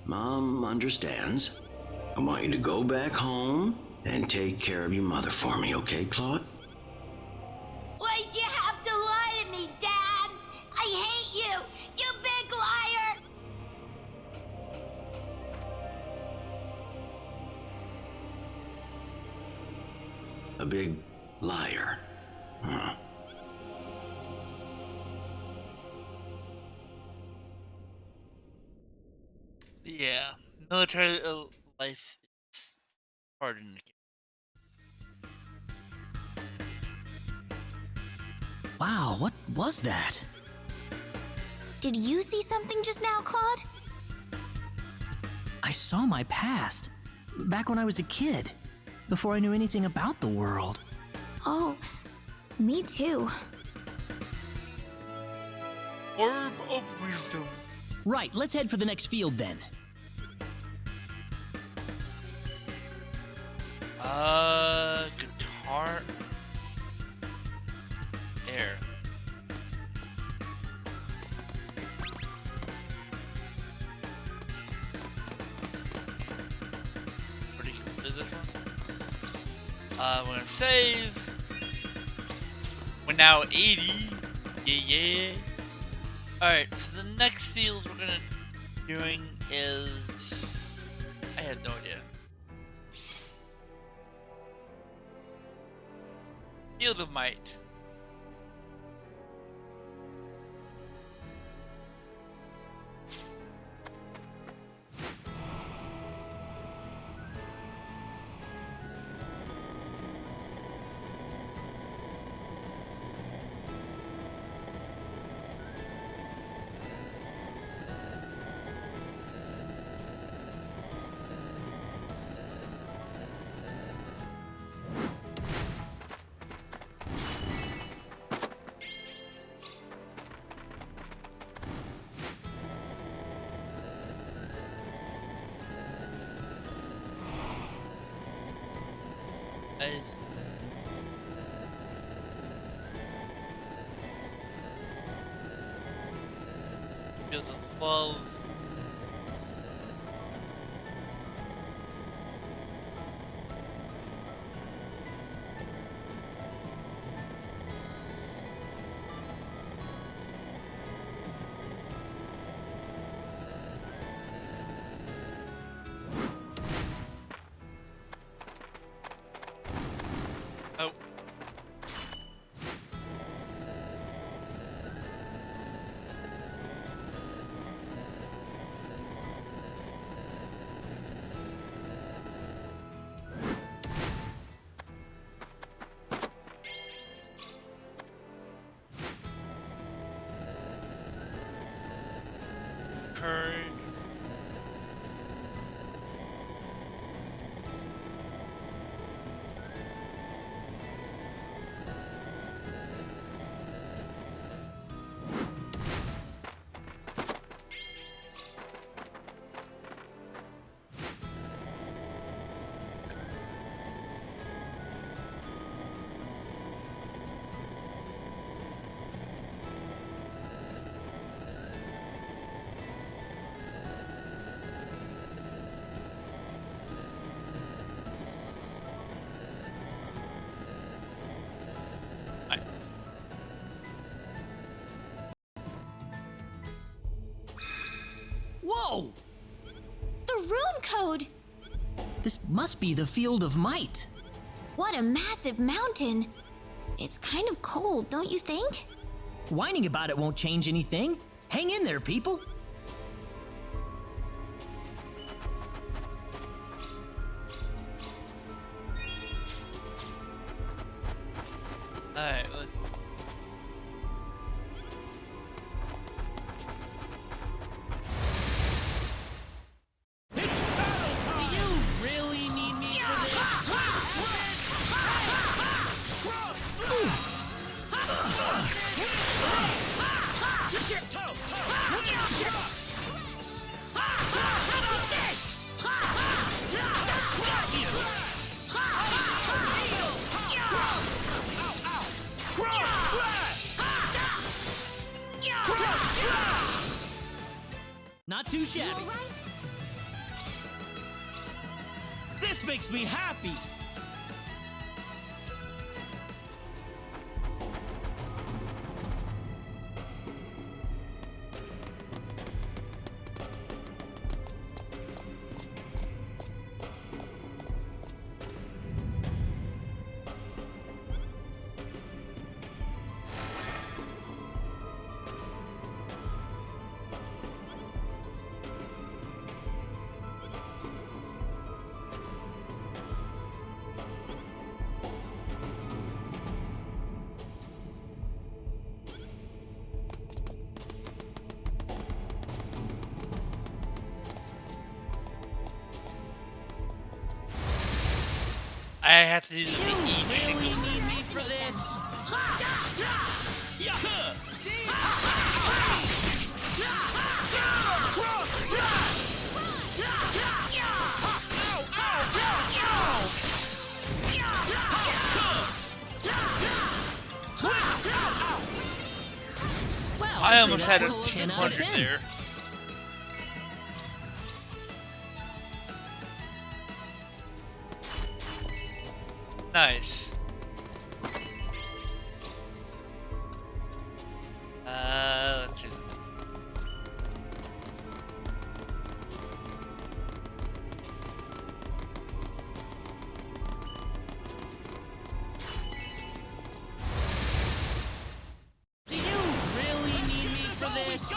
Mom understands. I want you to go back home and take care of your mother for me, okay, Claude? Why'd you have to lie to me, Dad? I hate you, you big liar! A big liar. Huh. Yeah, military life is hard in the game. Wow, what was that? Did you see something just now, Claude? I saw my past. Back when I was a kid. Before I knew anything about the world. Oh, me too. Orb of Wisdom. Right, let's head for the next field then. Guitar. Air. Pretty cool to this one. We're gonna save. We're now 80. Yeah. Alright, so the next field we're gonna be doing is... I have no idea. Field of Might. Field of 12. Oh. Whoa! The rune code! This must be the Field of Might. What a massive mountain! It's kind of cold, don't you think? Whining about it won't change anything. Hang in there, people. Alright, let's... Do you really need me for Not too shabby. You all right? This makes me happy. I have to do the each single. need me for this? Well, I almost had a that was 10 out of 200 10. there. Nice. Let's do Do you really need me for this?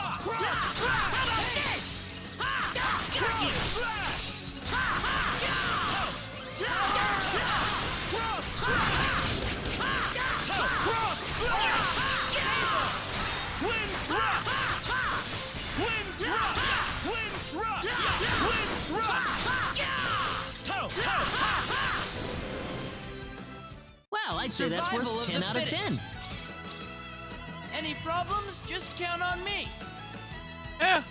Well, I'd say that's Survival worth of 10 the out of 10. fittest. Any problems? Just count on me. Yeah.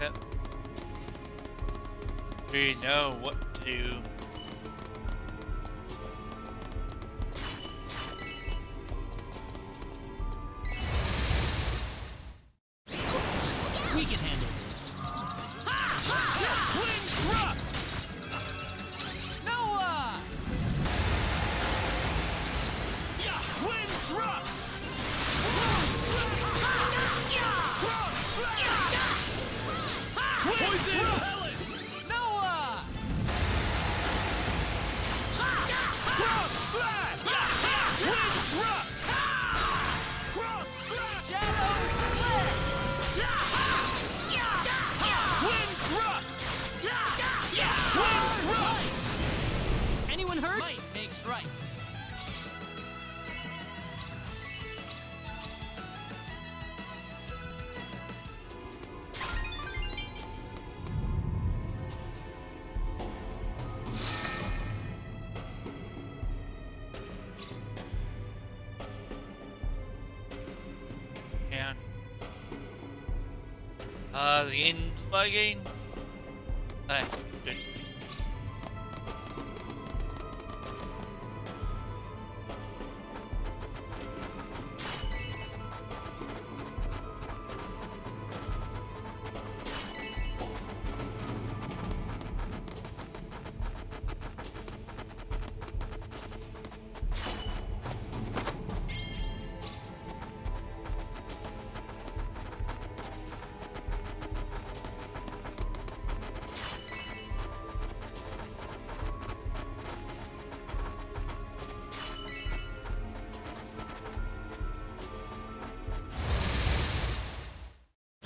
Yep. We know what to do. We can handle this. Twin thrust! Noah! Twin thrust! Poison pellet! Noah! Cross slap! Twin thrust! Cross slap! Shadow flare! Twin thrust! Twin thrust! Anyone hurt? Might makes right. The game's lagging. Okay, good.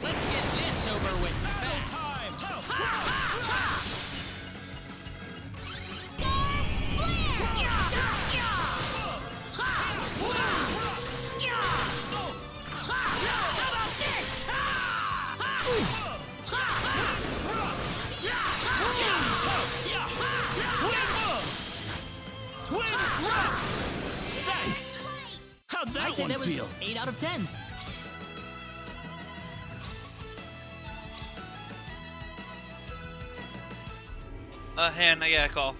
Let's get this over with fast. Twin thrust! Thanks! How'd that I'd say one that was feel? 8 out of 10. Han, I got a call.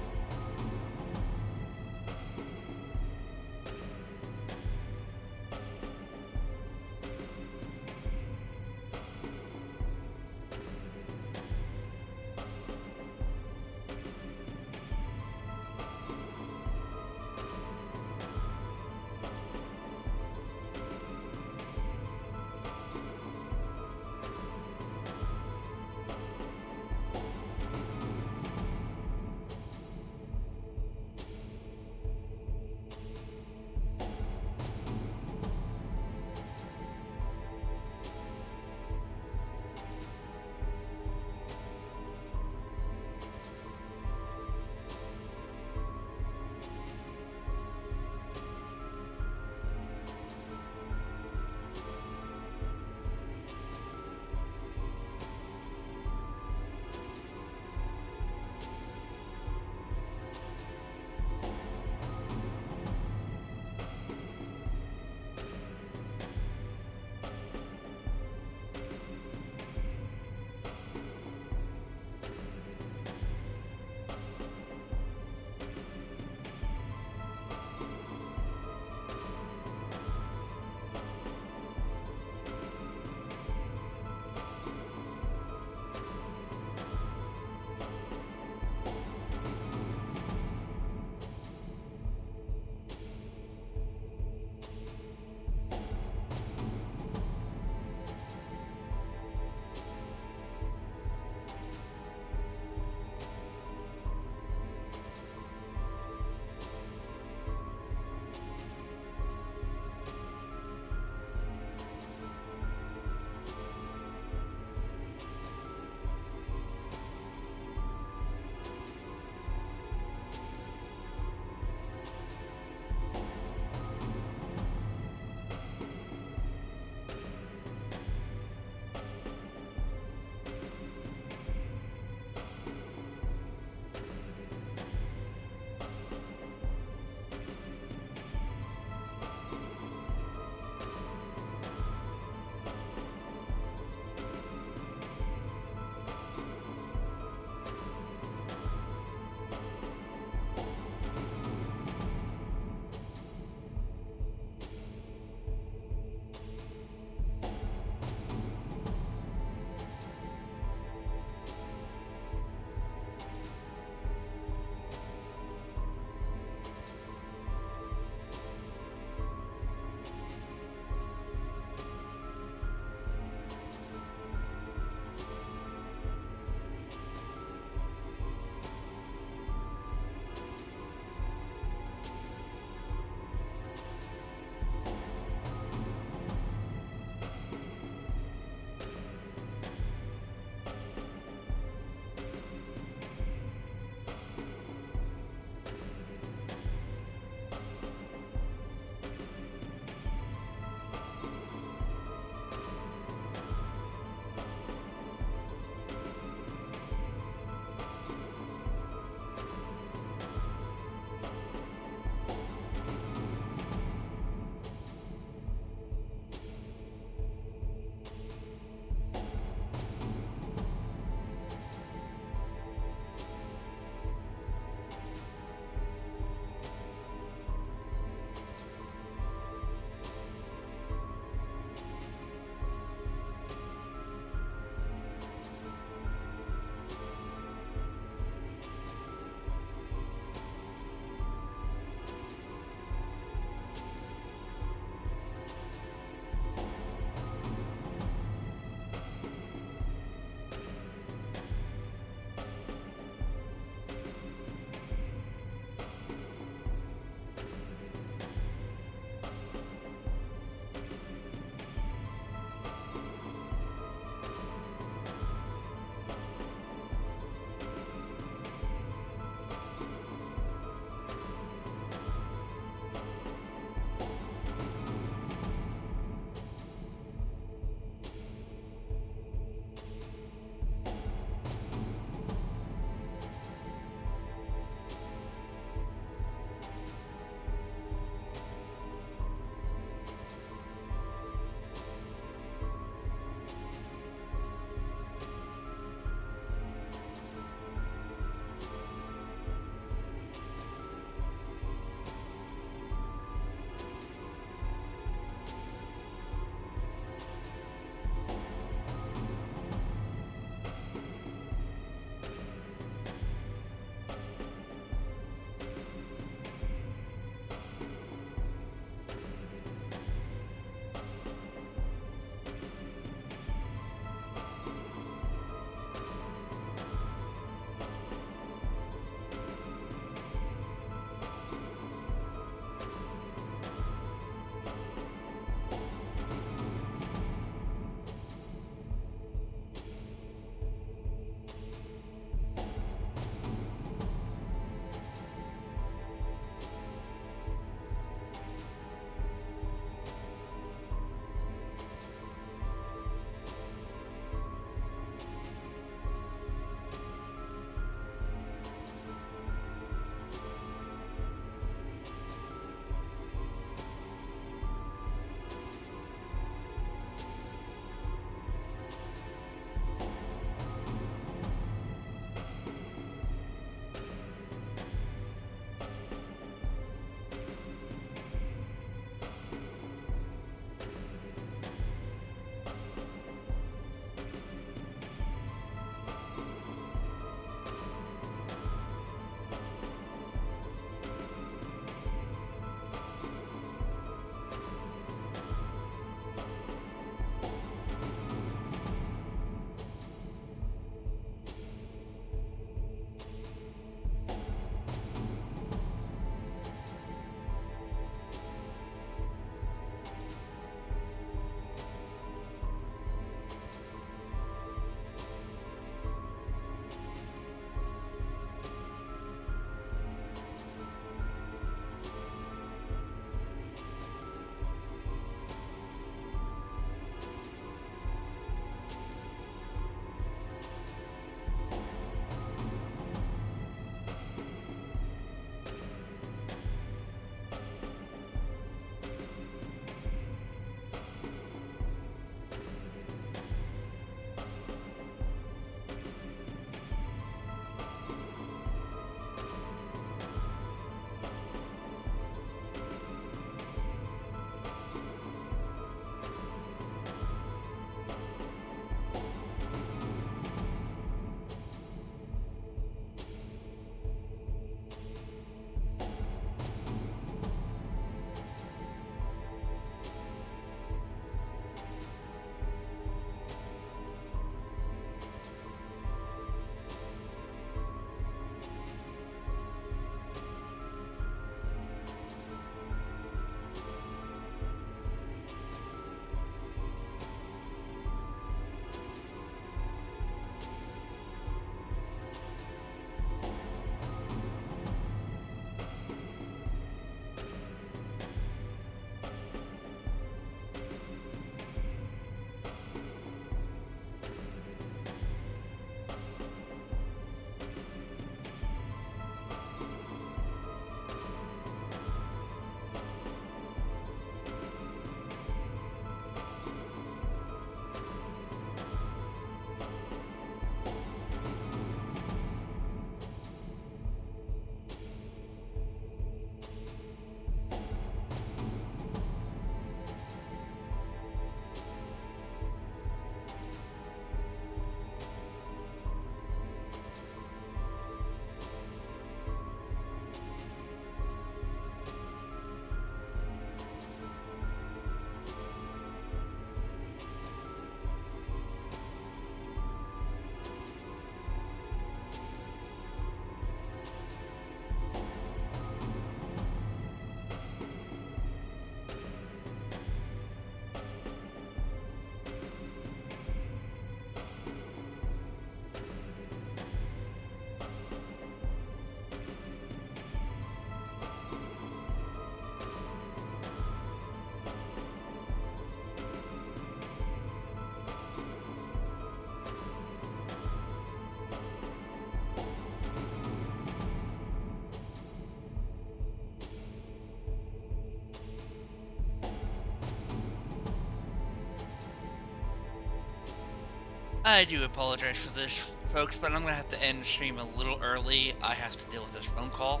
I do apologize for this, folks, but I'm gonna have to end the stream a little early. I have to deal with this phone call.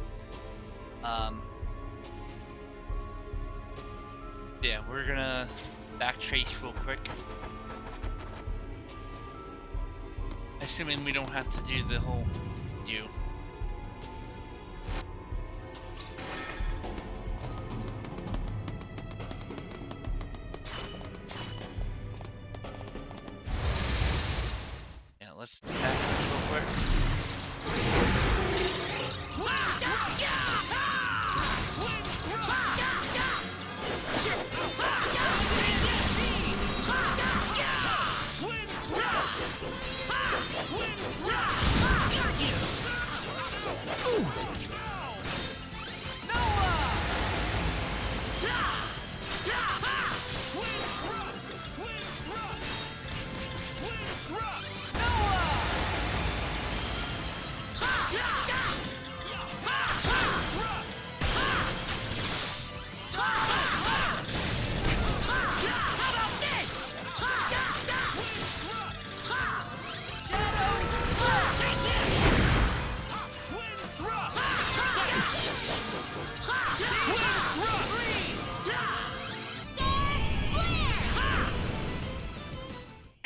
Yeah, we're gonna backtrace real quick. Assuming we don't have to do the whole do. Yeah, let's backtrace real quick.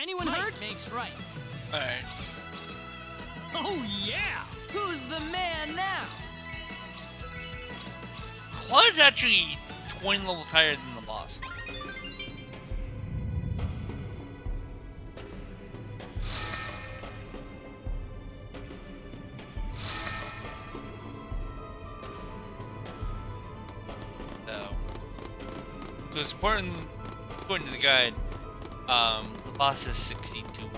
Anyone hurt? Makes right. Alright. Oh yeah! Who's the man now? Clyde's actually 20 levels higher than the boss. So it's important, according to the guide, the boss is 62.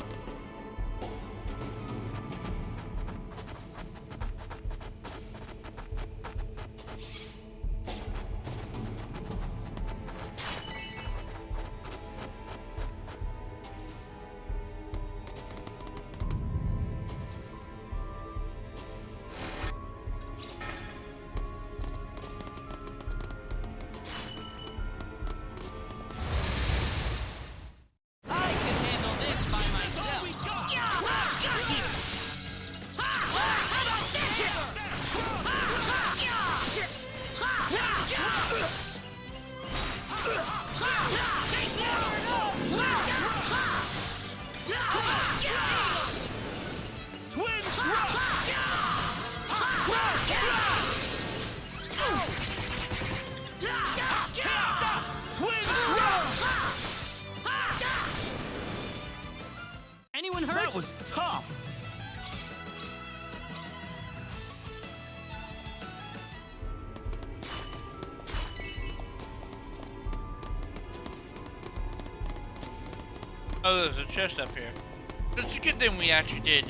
Anyone hurt? That was tough. Oh, there's a chest up here. It's a good thing we actually did,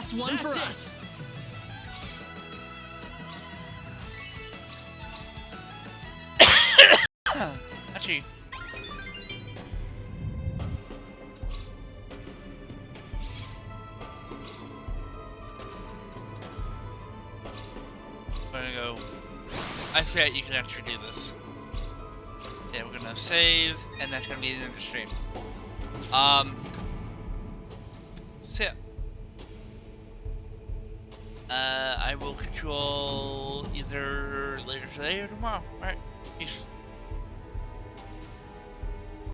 That's one for us. Actually, I'm gonna go. I forget you can actually do this. Yeah, we're gonna save, and that's gonna be the end of the stream. So yeah. I will control either later today or tomorrow. Alright, peace.